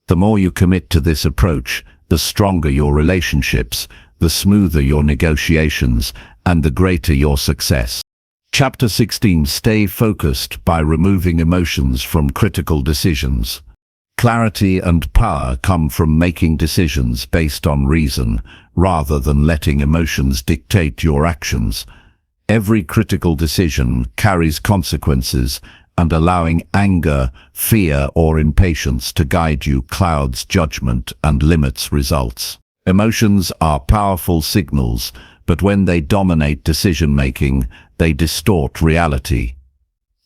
The more you commit to this approach, the stronger your relationships, the smoother your negotiations, and the greater your success. Chapter 16. Stay focused by removing emotions from critical decisions. Clarity and power come from making decisions based on reason, rather than letting emotions dictate your actions. Every critical decision carries consequences, and allowing anger, fear, or impatience to guide you clouds judgment and limits results. Emotions are powerful signals, but when they dominate decision-making, they distort reality.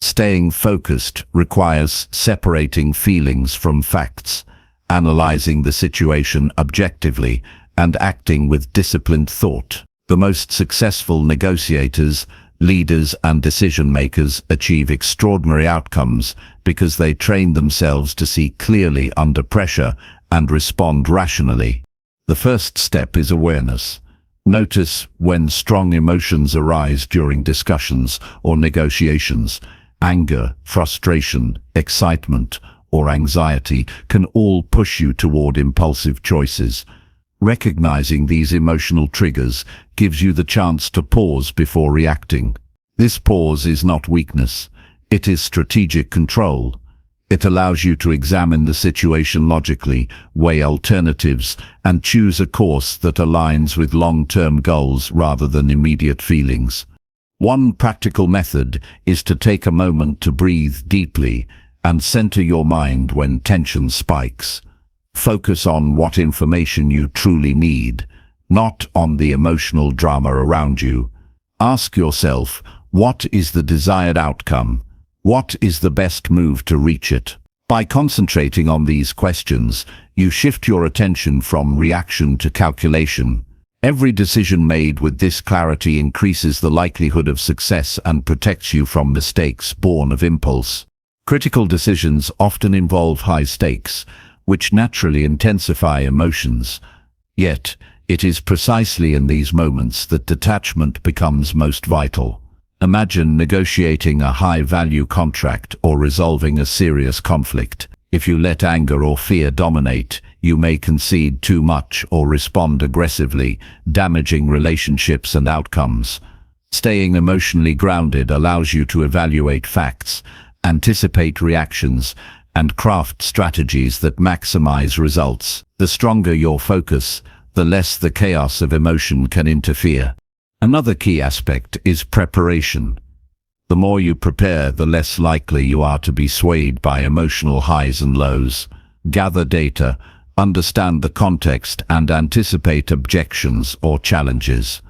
Staying focused requires separating feelings from facts, analyzing the situation objectively, and acting with disciplined thought. The most successful negotiators, leaders, and decision-makers achieve extraordinary outcomes because they train themselves to see clearly under pressure and respond rationally. The first step is awareness. Notice when strong emotions arise during discussions or negotiations. Anger, frustration, excitement, or anxiety can all push you toward impulsive choices. Recognizing these emotional triggers gives you the chance to pause before reacting. This pause is not weakness, it is strategic control. It allows you to examine the situation logically, weigh alternatives, and choose a course that aligns with long-term goals rather than immediate feelings. One practical method is to take a moment to breathe deeply and center your mind when tension spikes. Focus on what information you truly need, not on the emotional drama around you. Ask yourself, what is the desired outcome? What is the best move to reach it? By concentrating on these questions, you shift your attention from reaction to calculation. Every decision made with this clarity increases the likelihood of success and protects you from mistakes born of impulse. Critical decisions often involve high stakes, which naturally intensify emotions. Yet, it is precisely in these moments that detachment becomes most vital. Imagine negotiating a high-value contract or resolving a serious conflict. If you let anger or fear dominate, you may concede too much or respond aggressively, damaging relationships and outcomes. Staying emotionally grounded allows you to evaluate facts, anticipate reactions, and craft strategies that maximize results. The stronger your focus, the less the chaos of emotion can interfere. Another key aspect is preparation. The more you prepare, the less likely you are to be swayed by emotional highs and lows. Gather data, understand the context, and anticipate objections or challenges.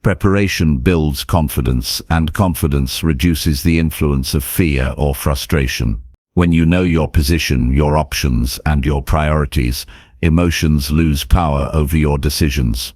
Preparation builds confidence, and confidence reduces the influence of fear or frustration. When you know your position, your options, and your priorities, emotions lose power over your decisions.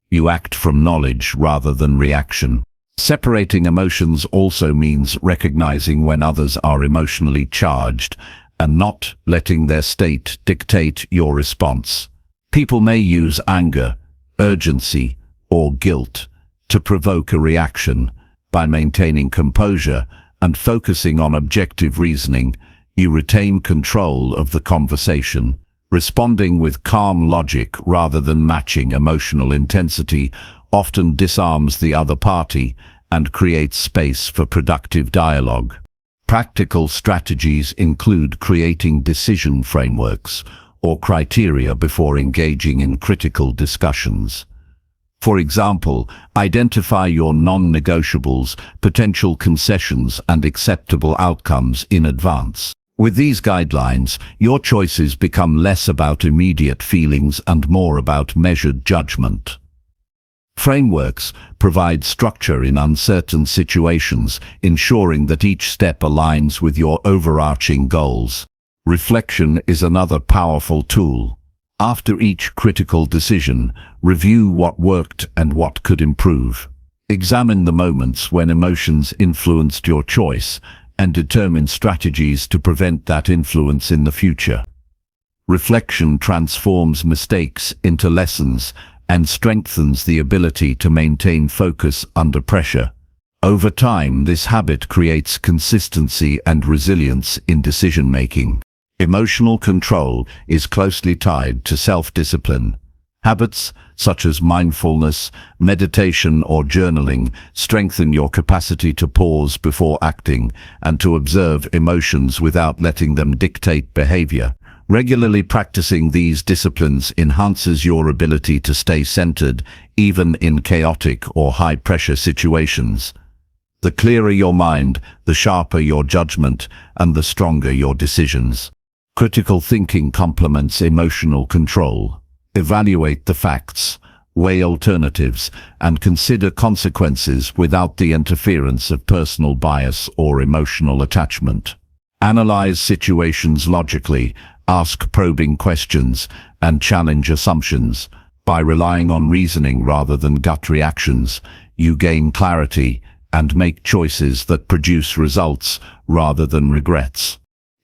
You act from knowledge rather than reaction. Separating emotions also means recognizing when others are emotionally charged and not letting their state dictate your response. People may use anger, urgency, or guilt to provoke a reaction. By maintaining composure and focusing on objective reasoning, you retain control of the conversation. Responding with calm logic rather than matching emotional intensity often disarms the other party and creates space for productive dialogue. Practical strategies include creating decision frameworks or criteria before engaging in critical discussions. For example, identify your non-negotiables, potential concessions, and acceptable outcomes in advance. With these guidelines, your choices become less about immediate feelings and more about measured judgment. Frameworks provide structure in uncertain situations, ensuring that each step aligns with your overarching goals. Reflection is another powerful tool. After each critical decision, review what worked and what could improve. Examine the moments when emotions influenced your choice and determine strategies to prevent that influence in the future. Reflection transforms mistakes into lessons and strengthens the ability to maintain focus under pressure. Over time, this habit creates consistency and resilience in decision-making. Emotional control is closely tied to self-discipline. Habits such as mindfulness, meditation, or journaling strengthen your capacity to pause before acting and to observe emotions without letting them dictate behavior. Regularly practicing these disciplines enhances your ability to stay centered, even in chaotic or high-pressure situations. The clearer your mind, the sharper your judgment, and the stronger your decisions. Critical thinking complements emotional control. Evaluate the facts, weigh alternatives, and consider consequences without the interference of personal bias or emotional attachment. Analyze situations logically, ask probing questions, and challenge assumptions. By relying on reasoning rather than gut reactions, you gain clarity and make choices that produce results rather than regrets.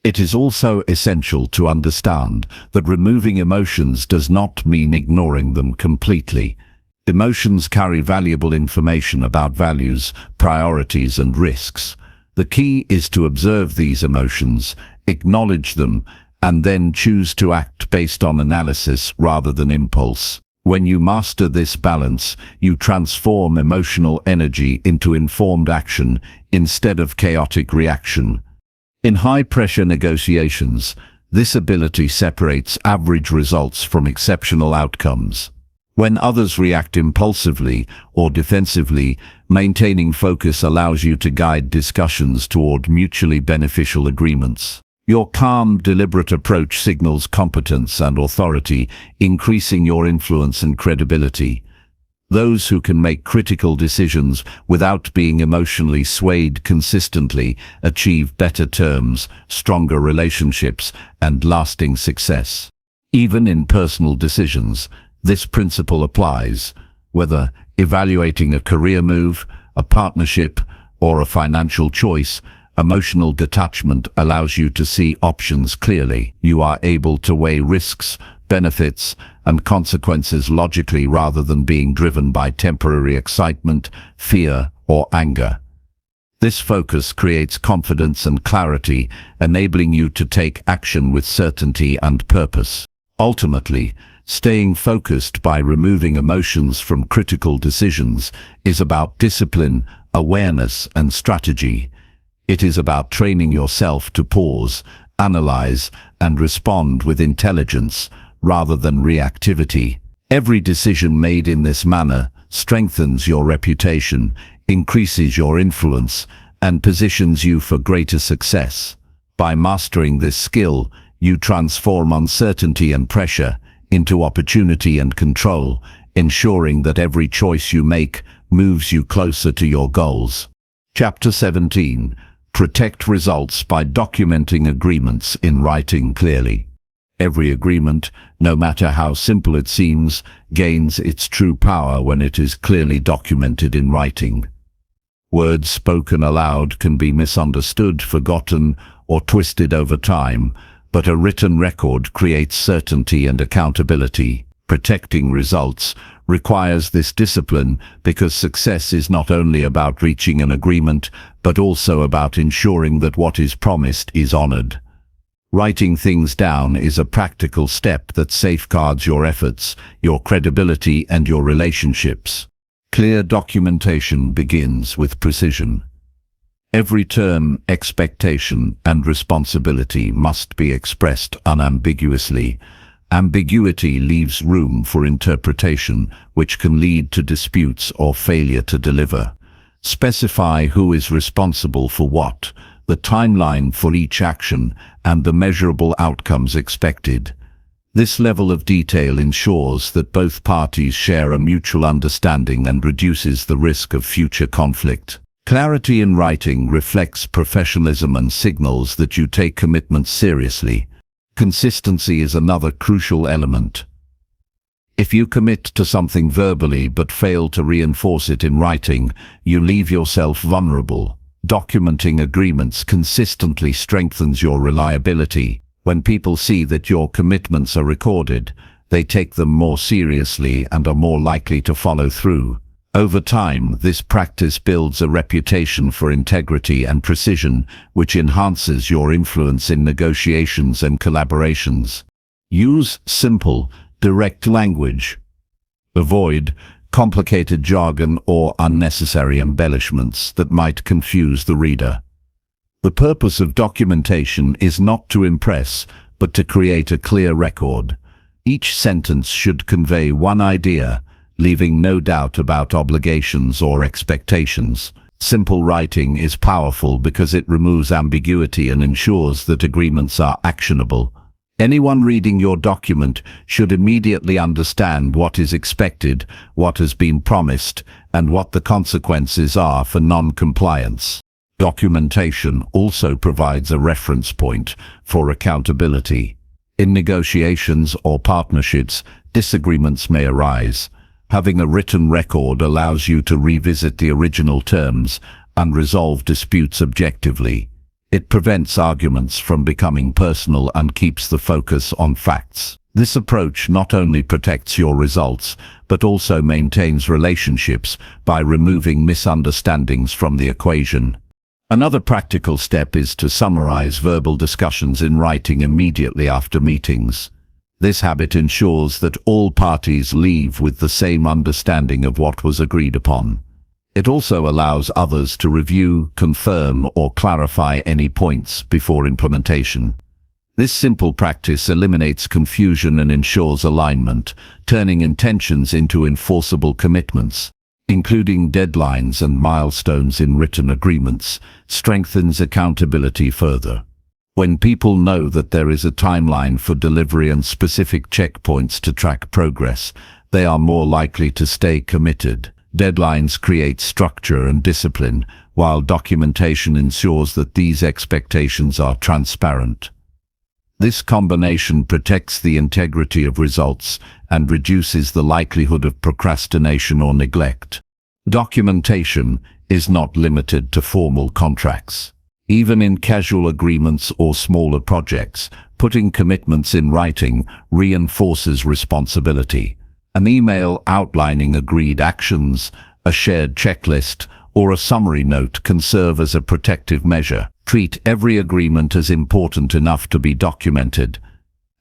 It is also essential to understand that removing emotions does not mean ignoring them completely. Emotions carry valuable information about values, priorities, and risks. The key is to observe these emotions, acknowledge them, and then choose to act based on analysis rather than impulse. When you master this balance, you transform emotional energy into informed action instead of chaotic reaction. In high-pressure negotiations, this ability separates average results from exceptional outcomes. When others react impulsively or defensively, maintaining focus allows you to guide discussions toward mutually beneficial agreements. Your calm, deliberate approach signals competence and authority, increasing your influence and credibility. Those who can make critical decisions without being emotionally swayed consistently achieve better terms, stronger relationships, and lasting success. Even in personal decisions, this principle applies, whether evaluating a career move, a partnership, or a financial choice. Emotional detachment allows you to see options clearly. You are able to weigh risks, benefits, and consequences logically rather than being driven by temporary excitement, fear, or anger. This focus creates confidence and clarity, enabling you to take action with certainty and purpose. Ultimately, staying focused by removing emotions from critical decisions is about discipline, awareness, and strategy. It is about training yourself to pause, analyze, and respond with intelligence rather than reactivity. Every decision made in this manner strengthens your reputation, increases your influence, and positions you for greater success. By mastering this skill, you transform uncertainty and pressure into opportunity and control, ensuring that every choice you make moves you closer to your goals. Chapter 17. Protect results by documenting agreements in writing clearly. Every agreement, no matter how simple it seems, gains its true power when it is clearly documented in writing. Words spoken aloud can be misunderstood, forgotten, or twisted over time, but a written record creates certainty and accountability. Protecting results requires this discipline because success is not only about reaching an agreement, but also about ensuring that what is promised is honored. Writing things down is a practical step that safeguards your efforts, your credibility, and your relationships. Clear documentation begins with precision. Every term, expectation, and responsibility must be expressed unambiguously. Ambiguity leaves room for interpretation, which can lead to disputes or failure to deliver. Specify who is responsible for what, the timeline for each action, and the measurable outcomes expected. This level of detail ensures that both parties share a mutual understanding and reduces the risk of future conflict. Clarity in writing reflects professionalism and signals that you take commitments seriously. Consistency is another crucial element. If you commit to something verbally but fail to reinforce it in writing, you leave yourself vulnerable. Documenting agreements consistently strengthens your reliability. When people see that your commitments are recorded, they take them more seriously and are more likely to follow through. Over time, this practice builds a reputation for integrity and precision, which enhances your influence in negotiations and collaborations. Use simple, direct language. Avoid complicated jargon or unnecessary embellishments that might confuse the reader. The purpose of documentation is not to impress, but to create a clear record. Each sentence should convey one idea, leaving no doubt about obligations or expectations. Simple writing is powerful because it removes ambiguity and ensures that agreements are actionable. Anyone reading your document should immediately understand what is expected, what has been promised, and what the consequences are for non-compliance. Documentation also provides a reference point for accountability. In negotiations or partnerships, disagreements may arise. Having a written record allows you to revisit the original terms and resolve disputes objectively. It prevents arguments from becoming personal and keeps the focus on facts. This approach not only protects your results, but also maintains relationships by removing misunderstandings from the equation. Another practical step is to summarize verbal discussions in writing immediately after meetings. This habit ensures that all parties leave with the same understanding of what was agreed upon. It also allows others to review, confirm, or clarify any points before implementation. This simple practice eliminates confusion and ensures alignment, turning intentions into enforceable commitments. Including deadlines and milestones in written agreements strengthens accountability further. When people know that there is a timeline for delivery and specific checkpoints to track progress, they are more likely to stay committed. Deadlines create structure and discipline, while documentation ensures that these expectations are transparent. This combination protects the integrity of results and reduces the likelihood of procrastination or neglect. Documentation is not limited to formal contracts. Even in casual agreements or smaller projects, putting commitments in writing reinforces responsibility. An email outlining agreed actions, a shared checklist, or a summary note can serve as a protective measure. Treat every agreement as important enough to be documented,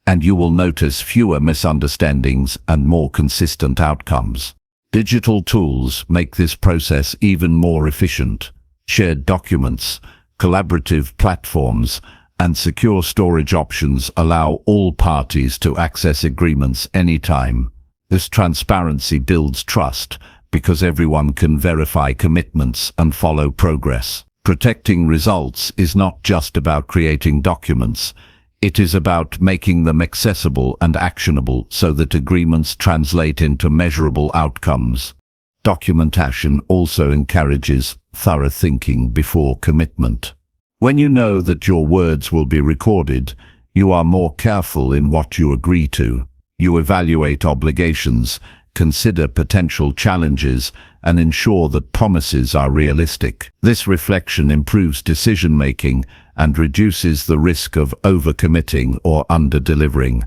and you will notice fewer misunderstandings and more consistent outcomes. Digital tools make this process even more efficient. Shared documents, collaborative platforms, and secure storage options allow all parties to access agreements anytime. This transparency builds trust because everyone can verify commitments and follow progress. Protecting results is not just about creating documents. It is about making them accessible and actionable so that agreements translate into measurable outcomes. Documentation also encourages thorough thinking before commitment. When you know that your words will be recorded, you are more careful in what you agree to. You evaluate obligations, consider potential challenges, and ensure that promises are realistic. This reflection improves decision-making and reduces the risk of overcommitting or under-delivering.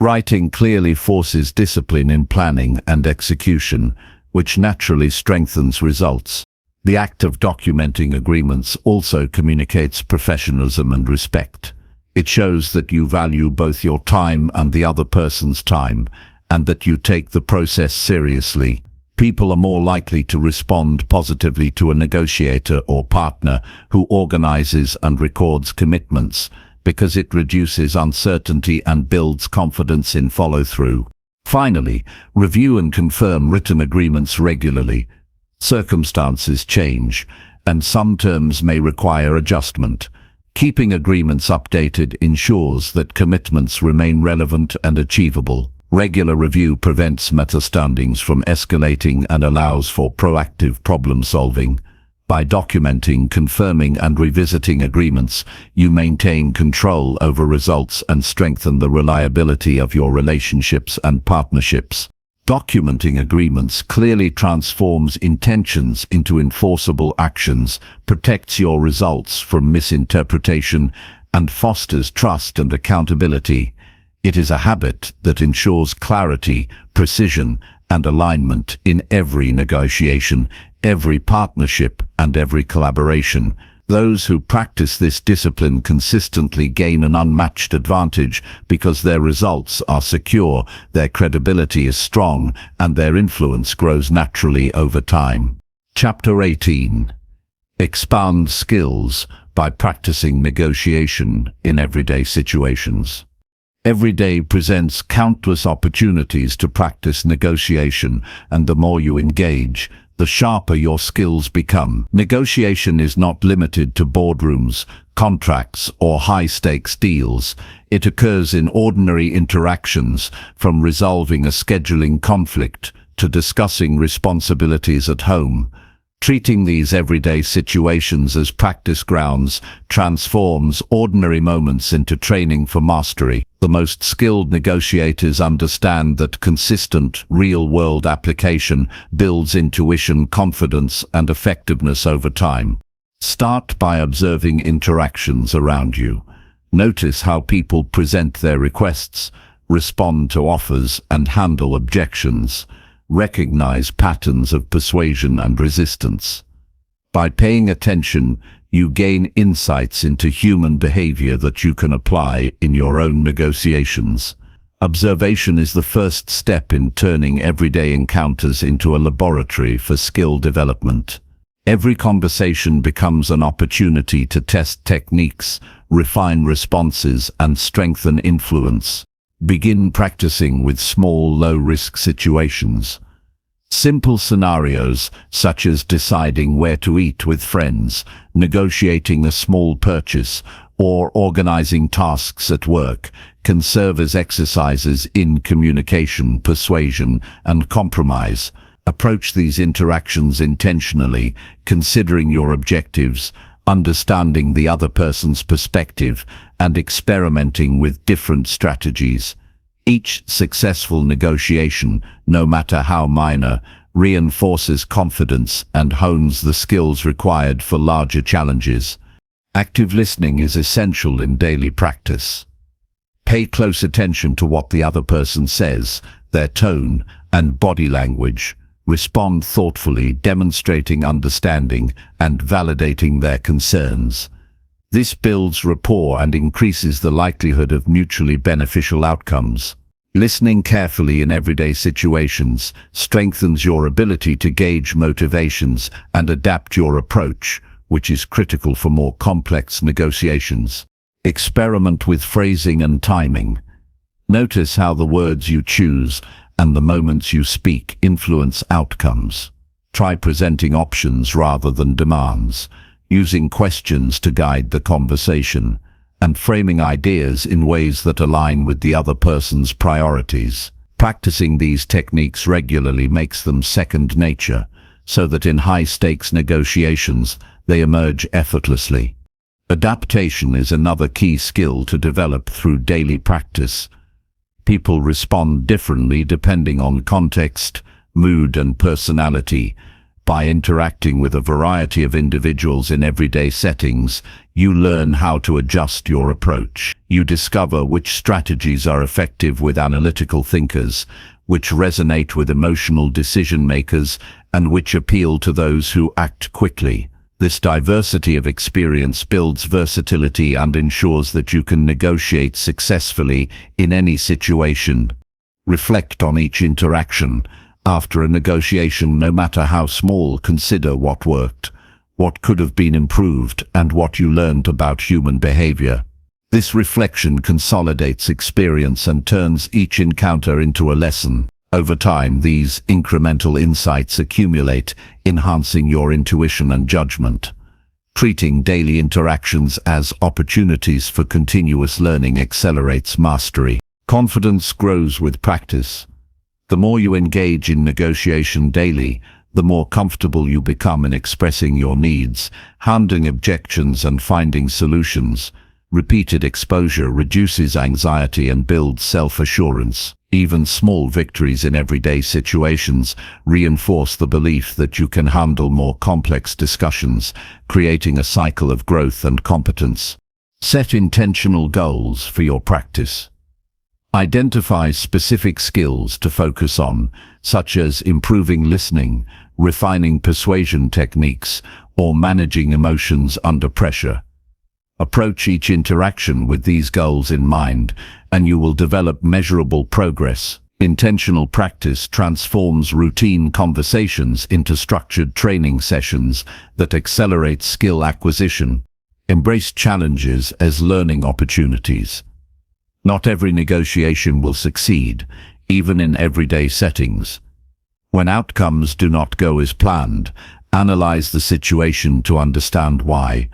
Writing clearly forces discipline in planning and execution, which naturally strengthens results. The act of documenting agreements also communicates professionalism and respect. It shows that you value both your time and the other person's time, and that you take the process seriously. People are more likely to respond positively to a negotiator or partner who organizes and records commitments, because it reduces uncertainty and builds confidence in follow-through. Finally, review and confirm written agreements regularly. Circumstances change, and some terms may require adjustment. Keeping agreements updated ensures that commitments remain relevant and achievable. Regular review prevents misunderstandings from escalating and allows for proactive problem-solving. By documenting, confirming, and revisiting agreements, you maintain control over results and strengthen the reliability of your relationships and partnerships. Documenting agreements clearly transforms intentions into enforceable actions, protects your results from misinterpretation, and fosters trust and accountability. It is a habit that ensures clarity, precision, and alignment in every negotiation, every partnership, and every collaboration. Those who practice this discipline consistently gain an unmatched advantage because their results are secure, their credibility is strong, and their influence grows naturally over time. Chapter 18. Expand skills by practicing negotiation in everyday situations. Every day presents countless opportunities to practice negotiation, and the more you engage, the sharper your skills become. Negotiation is not limited to boardrooms, contracts, or high-stakes deals. It occurs in ordinary interactions, from resolving a scheduling conflict to discussing responsibilities at home. Treating these everyday situations as practice grounds transforms ordinary moments into training for mastery. The most skilled negotiators understand that consistent, real-world application builds intuition, confidence, and effectiveness over time. Start by observing interactions around you. Notice how people present their requests, respond to offers, and handle objections. Recognize patterns of persuasion and resistance. By paying attention, you gain insights into human behavior that you can apply in your own negotiations. Observation is the first step in turning everyday encounters into a laboratory for skill development. Every conversation becomes an opportunity to test techniques, refine responses, and strengthen influence. Begin practicing with small, low-risk situations. Simple scenarios, such as deciding where to eat with friends, negotiating a small purchase, or organizing tasks at work, can serve as exercises in communication, persuasion, and compromise. Approach these interactions intentionally, considering your objectives, understanding the other person's perspective, and experimenting with different strategies. Each successful negotiation, no matter how minor, reinforces confidence and hones the skills required for larger challenges. Active listening is essential in daily practice. Pay close attention to what the other person says, their tone, and body language. Respond thoughtfully, demonstrating understanding and validating their concerns. This builds rapport and increases the likelihood of mutually beneficial outcomes. Listening carefully in everyday situations strengthens your ability to gauge motivations and adapt your approach, which is critical for more complex negotiations. Experiment with phrasing and timing. Notice how the words you choose and the moments you speak influence outcomes. Try presenting options rather than demands, using questions to guide the conversation, and framing ideas in ways that align with the other person's priorities. Practicing these techniques regularly makes them second nature, so that in high-stakes negotiations, they emerge effortlessly. Adaptation is another key skill to develop through daily practice. People respond differently depending on context, mood, and personality. By interacting with a variety of individuals in everyday settings, you learn how to adjust your approach. You discover which strategies are effective with analytical thinkers, which resonate with emotional decision-makers, and which appeal to those who act quickly. This diversity of experience builds versatility and ensures that you can negotiate successfully in any situation. Reflect on each interaction. After a negotiation, no matter how small, consider what worked, what could have been improved, and what you learned about human behavior. This reflection consolidates experience and turns each encounter into a lesson. Over time, these incremental insights accumulate, enhancing your intuition and judgment. Treating daily interactions as opportunities for continuous learning accelerates mastery. Confidence grows with practice. The more you engage in negotiation daily, the more comfortable you become in expressing your needs, handling objections, and finding solutions. Repeated exposure reduces anxiety and builds self-assurance. Even small victories in everyday situations reinforce the belief that you can handle more complex discussions, creating a cycle of growth and competence. Set intentional goals for your practice. Identify specific skills to focus on, such as improving listening, refining persuasion techniques, or managing emotions under pressure. Approach each interaction with these goals in mind, and you will develop measurable progress. Intentional practice transforms routine conversations into structured training sessions that accelerate skill acquisition. Embrace challenges as learning opportunities. Not every negotiation will succeed, even in everyday settings. When outcomes do not go as planned, analyze the situation to understand why.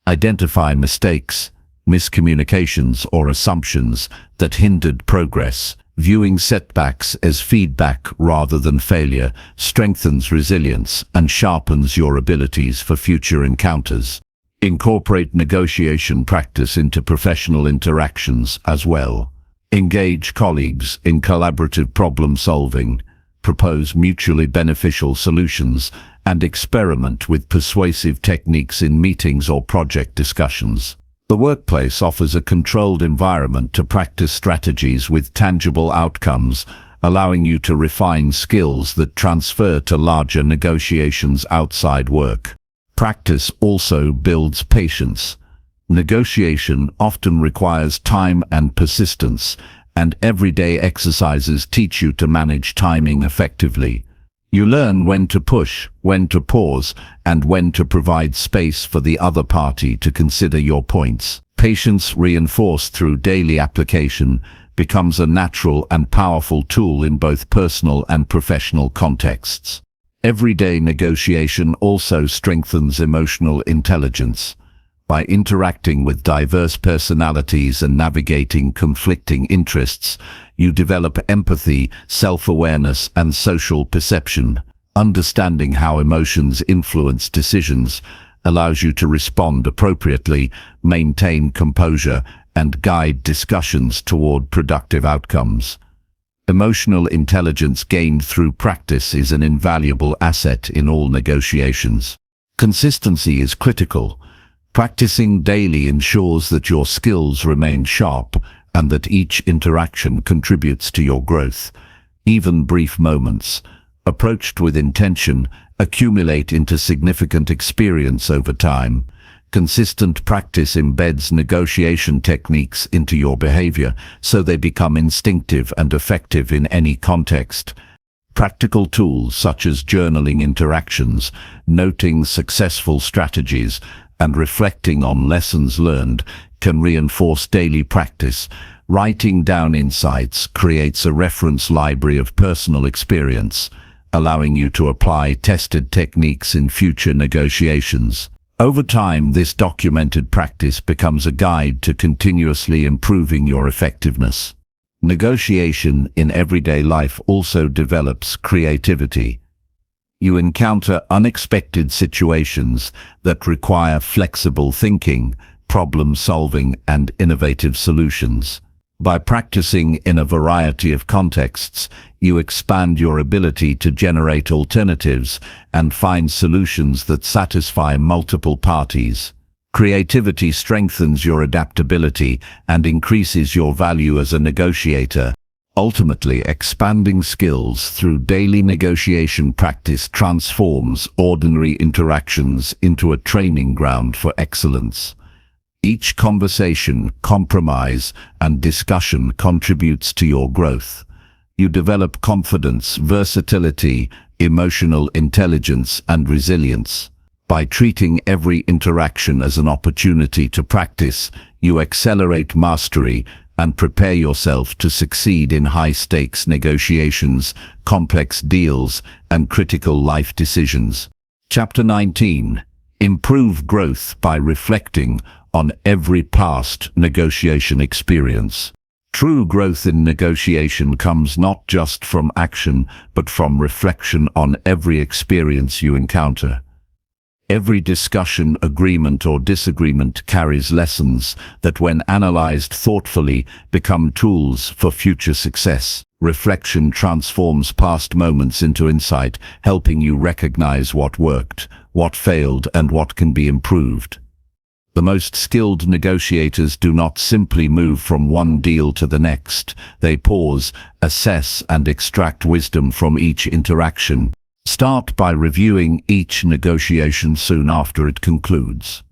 Identify mistakes, miscommunications, or assumptions that hindered progress. Viewing setbacks as feedback rather than failure strengthens resilience and sharpens your abilities for future encounters. Incorporate negotiation practice into professional interactions as well. Engage colleagues in collaborative problem solving, propose mutually beneficial solutions, and experiment with persuasive techniques in meetings or project discussions. The workplace offers a controlled environment to practice strategies with tangible outcomes, allowing you to refine skills that transfer to larger negotiations outside work. Practice also builds patience. Negotiation often requires time and persistence, and everyday exercises teach you to manage timing effectively. You learn when to push, when to pause, and when to provide space for the other party to consider your points. Patience, reinforced through daily application, becomes a natural and powerful tool in both personal and professional contexts. Everyday negotiation also strengthens emotional intelligence. By interacting with diverse personalities and navigating conflicting interests, you develop empathy, self-awareness, and social perception. Understanding how emotions influence decisions allows you to respond appropriately, maintain composure, and guide discussions toward productive outcomes. Emotional intelligence gained through practice is an invaluable asset in all negotiations. Consistency is critical. Practicing daily ensures that your skills remain sharp and that each interaction contributes to your growth. Even brief moments, approached with intention, accumulate into significant experience over time. Consistent practice embeds negotiation techniques into your behavior, so they become instinctive and effective in any context. Practical tools such as journaling interactions, noting successful strategies, and reflecting on lessons learned can reinforce daily practice. Writing down insights creates a reference library of personal experience, allowing you to apply tested techniques in future negotiations. Over time, this documented practice becomes a guide to continuously improving your effectiveness. Negotiation in everyday life also develops creativity. You encounter unexpected situations that require flexible thinking, problem solving, and innovative solutions. By practicing in a variety of contexts, you expand your ability to generate alternatives and find solutions that satisfy multiple parties. Creativity strengthens your adaptability and increases your value as a negotiator. Ultimately, expanding skills through daily negotiation practice transforms ordinary interactions into a training ground for excellence. Each conversation, compromise, and discussion contributes to your growth. You develop confidence, versatility, emotional intelligence, and resilience. By treating every interaction as an opportunity to practice, you accelerate mastery and prepare yourself to succeed in high-stakes negotiations, complex deals, and critical life decisions. Chapter 19. Improve growth by reflecting on every past negotiation experience. True growth in negotiation comes not just from action, but from reflection on every experience you encounter. Every discussion, agreement, or disagreement carries lessons that, when analyzed thoughtfully, become tools for future success. Reflection transforms past moments into insight, helping you recognize what worked, what failed, and what can be improved. The most skilled negotiators do not simply move from one deal to the next. They pause, assess, and extract wisdom from each interaction. Start by reviewing each negotiation soon after it concludes.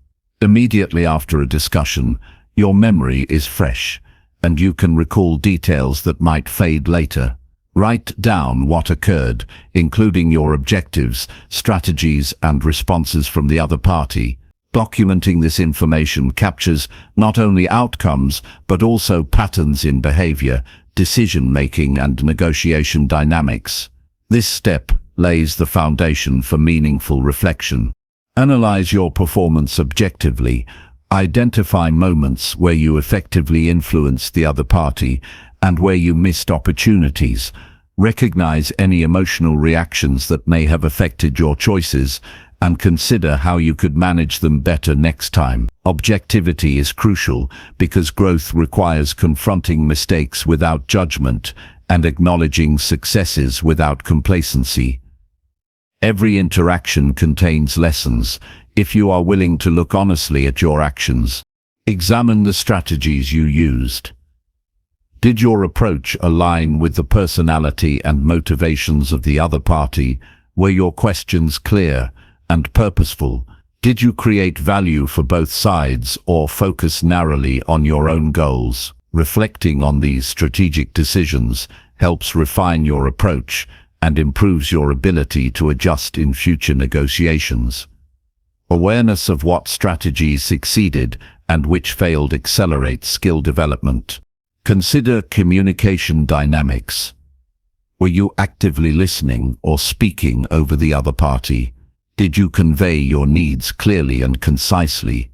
Immediately after a discussion, your memory is fresh, and you can recall details that might fade later. Write down what occurred, including your objectives, strategies, and responses from the other party. Documenting this information captures not only outcomes, but also patterns in behavior, decision-making, and negotiation dynamics. This step lays the foundation for meaningful reflection. Analyze your performance objectively. Identify moments where you effectively influenced the other party and where you missed opportunities. Recognize any emotional reactions that may have affected your choices and consider how you could manage them better next time. Objectivity is crucial because growth requires confronting mistakes without judgment and acknowledging successes without complacency. Every interaction contains lessons. If you are willing to look honestly at your actions, examine the strategies you used. Did your approach align with the personality and motivations of the other party? Were your questions clear and purposeful? Did you create value for both sides or focus narrowly on your own goals? Reflecting on these strategic decisions helps refine your approach and improves your ability to adjust in future negotiations. Awareness of what strategies succeeded and which failed accelerates skill development. Consider communication dynamics. Were you actively listening or speaking over the other party? Did you convey your needs clearly and concisely?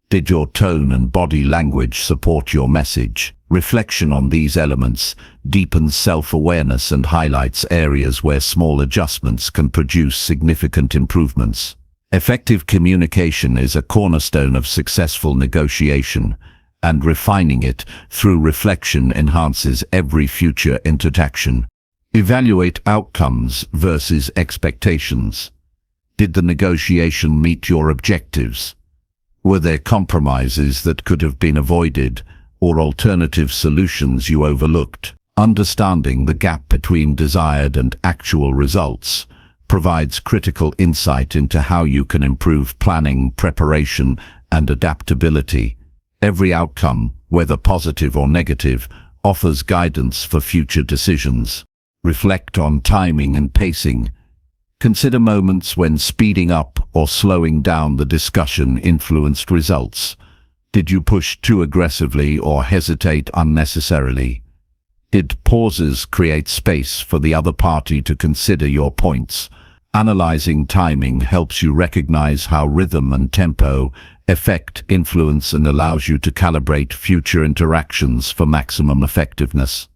Did your tone and body language support your message? Reflection on these elements deepens self-awareness and highlights areas where small adjustments can produce significant improvements. Effective communication is a cornerstone of successful negotiation, and refining it through reflection enhances every future interaction. Evaluate outcomes versus expectations. Did the negotiation meet your objectives? Were there compromises that could have been avoided, or alternative solutions you overlooked? Understanding the gap between desired and actual results provides critical insight into how you can improve planning, preparation, and adaptability. Every outcome, whether positive or negative, offers guidance for future decisions. Reflect on timing and pacing. Consider moments when speeding up or slowing down the discussion influenced results. Did you push too aggressively or hesitate unnecessarily? Did pauses create space for the other party to consider your points? Analyzing timing helps you recognize how rhythm and tempo affect influence and allows you to calibrate future interactions for maximum effectiveness.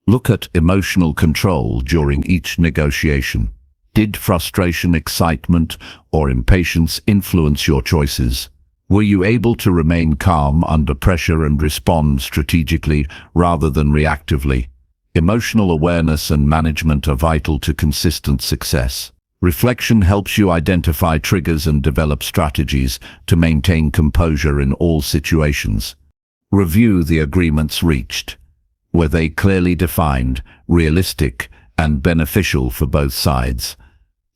Look at emotional control during each negotiation. Did frustration, excitement, or impatience influence your choices? Were you able to remain calm under pressure and respond strategically rather than reactively? Emotional awareness and management are vital to consistent success. Reflection helps you identify triggers and develop strategies to maintain composure in all situations. Review the agreements reached. Were they clearly defined, realistic, and beneficial for both sides?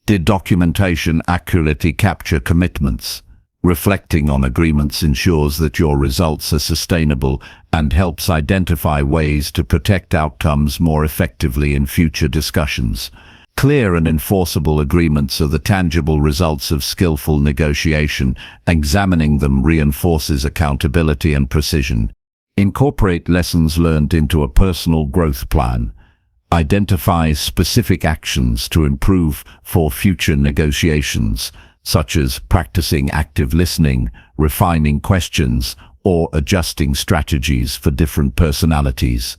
Did documentation accurately capture commitments? Reflecting on agreements ensures that your results are sustainable and helps identify ways to protect outcomes more effectively in future discussions. Clear and enforceable agreements are the tangible results of skillful negotiation. Examining them reinforces accountability and precision. Incorporate lessons learned into a personal growth plan. Identify specific actions to improve for future negotiations, such as practicing active listening, refining questions, or adjusting strategies for different personalities.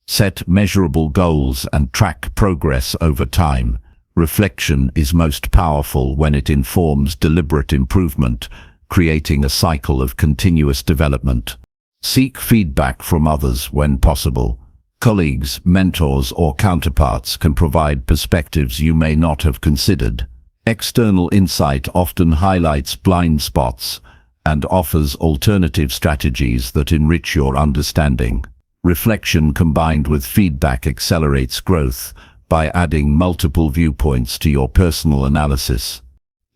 Set measurable goals and track progress over time. Reflection is most powerful when it informs deliberate improvement, creating a cycle of continuous development. Seek feedback from others when possible. Colleagues, mentors, or counterparts can provide perspectives you may not have considered. External insight often highlights blind spots and offers alternative strategies that enrich your understanding. Reflection combined with feedback accelerates growth by adding multiple viewpoints to your personal analysis.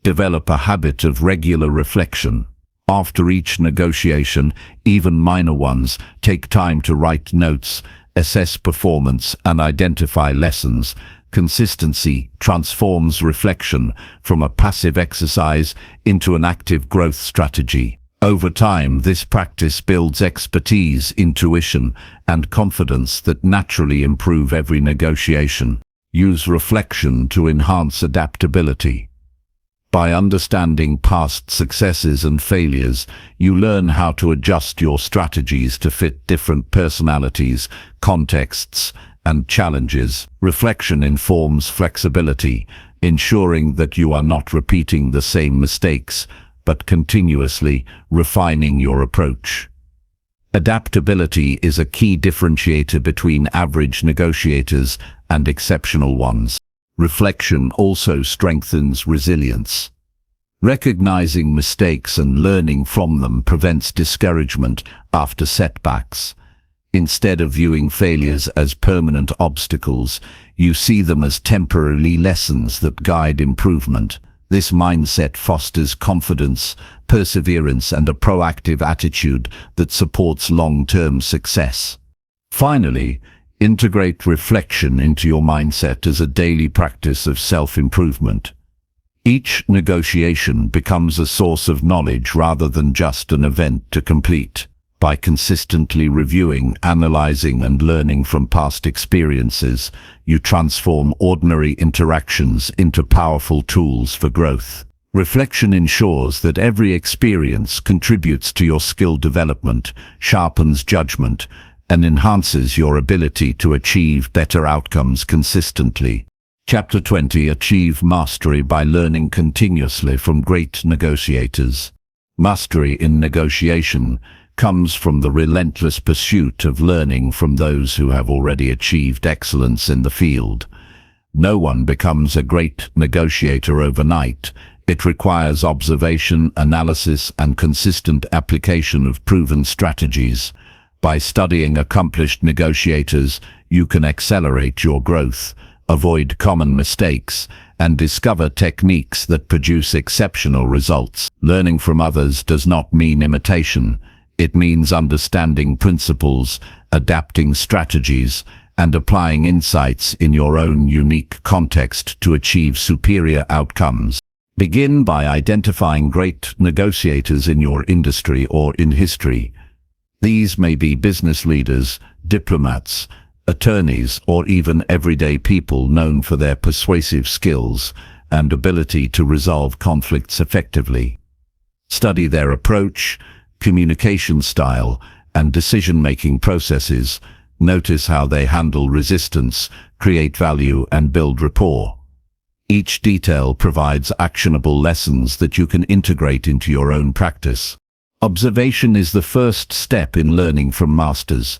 Develop a habit of regular reflection. After each negotiation, even minor ones, take time to write notes, assess performance, and identify lessons. Consistency transforms reflection from a passive exercise into an active growth strategy. Over time, this practice builds expertise, intuition, and confidence that naturally improve every negotiation. Use reflection to enhance adaptability. By understanding past successes and failures, you learn how to adjust your strategies to fit different personalities, contexts, and challenges. Reflection informs flexibility, ensuring that you are not repeating the same mistakes, but continuously refining your approach. Adaptability is a key differentiator between average negotiators and exceptional ones. Reflection also strengthens resilience. Recognizing mistakes and learning from them prevents discouragement after setbacks. Instead of viewing failures as permanent obstacles, you see them as temporary lessons that guide improvement. This mindset fosters confidence, perseverance, and a proactive attitude that supports long-term success. Finally, integrate reflection into your mindset as a daily practice of self-improvement. Each negotiation becomes a source of knowledge rather than just an event to complete. By consistently reviewing, analyzing, and learning from past experiences, you transform ordinary interactions into powerful tools for growth. Reflection ensures that every experience contributes to your skill development, sharpens judgment, and enhances your ability to achieve better outcomes consistently. Chapter 20: Achieve Mastery by Learning Continuously from Great Negotiators. Mastery in negotiation comes from the relentless pursuit of learning from those who have already achieved excellence in the field. No one becomes a great negotiator overnight. It requires observation, analysis, and consistent application of proven strategies. By studying accomplished negotiators, you can accelerate your growth, avoid common mistakes, and discover techniques that produce exceptional results. Learning from others does not mean imitation. It means understanding principles, adapting strategies, and applying insights in your own unique context to achieve superior outcomes. Begin by identifying great negotiators in your industry or in history. These may be business leaders, diplomats, attorneys, or even everyday people known for their persuasive skills and ability to resolve conflicts effectively. Study their approach, communication style, and decision-making processes. Notice how they handle resistance, create value, and build rapport. Each detail provides actionable lessons that you can integrate into your own practice. Observation is the first step in learning from masters.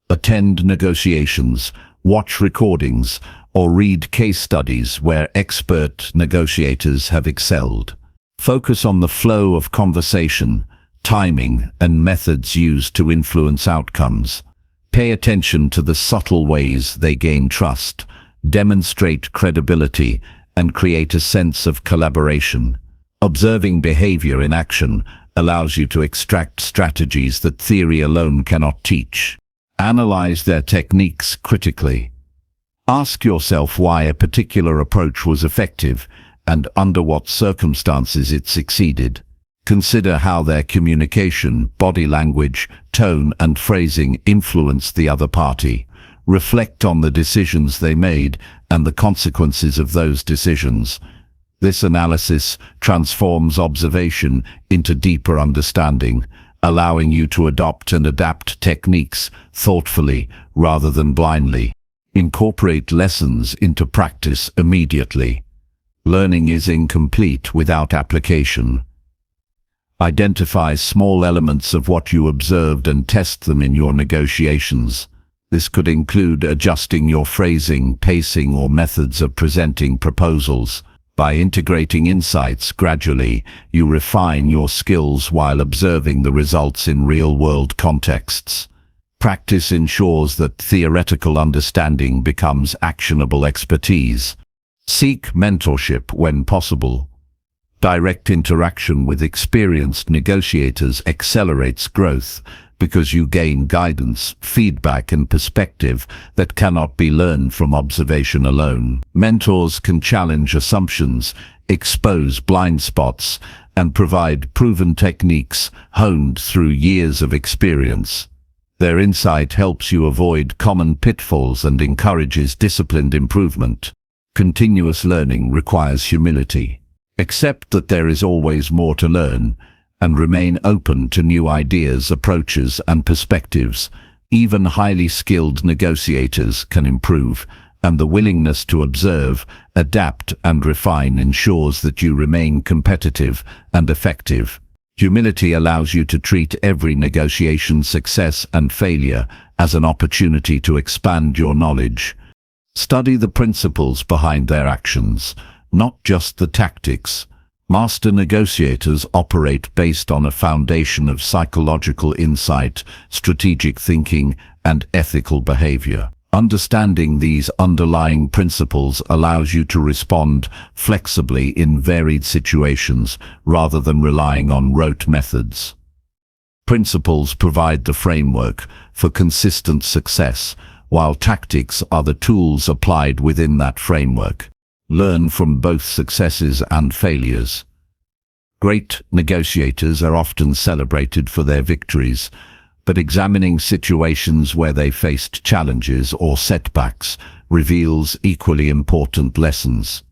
Attend negotiations, watch recordings, or read case studies where expert negotiators have excelled. Focus on the flow of conversation, timing, and methods used to influence outcomes. Pay attention to the subtle ways they gain trust, demonstrate credibility, and create a sense of collaboration. Observing behavior in action allows you to extract strategies that theory alone cannot teach. Analyze their techniques critically. Ask yourself why a particular approach was effective and under what circumstances it succeeded. Consider how their communication, body language, tone, and phrasing influenced the other party. Reflect on the decisions they made and the consequences of those decisions. This analysis transforms observation into deeper understanding, allowing you to adopt and adapt techniques thoughtfully rather than blindly. Incorporate lessons into practice immediately. Learning is incomplete without application. Identify small elements of what you observed and test them in your negotiations. This could include adjusting your phrasing, pacing, or methods of presenting proposals. By integrating insights gradually, you refine your skills while observing the results in real-world contexts. Practice ensures that theoretical understanding becomes actionable expertise. Seek mentorship when possible. Direct interaction with experienced negotiators accelerates growth because you gain guidance, feedback, and perspective that cannot be learned from observation alone. Mentors can challenge assumptions, expose blind spots, and provide proven techniques honed through years of experience. Their insight helps you avoid common pitfalls and encourages disciplined improvement. Continuous learning requires humility. Accept that there is always more to learn, and remain open to new ideas, approaches, and perspectives. Even highly skilled negotiators can improve, and the willingness to observe, adapt, and refine ensures that you remain competitive and effective. Humility allows you to treat every negotiation success and failure as an opportunity to expand your knowledge. Study the principles behind their actions, not just the tactics. Master negotiators operate based on a foundation of psychological insight, strategic thinking, and ethical behavior. Understanding these underlying principles allows you to respond flexibly in varied situations rather than relying on rote methods. Principles provide the framework for consistent success, while tactics are the tools applied within that framework. Learn from both successes and failures. Great negotiators are often celebrated for their victories, but examining situations where they faced challenges or setbacks reveals equally important lessons.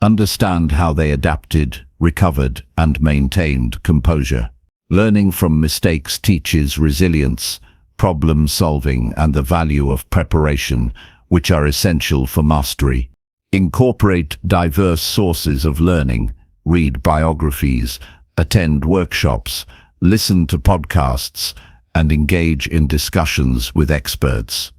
Understand how they adapted, recovered, and maintained composure. Learning from mistakes teaches resilience, problem solving, and the value of preparation, which are essential for mastery. Incorporate diverse sources of learning. Read biographies, attend workshops, listen to podcasts, and engage in discussions with experts.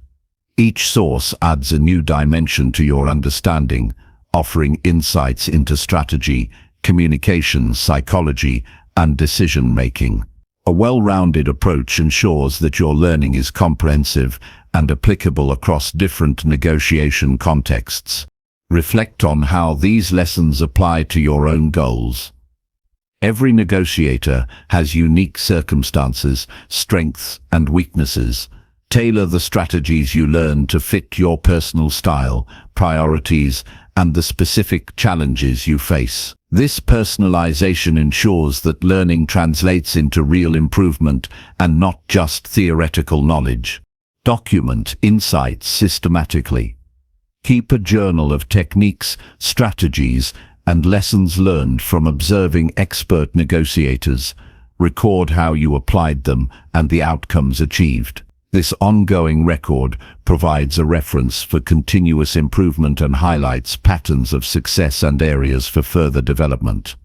Each source adds a new dimension to your understanding, offering insights into strategy, communication, psychology, and decision-making. A well-rounded approach ensures that your learning is comprehensive and applicable across different negotiation contexts. Reflect on how these lessons apply to your own goals. Every negotiator has unique circumstances, strengths, and weaknesses. Tailor the strategies you learn to fit your personal style, priorities, and the specific challenges you face. This personalization ensures that learning translates into real improvement and not just theoretical knowledge. Document insights systematically. Keep a journal of techniques, strategies, and lessons learned from observing expert negotiators. Record how you applied them and the outcomes achieved. This ongoing record provides a reference for continuous improvement and highlights patterns of success and areas for further development.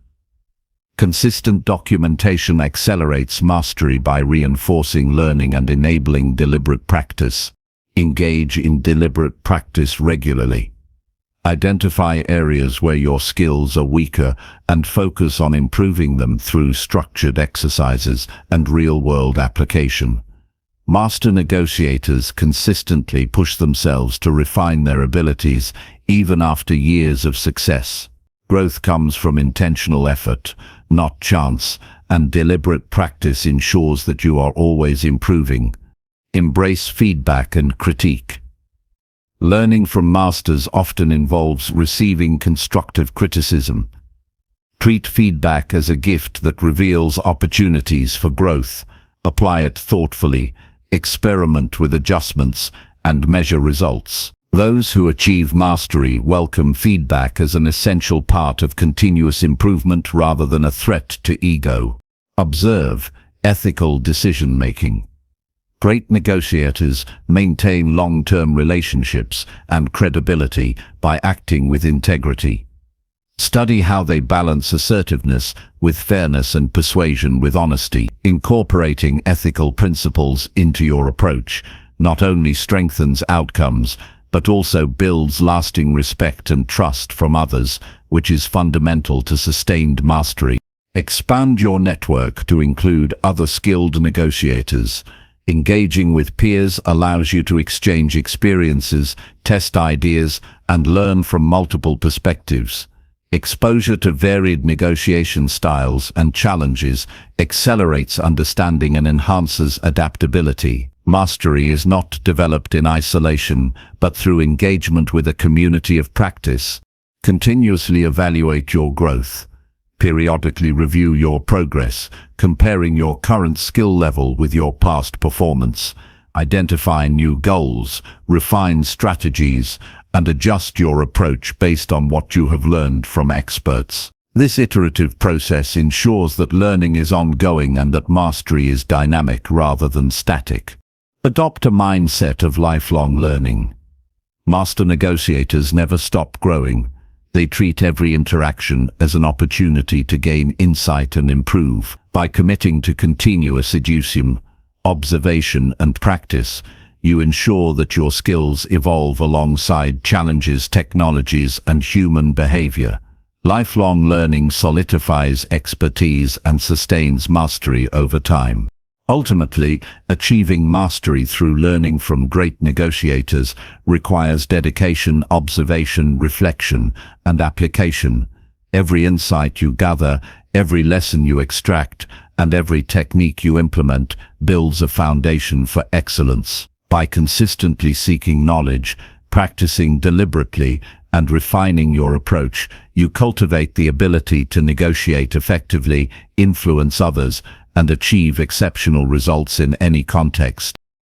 Consistent documentation accelerates mastery by reinforcing learning and enabling deliberate practice. Engage in deliberate practice regularly. Identify areas where your skills are weaker and focus on improving them through structured exercises and real-world application. Master negotiators consistently push themselves to refine their abilities even after years of success. Growth comes from intentional effort, not chance, and deliberate practice ensures that you are always improving. Embrace feedback and critique. Learning from masters often involves receiving constructive criticism. Treat feedback as a gift that reveals opportunities for growth. Apply it thoughtfully, experiment with adjustments, and measure results. Those who achieve mastery welcome feedback as an essential part of continuous improvement rather than a threat to ego. Observe ethical decision-making. Great negotiators maintain long-term relationships and credibility by acting with integrity. Study how they balance assertiveness with fairness and persuasion with honesty. Incorporating ethical principles into your approach not only strengthens outcomes, but also builds lasting respect and trust from others, which is fundamental to sustained mastery. Expand your network to include other skilled negotiators. Engaging with peers allows you to exchange experiences, test ideas, and learn from multiple perspectives. Exposure to varied negotiation styles and challenges accelerates understanding and enhances adaptability. Mastery is not developed in isolation, but through engagement with a community of practice. Continuously evaluate your growth. Periodically review your progress, comparing your current skill level with your past performance. Identify new goals, refine strategies, and adjust your approach based on what you have learned from experts. This iterative process ensures that learning is ongoing and that mastery is dynamic rather than static. Adopt a mindset of lifelong learning. Master negotiators never stop growing. They treat every interaction as an opportunity to gain insight and improve. By committing to continuous education, observation, and practice, you ensure that your skills evolve alongside challenges, technologies, and human behavior. Lifelong learning solidifies expertise and sustains mastery over time. Ultimately, achieving mastery through learning from great negotiators requires dedication, observation, reflection, and application. Every insight you gather, every lesson you extract, and every technique you implement builds a foundation for excellence. By consistently seeking knowledge, practicing deliberately, and refining your approach, you cultivate the ability to negotiate effectively, influence others, and achieve exceptional results in any context.